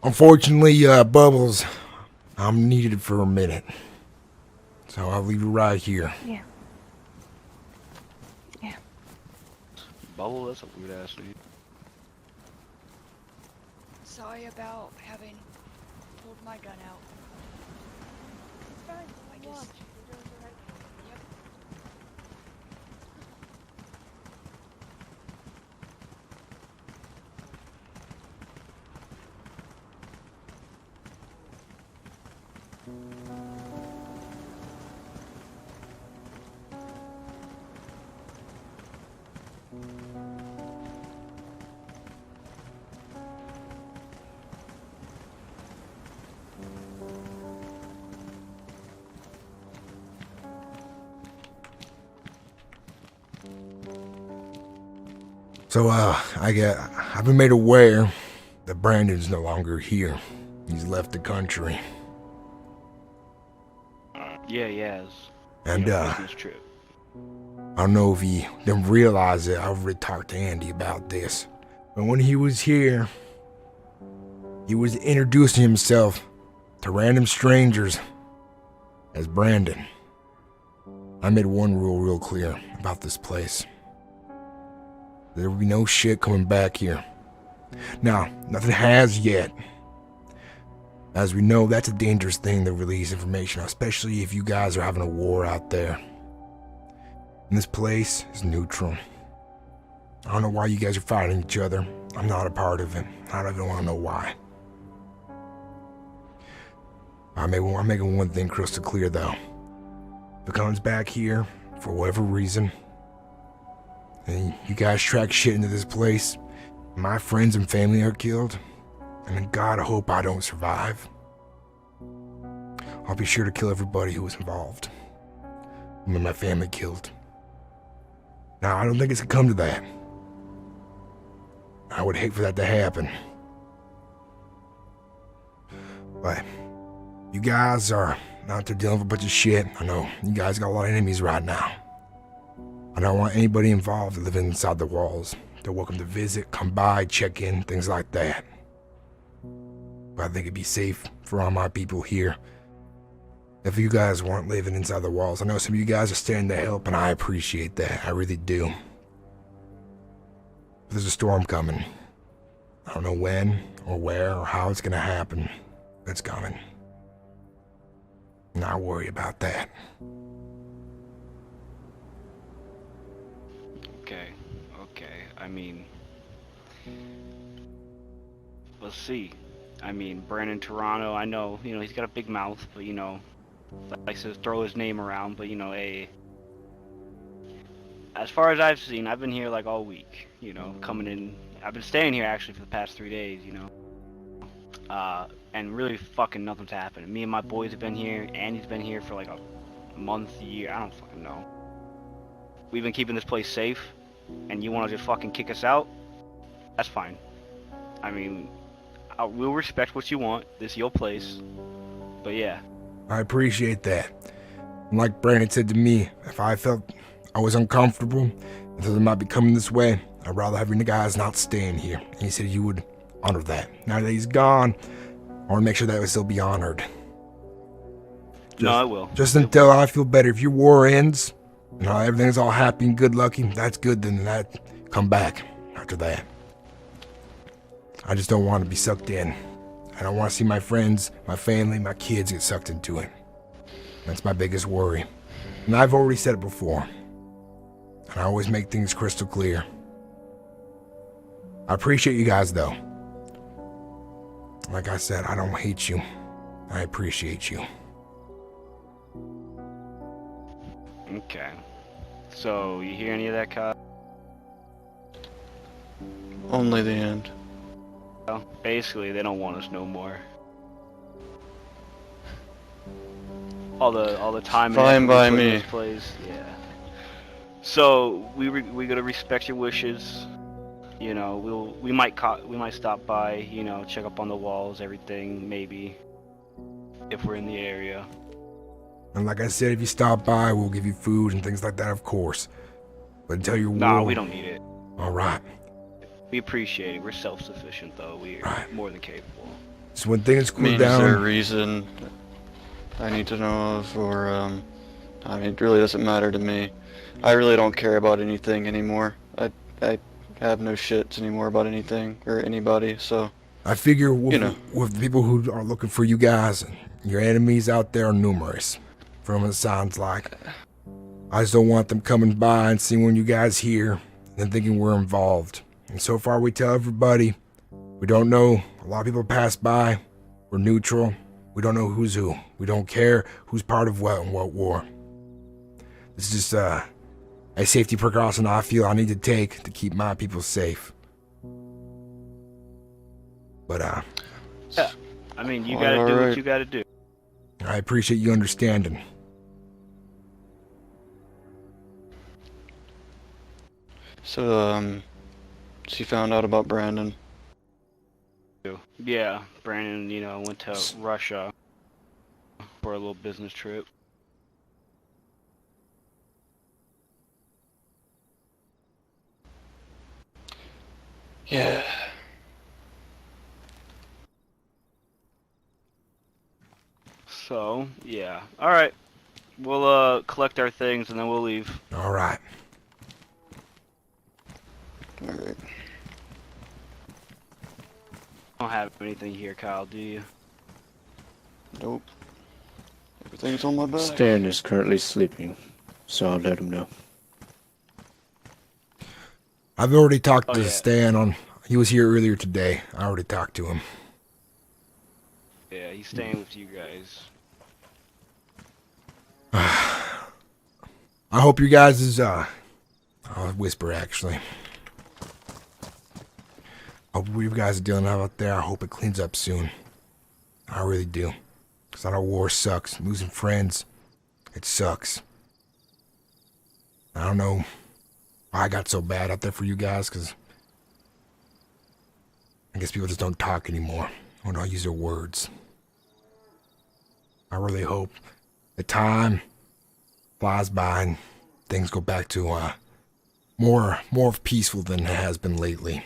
[SPEAKER 2] Unfortunately, Bubbles, I'm needed for a minute. So I'll leave you right here.
[SPEAKER 15] Yeah. Yeah.
[SPEAKER 9] Bubble, that's a weird ass name.
[SPEAKER 12] Sorry about having pulled my gun out. I guess. Yep.
[SPEAKER 2] So, I've been made aware that Brandon's no longer here. He's left the country.
[SPEAKER 9] Yeah, yes.
[SPEAKER 2] And,
[SPEAKER 9] business trip.
[SPEAKER 2] I don't know if he didn't realize it. I already talked to Andy about this. But when he was here, he was introducing himself to random strangers as Brandon. I made one rule real clear about this place. There will be no shit coming back here. Now, nothing has yet. As we know, that's a dangerous thing to release information, especially if you guys are having a war out there. And this place is neutral. I don't know why you guys are fighting each other. I'm not a part of it. I don't even want to know why. I'm making one thing crystal clear, though. If it comes back here, for whatever reason, and you guys track shit into this place, my friends and family are killed, and God, I hope I don't survive. I'll be sure to kill everybody who was involved. And my family killed. Now, I don't think it's gonna come to that. I would hate for that to happen. But you guys are out there dealing with a bunch of shit. I know you guys got a lot of enemies right now. I don't want anybody involved living inside the walls. They're welcome to visit, come by, check in, things like that. But I think it'd be safe for all my people here if you guys weren't living inside the walls. I know some of you guys are standing to help, and I appreciate that. I really do. But there's a storm coming. I don't know when, or where, or how it's gonna happen. But it's coming. Not worry about that.
[SPEAKER 9] Okay. I mean, let's see. I mean, Brandon Toronto, I know, he's got a big mouth, but, likes to throw his name around, but, as far as I've seen, I've been here, like, all week, coming in. I've been staying here, actually, for the past 3 days, and really fucking nothing's happened. Me and my boys have been here, Andy's been here for, like, a month, year, I don't fucking know. We've been keeping this place safe, and you want to just fucking kick us out? That's fine. I mean, I will respect what you want. This is your place. But yeah.
[SPEAKER 2] I appreciate that. And like Brandon said to me, if I felt I was uncomfortable and thought it might be coming this way, I'd rather have you guys not staying here. And he said you would honor that. Now that he's gone, I want to make sure that would still be honored.
[SPEAKER 9] No, I will.
[SPEAKER 2] Just until I feel better. If your war ends, and everything's all happy and good lucky, that's good. Then that come back after that. I just don't want to be sucked in. I don't want to see my friends, my family, my kids get sucked into it. That's my biggest worry. And I've already said it before. And I always make things crystal clear. I appreciate you guys, though. Like I said, I don't hate you. I appreciate you.
[SPEAKER 9] Okay. So, you hear any of that, Kyle?
[SPEAKER 14] Only the end.
[SPEAKER 9] Well, basically, they don't want us no more. All the time.
[SPEAKER 14] Fine by
[SPEAKER 9] and effort we put in
[SPEAKER 14] me.
[SPEAKER 9] this place, yeah. So we gotta respect your wishes. You know, we might stop by. You know, check up on the walls, everything, maybe, if we're in the area.
[SPEAKER 2] And like I said, if you stop by, we'll give you food and things like that, of course. But until you're
[SPEAKER 9] Nah, we don't need it.
[SPEAKER 2] All right.
[SPEAKER 9] We appreciate it. We're self-sufficient, though. We're more than capable.
[SPEAKER 2] So when things cool
[SPEAKER 14] I mean,
[SPEAKER 2] down...
[SPEAKER 14] is there a reason I need to know of, or, I mean, it really doesn't matter to me. I really don't care about anything anymore. I have no shits anymore about anything or anybody, so...
[SPEAKER 2] I figure with the people who are looking for you guys, your enemies out there are numerous, from what it sounds like. I just don't want them coming by and seeing when you guys here, and then thinking we're involved. And so far we tell everybody, we don't know. A lot of people pass by. We're neutral. We don't know who's who. We don't care who's part of what and what war. This is just a safety precaution I feel I need to take to keep my people safe. But
[SPEAKER 9] yeah, I mean, you gotta do what you gotta do.
[SPEAKER 2] I appreciate you understanding.
[SPEAKER 14] So, she found out about Brandon.
[SPEAKER 9] Yeah, Brandon, you know, went to Russia for a little business trip.
[SPEAKER 14] Yeah.
[SPEAKER 9] So, yeah. Alright. We'll, collect our things and then we'll leave.
[SPEAKER 2] All right.
[SPEAKER 14] Alright.
[SPEAKER 9] Don't have anything here, Kyle, do you?
[SPEAKER 14] Nope. Everything's on my back. Stan is currently sleeping, so I'll let him know.
[SPEAKER 2] I've already talked to Stan he was here earlier today. I already talked to him.
[SPEAKER 9] Yeah, he's staying with you guys.
[SPEAKER 2] I hope you guys is, I'll whisper actually. I hope you guys are dealing out there. I hope it cleans up soon. I really do. Because I know war sucks. Losing friends, it sucks. I don't know why I got so bad out there for you guys, because I guess people just don't talk anymore. Or don't use their words. I really hope the time flies by and things go back to more peaceful than it has been lately.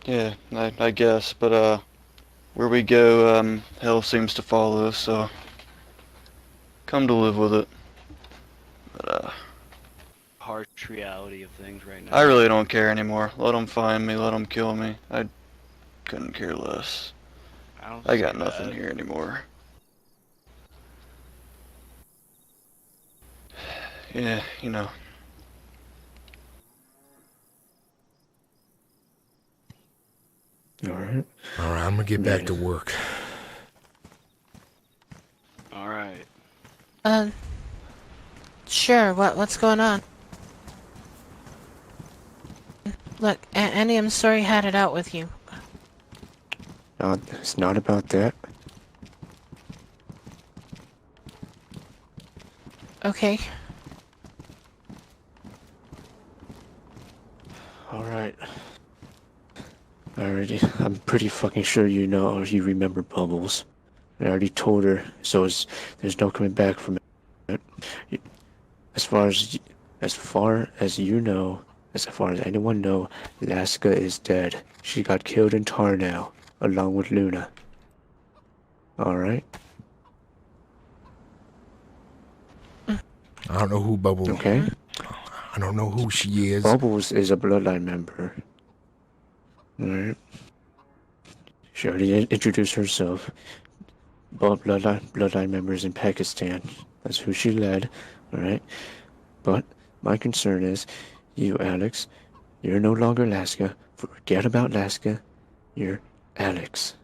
[SPEAKER 14] Yeah, I guess, but, where we go, hell seems to follow, so come to live with it. But,
[SPEAKER 9] Harsh reality of things right now.
[SPEAKER 14] I really don't care anymore. Let them find me, let them kill me. I couldn't care less. I got nothing here anymore. Yeah, you know.
[SPEAKER 2] Alright, I'm gonna get back to work.
[SPEAKER 9] Alright.
[SPEAKER 3] Sure, what's going on? Look, Annie, I'm sorry I had it out with you.
[SPEAKER 14] No, it's not about that.
[SPEAKER 3] Okay.
[SPEAKER 14] I'm pretty fucking sure you know or you remember Bubbles. I already told her, so there's no coming back from it. As far as as far as you know, as far as anyone know, Laska is dead. She got killed in Tarnow, along with Luna. Alright?
[SPEAKER 2] I don't know who Bubbles.
[SPEAKER 14] Okay.
[SPEAKER 2] I don't know who she is.
[SPEAKER 14] Bubbles is a bloodline member. Alright. She already introduced herself. Bloodline members in Pakistan. That's who she led. Alright? But my concern is, you, Alex, you're no longer Laska. Forget about Laska. You're Alex.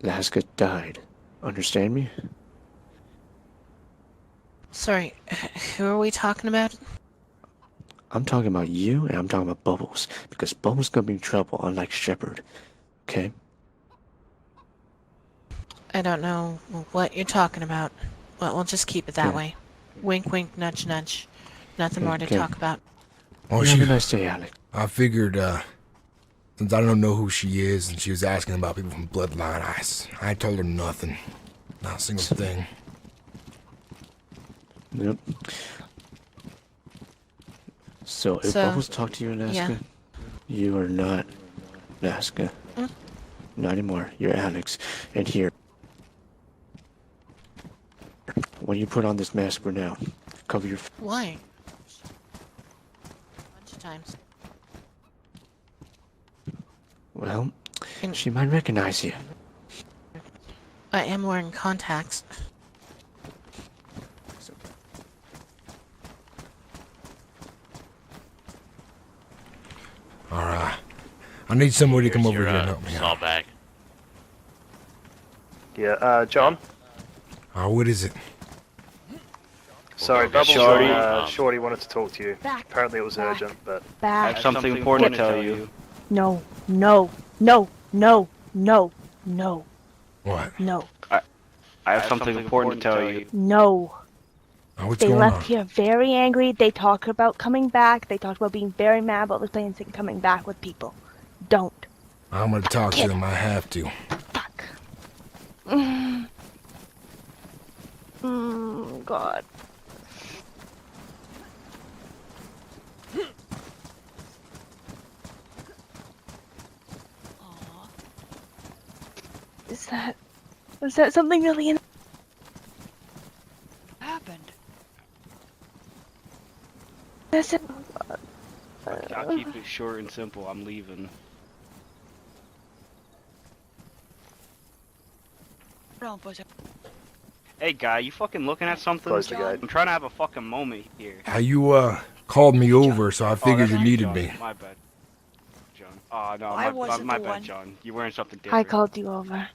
[SPEAKER 14] Laska died. Understand me?
[SPEAKER 3] Sorry, who are we talking about?
[SPEAKER 14] I'm talking about you, and I'm talking about Bubbles. Because Bubbles gonna be in trouble, unlike Shepard. Okay?
[SPEAKER 3] I don't know what you're talking about. Well, we'll just keep it that
[SPEAKER 14] Okay.
[SPEAKER 3] way. Wink, wink, nudge, nudge. Nothing more to
[SPEAKER 14] Okay.
[SPEAKER 3] talk about.
[SPEAKER 2] Oh,
[SPEAKER 14] Have a nice day, Alex.
[SPEAKER 2] I figured, since I don't know who she is, and she was asking about people from Bloodline, I told her nothing. Not a single thing.
[SPEAKER 14] Yep. So, if
[SPEAKER 3] So,
[SPEAKER 14] Bubbles talked to you in Laska,
[SPEAKER 3] yeah.
[SPEAKER 14] you are not Laska. Not anymore. You're Alex. And here. When you put on this mask for now, cover your...
[SPEAKER 3] Why? A bunch of times.
[SPEAKER 14] Well, she might recognize you.
[SPEAKER 3] I am wearing contacts.
[SPEAKER 2] Alright. I need somebody to come over
[SPEAKER 16] Here's
[SPEAKER 2] here
[SPEAKER 16] your,
[SPEAKER 2] and help me
[SPEAKER 16] saw
[SPEAKER 2] out.
[SPEAKER 16] bag.
[SPEAKER 17] Yeah, John?
[SPEAKER 2] What is it?
[SPEAKER 17] Sorry,
[SPEAKER 16] go get
[SPEAKER 17] Bubbles
[SPEAKER 16] Shorty.
[SPEAKER 17] Shorty wanted to talk to you.
[SPEAKER 15] Back.
[SPEAKER 17] Apparently it was
[SPEAKER 15] Back.
[SPEAKER 17] urgent, but...
[SPEAKER 15] Back.
[SPEAKER 9] I have something important to tell you.
[SPEAKER 15] No, no, no, no, no, no,
[SPEAKER 2] What?
[SPEAKER 15] no,
[SPEAKER 9] I have something important to tell you.
[SPEAKER 15] no.
[SPEAKER 2] What's
[SPEAKER 15] They
[SPEAKER 2] going
[SPEAKER 15] left
[SPEAKER 2] on?
[SPEAKER 15] here very angry. They talked about coming back. They talked about being very mad about the planes and coming back with people. Don't.
[SPEAKER 2] I'm gonna talk to them. I have to.
[SPEAKER 15] God. Was that something really in?
[SPEAKER 12] Happened.
[SPEAKER 15] That's it.
[SPEAKER 9] I'll keep it short and simple. I'm leaving.
[SPEAKER 12] Don't push it.
[SPEAKER 9] Hey, guy, you fucking looking at something?
[SPEAKER 17] Close the gate.
[SPEAKER 9] I'm trying to have a fucking moment here.
[SPEAKER 2] You called me over, so I figured
[SPEAKER 9] that's
[SPEAKER 2] you
[SPEAKER 9] you,
[SPEAKER 2] needed
[SPEAKER 9] John.
[SPEAKER 2] me.
[SPEAKER 9] My bad, John. Oh, no,
[SPEAKER 12] I wasn't
[SPEAKER 9] my
[SPEAKER 12] the
[SPEAKER 9] bad,
[SPEAKER 12] one.
[SPEAKER 9] John. You're wearing something
[SPEAKER 15] I
[SPEAKER 9] different.
[SPEAKER 15] called you over.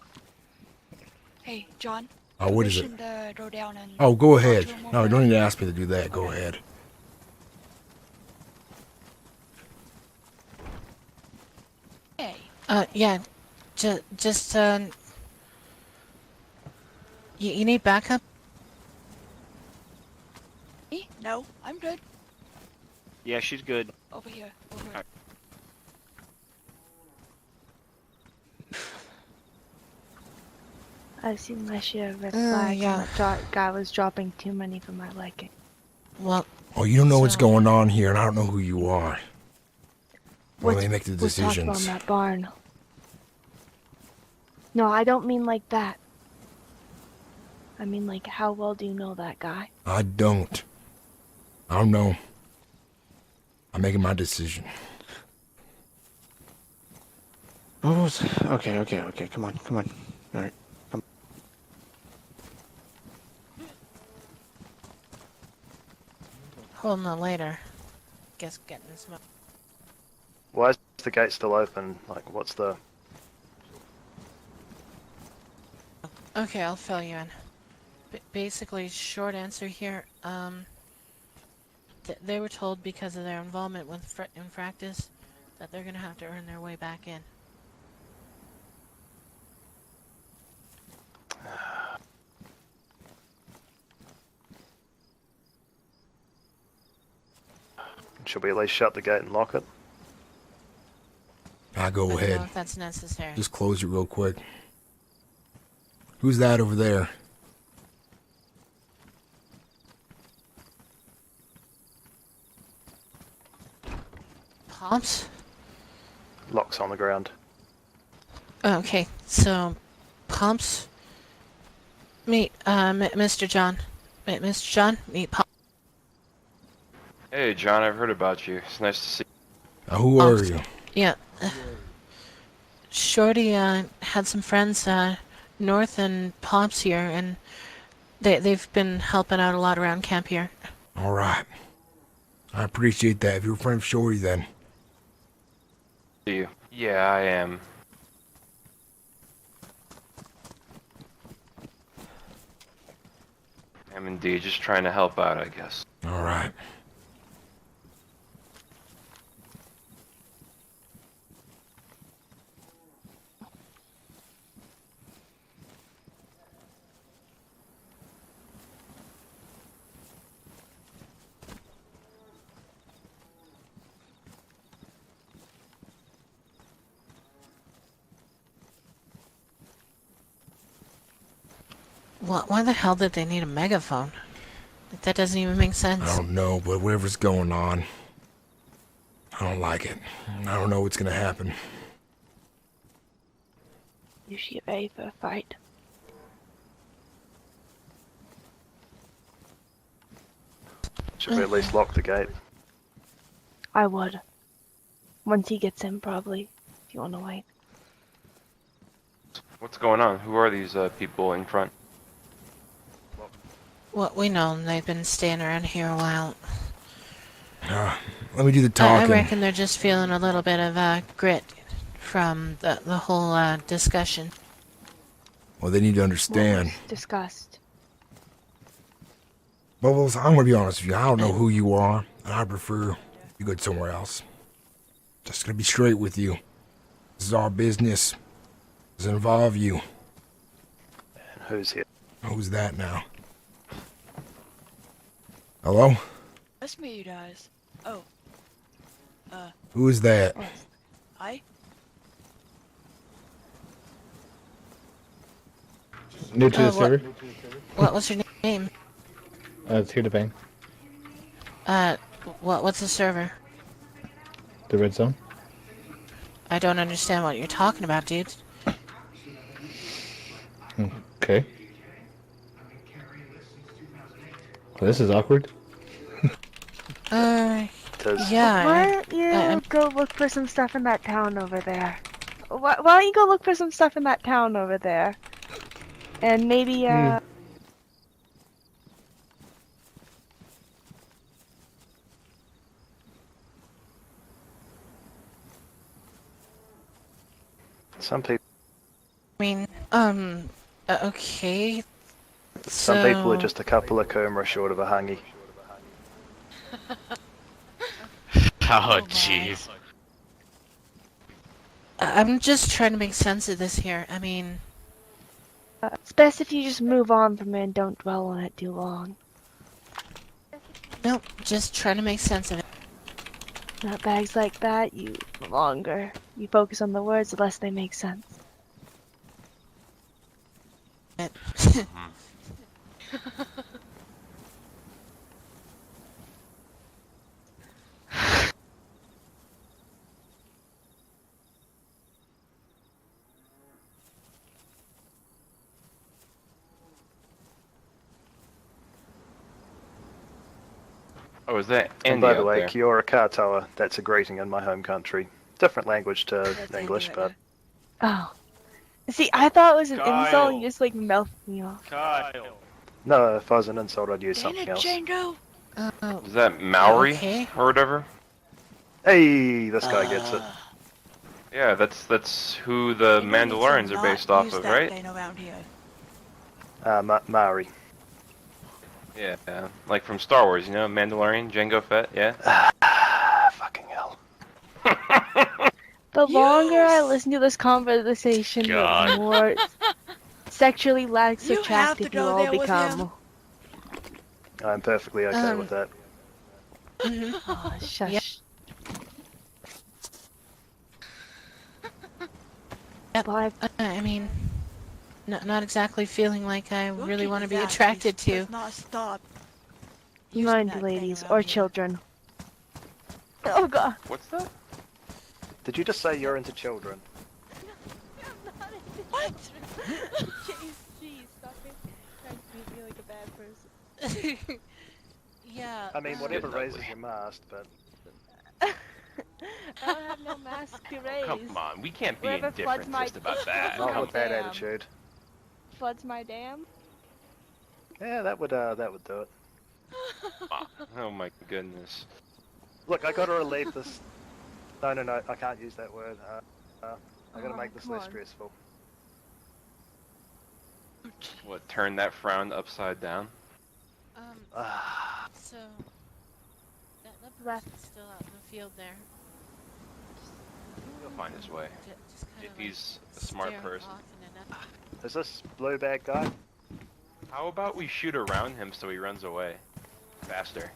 [SPEAKER 12] Hey, John.
[SPEAKER 2] What is it?
[SPEAKER 12] permission to go down and
[SPEAKER 2] Oh, go
[SPEAKER 12] talk
[SPEAKER 2] ahead.
[SPEAKER 12] to him
[SPEAKER 2] No,
[SPEAKER 12] over
[SPEAKER 2] you don't need to ask me to do that. Go ahead.
[SPEAKER 12] Hey.
[SPEAKER 3] Yeah. Just, you need backup?
[SPEAKER 12] Me? No, I'm good.
[SPEAKER 9] Yeah, she's good.
[SPEAKER 12] Over here. Over here.
[SPEAKER 15] I've seen my share of red flags.
[SPEAKER 3] yeah.
[SPEAKER 15] And that guy was dropping too many for my liking.
[SPEAKER 3] Well,
[SPEAKER 2] Oh, you don't know what's
[SPEAKER 3] So-
[SPEAKER 2] going on here, and I don't know who you are. Well, they make the
[SPEAKER 15] We'll talk about
[SPEAKER 2] decisions.
[SPEAKER 15] that barn. No, I don't mean like that. I mean like, how well do you know that guy?
[SPEAKER 2] I don't. I don't know. I'm making my decision.
[SPEAKER 14] Oh, okay. Come on. All right. Come.
[SPEAKER 3] holding on later. Guess getting this.
[SPEAKER 17] Why is the gate still open? Like, what's the...
[SPEAKER 3] Okay, I'll fill you in. Basically, short answer here. They were told because of their involvement with Infractus that they're gonna have to earn their way back in.
[SPEAKER 17] Should we at least shut the gate and lock it?
[SPEAKER 2] Go
[SPEAKER 3] I don't
[SPEAKER 2] ahead.
[SPEAKER 3] know if that's necessary.
[SPEAKER 2] Just close it real quick. Who's that over there?
[SPEAKER 3] Pops?
[SPEAKER 17] Locks on the ground.
[SPEAKER 3] Okay, so Pops, meet Mr. John. Mr. John, meet Pops.
[SPEAKER 18] Hey, John, I've heard about you. It's nice to see you.
[SPEAKER 2] Who are you?
[SPEAKER 3] Yeah. Shorty had some friends North and Pops here, and they've been helping out a lot around camp here.
[SPEAKER 2] All right. I appreciate that. If you're a friend of Shorty, then.
[SPEAKER 18] See you. Yeah, I am. I'm indeed just trying to help out, I guess.
[SPEAKER 2] All right.
[SPEAKER 3] Why the hell did they need a megaphone? Like, that doesn't even make sense.
[SPEAKER 2] I don't know, but whatever's going on, I don't like it. I don't know what's gonna happen.
[SPEAKER 15] You should get ready for a fight.
[SPEAKER 17] Should we at least lock the gate?
[SPEAKER 15] I would. Once he gets in, probably. If you want to wait.
[SPEAKER 18] What's going on? Who are these people in front?
[SPEAKER 3] Well, we know they've been staying around here a while.
[SPEAKER 2] Let me do the
[SPEAKER 3] I
[SPEAKER 2] talking.
[SPEAKER 3] reckon they're just feeling a little bit of grit from the whole discussion.
[SPEAKER 2] Well, they need to understand.
[SPEAKER 15] Discussed.
[SPEAKER 2] Bubbles, I'm gonna be honest with you. I don't know who you are, and I prefer you go somewhere else. Just gonna be straight with you. This is our business. Does it involve you?
[SPEAKER 17] And who's here?
[SPEAKER 2] Who's that now? Hello?
[SPEAKER 12] That's me, you guys. Oh.
[SPEAKER 2] Who is that?
[SPEAKER 12] Hi?
[SPEAKER 19] New to the server?
[SPEAKER 3] What's your name?
[SPEAKER 19] It's here to bang.
[SPEAKER 3] What's the server?
[SPEAKER 19] The red zone.
[SPEAKER 3] I don't understand what you're talking about, dude.
[SPEAKER 19] Okay. Well, this is awkward.
[SPEAKER 15] Why
[SPEAKER 3] Yeah.
[SPEAKER 15] don't you go look for some stuff in that town over there? Why don't you go look for some stuff in that town over there? And maybe,
[SPEAKER 17] Some people.
[SPEAKER 3] I mean, okay.
[SPEAKER 17] Some people are just a couple of Kumra short of a hangy.
[SPEAKER 16] Oh, jeez.
[SPEAKER 3] I'm just trying to make sense of this here. I mean,
[SPEAKER 15] it's best if you just move on from it and don't dwell on it too long.
[SPEAKER 3] nope, just trying to make sense of it.
[SPEAKER 15] Not bags like that, the longer you focus on the words, the less they make sense.
[SPEAKER 18] Oh, is that Andy
[SPEAKER 17] And by the
[SPEAKER 18] out
[SPEAKER 17] way,
[SPEAKER 18] there?
[SPEAKER 17] Kiora Katoa, that's a greeting in my home country. Different language to English, but
[SPEAKER 15] Oh. See, I thought it was an
[SPEAKER 17] Kyle.
[SPEAKER 15] insult, you just like melted me off.
[SPEAKER 18] Kyle.
[SPEAKER 17] no, if I was an insult, I'd use
[SPEAKER 12] Damn
[SPEAKER 17] something
[SPEAKER 12] it,
[SPEAKER 17] else.
[SPEAKER 12] Django!
[SPEAKER 18] Is that Maori
[SPEAKER 3] Okay.
[SPEAKER 18] or whatever?
[SPEAKER 17] Hey, this guy gets it.
[SPEAKER 18] Yeah, that's who the Mandalorians are based off of, right?
[SPEAKER 12] Around here.
[SPEAKER 17] Maori.
[SPEAKER 18] Yeah, like from Star Wars, you know, Mandalorian, Jango Fett, yeah.
[SPEAKER 17] Fucking hell.
[SPEAKER 15] The longer I listen to this conversation,
[SPEAKER 16] God.
[SPEAKER 15] the more sexually lax
[SPEAKER 12] You have to
[SPEAKER 15] attracted you
[SPEAKER 12] go
[SPEAKER 15] all
[SPEAKER 12] there with
[SPEAKER 15] become.
[SPEAKER 12] him.
[SPEAKER 17] I'm perfectly okay with that.
[SPEAKER 15] Oh, shush.
[SPEAKER 3] I mean, not exactly feeling like I
[SPEAKER 12] Look
[SPEAKER 3] really
[SPEAKER 12] at
[SPEAKER 3] want to be
[SPEAKER 12] that.
[SPEAKER 3] attracted
[SPEAKER 12] He
[SPEAKER 3] to.
[SPEAKER 12] does not stop. using
[SPEAKER 15] Mind,
[SPEAKER 12] that thing
[SPEAKER 15] ladies,
[SPEAKER 12] around
[SPEAKER 15] or
[SPEAKER 12] here.
[SPEAKER 15] children. Oh god.
[SPEAKER 18] What's that?
[SPEAKER 17] Did you just say you're into children?
[SPEAKER 12] What?
[SPEAKER 15] Jeez, stop it. Trying to make me like a bad person.
[SPEAKER 3] Yeah.
[SPEAKER 17] I mean, whatever raises your mast, but...
[SPEAKER 15] I don't have no mask to raise.
[SPEAKER 18] Come on, we can't be
[SPEAKER 15] Whoever floods
[SPEAKER 18] indifferent
[SPEAKER 15] my
[SPEAKER 18] just about that.
[SPEAKER 17] Not
[SPEAKER 15] my
[SPEAKER 17] with that
[SPEAKER 15] dam.
[SPEAKER 17] attitude.
[SPEAKER 15] Floods my dam.
[SPEAKER 17] Yeah, that would do it.
[SPEAKER 18] Oh my goodness.
[SPEAKER 17] Look, I gotta relieve this... No, I can't use that word. I gotta make this
[SPEAKER 15] come
[SPEAKER 17] less
[SPEAKER 15] on.
[SPEAKER 17] stressful.
[SPEAKER 18] What, turn that frown upside down?
[SPEAKER 3] So that person's still out in the field there.
[SPEAKER 18] He'll find his way.
[SPEAKER 3] Just kind
[SPEAKER 18] If
[SPEAKER 3] of
[SPEAKER 18] he's a smart
[SPEAKER 3] staring
[SPEAKER 18] person.
[SPEAKER 3] off in an
[SPEAKER 17] Is this blue bag guy?
[SPEAKER 18] How about we shoot around him so he runs away? Faster.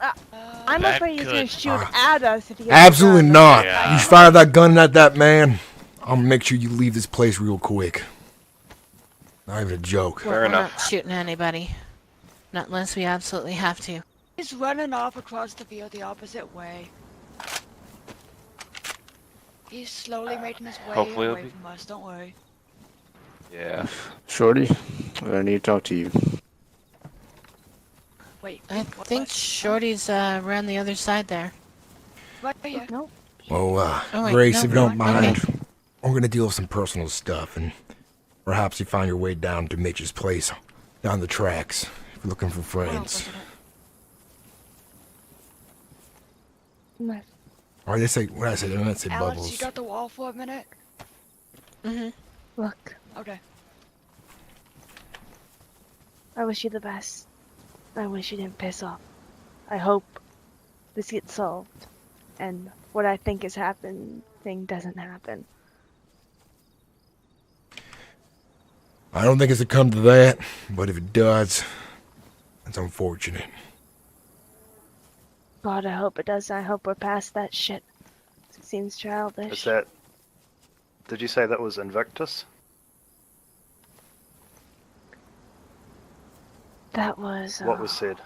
[SPEAKER 15] I'm
[SPEAKER 18] That
[SPEAKER 15] afraid he's gonna
[SPEAKER 18] could-
[SPEAKER 15] shoot at us if he gets
[SPEAKER 2] Absolutely
[SPEAKER 15] a gun.
[SPEAKER 2] not.
[SPEAKER 18] Yeah.
[SPEAKER 2] You fire that gun at that man, I'm gonna make sure you leave this place real quick. Not even a joke.
[SPEAKER 3] We're not shooting anybody. Not unless we absolutely have to.
[SPEAKER 12] He's running off across the field the opposite way. He's slowly making his way
[SPEAKER 18] hopefully
[SPEAKER 12] away
[SPEAKER 18] it'll be-
[SPEAKER 12] from us, don't worry.
[SPEAKER 18] Yeah.
[SPEAKER 14] Shorty, I need to talk to you.
[SPEAKER 12] Wait,
[SPEAKER 3] I think Shorty's around the other side there.
[SPEAKER 12] right here.
[SPEAKER 15] No.
[SPEAKER 2] Well,
[SPEAKER 3] Oh, wait,
[SPEAKER 2] Grace,
[SPEAKER 3] no,
[SPEAKER 2] if you don't
[SPEAKER 3] okay.
[SPEAKER 2] mind, we're gonna deal with some personal stuff, and perhaps you find your way down to Mitch's place, down the tracks, if you're looking for friends.
[SPEAKER 15] Nice.
[SPEAKER 2] Or they say, what I say, they're not say
[SPEAKER 12] Alex,
[SPEAKER 2] bubbles.
[SPEAKER 12] you got the wall for a minute?
[SPEAKER 3] Mm-hmm.
[SPEAKER 15] Look,
[SPEAKER 12] Okay.
[SPEAKER 15] I wish you the best. I wish you didn't piss off. I hope this gets solved, and what I think has happened doesn't happen.
[SPEAKER 2] I don't think it's to come to that, but if it does, that's unfortunate.
[SPEAKER 15] God, I hope it does. I hope we're past that shit. It seems childish.
[SPEAKER 17] Is that... Did you say that was Invictus?
[SPEAKER 15] That was.
[SPEAKER 17] What was said?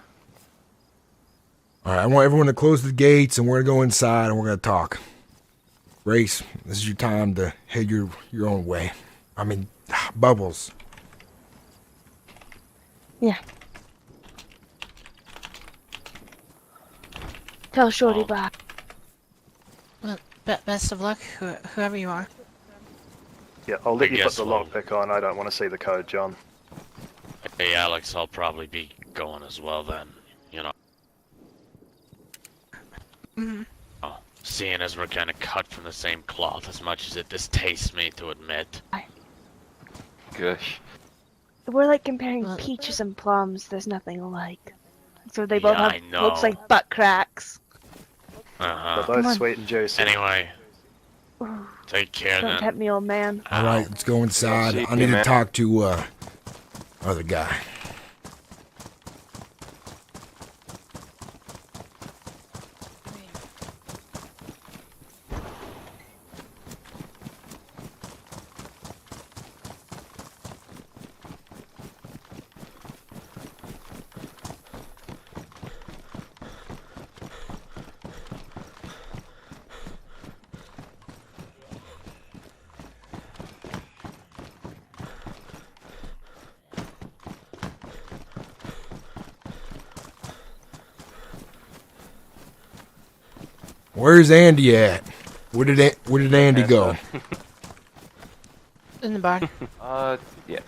[SPEAKER 2] Alright, I want everyone to close the gates, and we're gonna go inside, and we're gonna talk. Grace, this is your time to head your own way. I mean, Bubbles.
[SPEAKER 15] Yeah. Tell Shorty bye.
[SPEAKER 3] Well, best of luck, whoever you are.
[SPEAKER 17] Yeah, I'll let
[SPEAKER 16] I
[SPEAKER 17] you put
[SPEAKER 16] guess
[SPEAKER 17] the
[SPEAKER 16] we'll-
[SPEAKER 17] lockpick on. I don't want to see the code, John.
[SPEAKER 16] Hey, Alex, I'll probably be going as well then, you know.
[SPEAKER 3] Mm-hmm.
[SPEAKER 16] Oh, seeing as we're kind of cut from the same cloth, as much as it distastes me to admit.
[SPEAKER 18] Gosh.
[SPEAKER 15] We're like comparing peaches and plums. There's nothing alike. So they both
[SPEAKER 16] Yeah,
[SPEAKER 15] have
[SPEAKER 16] I
[SPEAKER 15] looks
[SPEAKER 16] know.
[SPEAKER 15] like butt cracks.
[SPEAKER 16] Uh-huh.
[SPEAKER 17] They're
[SPEAKER 15] Come
[SPEAKER 17] both
[SPEAKER 15] on.
[SPEAKER 17] sweet and juicy.
[SPEAKER 16] Anyway, take care
[SPEAKER 15] Don't
[SPEAKER 16] then.
[SPEAKER 15] tempt me, old man.
[SPEAKER 2] Alright, let's go inside.
[SPEAKER 18] See
[SPEAKER 2] I
[SPEAKER 18] you,
[SPEAKER 2] need to
[SPEAKER 18] man.
[SPEAKER 2] talk to, other guy. Where's Andy at? Where did Andy go?
[SPEAKER 3] In the bar.
[SPEAKER 18] Yeah.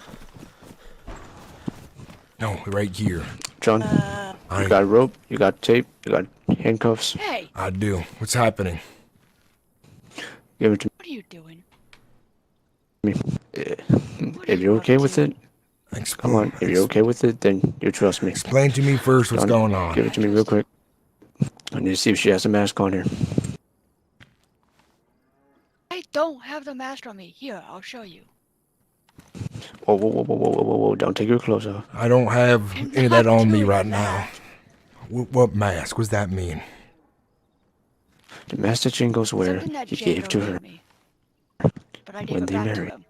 [SPEAKER 2] No, right here.
[SPEAKER 14] John, you got rope, you got tape, you got handcuffs.
[SPEAKER 12] Hey,
[SPEAKER 2] I do. What's happening?
[SPEAKER 14] Give it to
[SPEAKER 12] what are you doing?
[SPEAKER 14] me. If you're okay with it, come on. If you're okay with it, then you trust me.
[SPEAKER 2] Explain to me first what's going on.
[SPEAKER 14] Give it to me real quick. I need to see if she has a mask on her.
[SPEAKER 12] I don't have the mask on me. Here, I'll show you.
[SPEAKER 14] Whoa. Don't take your clothes off.
[SPEAKER 2] I don't have any of that on me right now. What mask? What's that mean?
[SPEAKER 14] The mask that Jingo's wear,
[SPEAKER 12] Something that
[SPEAKER 14] he gave
[SPEAKER 12] Django
[SPEAKER 14] to
[SPEAKER 12] gave
[SPEAKER 14] her
[SPEAKER 12] me, but I gave
[SPEAKER 14] when
[SPEAKER 12] it
[SPEAKER 14] they
[SPEAKER 12] back to
[SPEAKER 14] married.
[SPEAKER 12] him.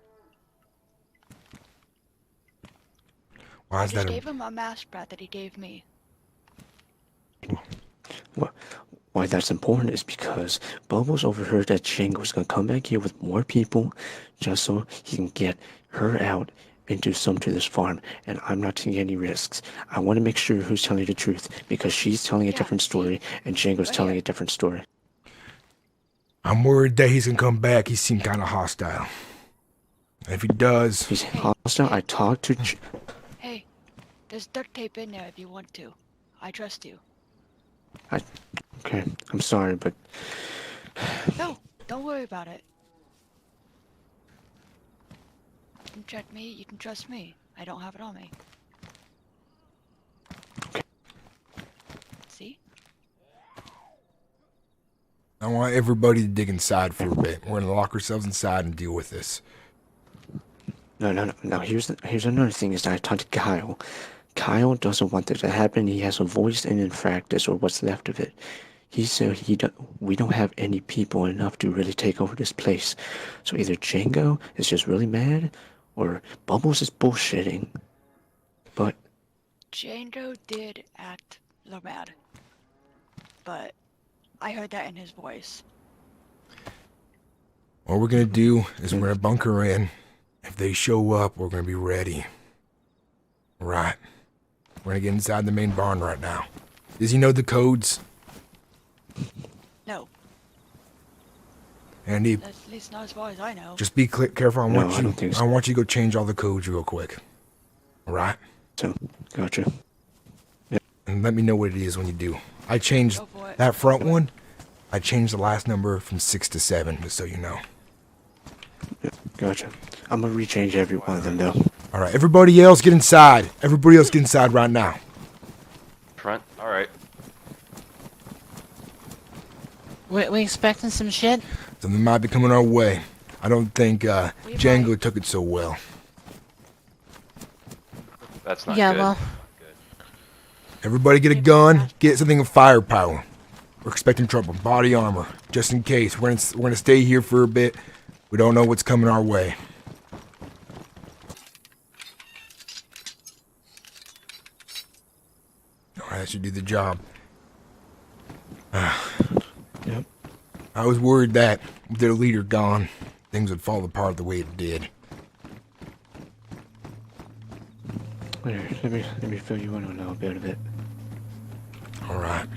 [SPEAKER 2] Why
[SPEAKER 12] I
[SPEAKER 2] is
[SPEAKER 12] just
[SPEAKER 2] that?
[SPEAKER 12] gave him a mouse brat that he gave me.
[SPEAKER 14] Why that's important is because Bubbles overheard that Django's gonna come back here with more people just so he can get her out and do some to this farm, and I'm not taking any risks. I want to make sure who's telling the truth because she's telling a different story and Django's telling a different story.
[SPEAKER 2] I'm worried that he's gonna come back. He seemed kind of hostile. If he does,
[SPEAKER 14] he's hostile. I talked to.
[SPEAKER 12] Hey, there's duct tape in there if you want to. I trust you.
[SPEAKER 14] Okay, I'm sorry, but
[SPEAKER 12] No, don't worry about it. You can check me, you can trust me. I don't have it on me. See?
[SPEAKER 2] I want everybody to dig inside for a bit. We're gonna lock ourselves inside and deal with this.
[SPEAKER 14] No. Here's another thing is that I talked to Kyle. Kyle doesn't want this to happen. He has a voice in practice, or what's left of it. He said we don't have any people enough to really take over this place. So either Django is just really mad, or Bubbles is bullshitting. But
[SPEAKER 12] Django did act a little mad. But I heard that in his voice.
[SPEAKER 2] What we're gonna do is we're gonna bunker in. If they show up, we're gonna be ready. Right. We're gonna get inside the main barn right now. Does he know the codes?
[SPEAKER 12] No.
[SPEAKER 2] Andy,
[SPEAKER 12] At least not as far as I know.
[SPEAKER 2] just be careful.
[SPEAKER 14] No, I don't think so.
[SPEAKER 2] I want you to go change all the codes real quick. All right?
[SPEAKER 14] So, gotcha.
[SPEAKER 2] And let me know what it is when you do. I changed that front one. I changed the last number from 6 to 7, just so you know.
[SPEAKER 14] Gotcha. I'm gonna rechange every one of them though.
[SPEAKER 2] All right, everybody else get inside. Everybody else get inside right now.
[SPEAKER 18] Front. All right.
[SPEAKER 3] We expecting some shit?
[SPEAKER 2] Something might be coming our way. I don't think Django took it so well.
[SPEAKER 18] That's not
[SPEAKER 3] Yeah,
[SPEAKER 18] good.
[SPEAKER 3] well.
[SPEAKER 2] Everybody get a gun. Get something of firepower. We're expecting trouble. Body armor, just in case. We're gonna stay here for a bit. We don't know what's coming our way. All right, that should do the job.
[SPEAKER 14] Yep.
[SPEAKER 2] I was worried that with their leader gone, things would fall apart the way it did.
[SPEAKER 14] Here, let me fill you in on a little bit of it.
[SPEAKER 2] All right.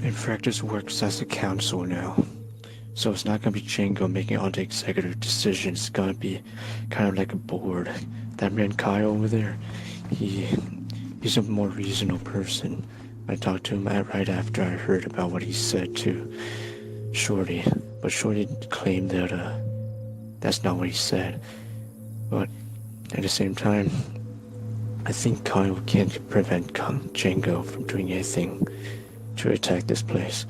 [SPEAKER 14] Infractors works as a council now. So it's not gonna be Django making all the executive decisions. It's gonna be kind of like a board. That man Kyle over there, he's a more reasonable person. I talked to him right after I heard about what he said to Shorty, but Shorty claimed that that's not what he said. But at the same time, I think Kyle can't prevent Django from doing anything to attack this place.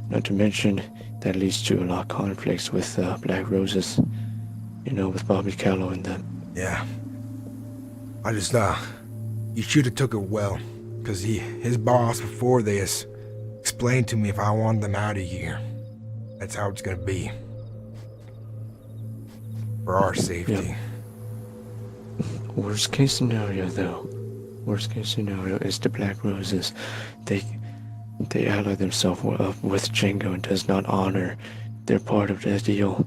[SPEAKER 14] Not to mention that leads to a lot of conflicts with Black Roses, you know, with Bobby Callow and them.
[SPEAKER 2] Yeah. I just you should have took it well, cause his boss before this explained to me if I wanted them out of here, that's how it's gonna be. For our safety.
[SPEAKER 14] Yep. Worst case scenario though, worst case scenario is the Black Roses. They ally themselves with Django and does not honor their part of the deal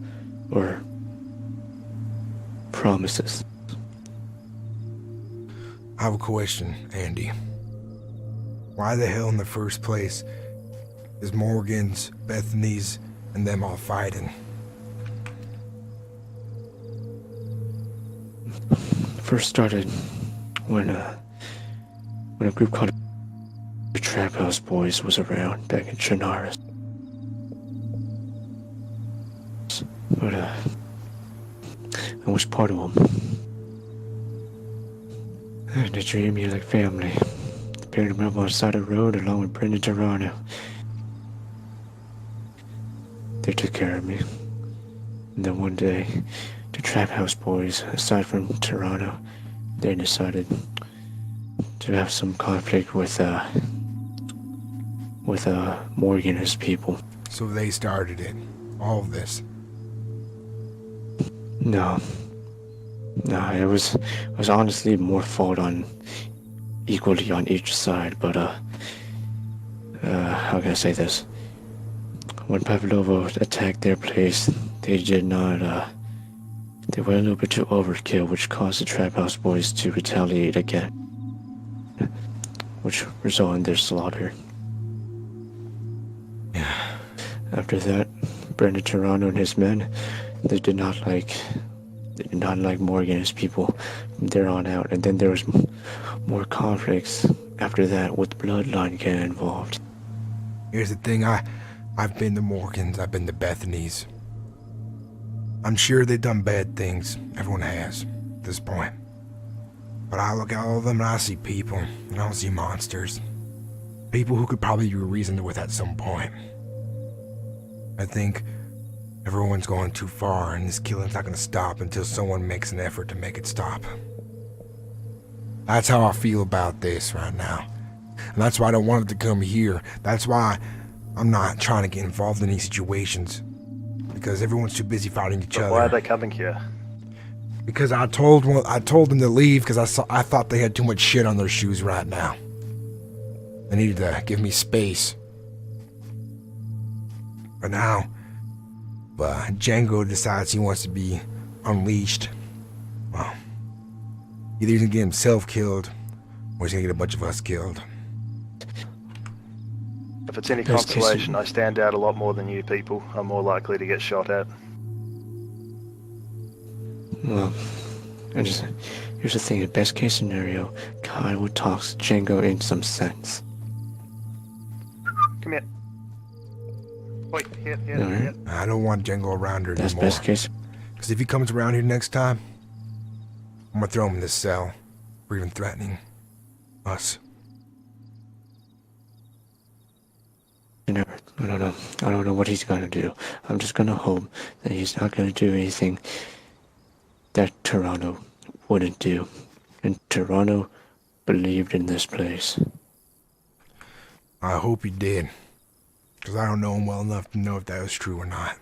[SPEAKER 14] or promises.
[SPEAKER 2] I have a question, Andy. Why the hell in the first place is Morgan's, Bethany's, and them all fighting?
[SPEAKER 14] First started when a group called the Trap House Boys was around back in Chinaris. But I was part of them. They treated me like family. They picked me up on the side of the road along with Brendan Toronto. They took care of me. And then one day, the Trap House Boys, aside from Toronto, they decided to have some conflict with Morgan and his people.
[SPEAKER 2] So they started it. All of this.
[SPEAKER 14] No. Nah, it was honestly more fault on equally on each side, but how can I say this? When Pavlovo attacked their place, they did not they went a little bit too overkill, which caused the Trap House boys to retaliate again, which resulted in their slaughter. After that, Brendan Toronto and his men, they did not like Morgan and his people from there on out, and then there was more conflicts after that with Bloodline getting involved.
[SPEAKER 2] Here's the thing, I've been to Morgan's, I've been to Bethany's. I'm sure they've done bad things. Everyone has, at this point. But I look at all of them and I see people, and I don't see monsters. People who could probably be reasoned with at some point. I think everyone's going too far, and this killing's not gonna stop until someone makes an effort to make it stop. That's how I feel about this right now. And that's why I don't want it to come here. That's why I'm not trying to get involved in these situations. Because everyone's too busy fighting each other.
[SPEAKER 17] Why are they coming here?
[SPEAKER 2] Because I told them to leave because I thought they had too much shit on their shoes right now. They needed to give me space. But now, Django decides he wants to be unleashed. Well, either he's gonna get himself killed, or he's gonna get a bunch of us killed.
[SPEAKER 17] If it's any consolation, I stand out a lot more than you people. I'm more likely to get shot at.
[SPEAKER 14] Well, here's the thing, the best case scenario, Kyle talks Django in some sense.
[SPEAKER 17] Come here. Wait, here.
[SPEAKER 14] Alright.
[SPEAKER 2] I don't want Django around here
[SPEAKER 14] That's
[SPEAKER 2] anymore.
[SPEAKER 14] best case.
[SPEAKER 2] Because if he comes around here next time, I'm gonna throw him in this cell for even threatening us.
[SPEAKER 14] I don't know what he's gonna do. I'm just gonna hope that he's not gonna do anything that Toronto wouldn't do. And Toronto believed in this place.
[SPEAKER 2] I hope he did. Because I don't know him well enough to know if that was true or not.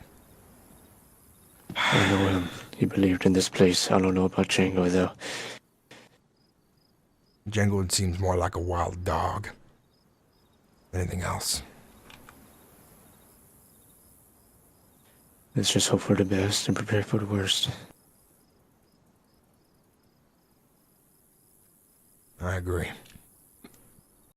[SPEAKER 14] I know him. He believed in this place. I don't know about Django, though.
[SPEAKER 2] Django seems more like a wild dog than anything else.
[SPEAKER 14] Let's just hope for the best and prepare for the worst.
[SPEAKER 2] I agree.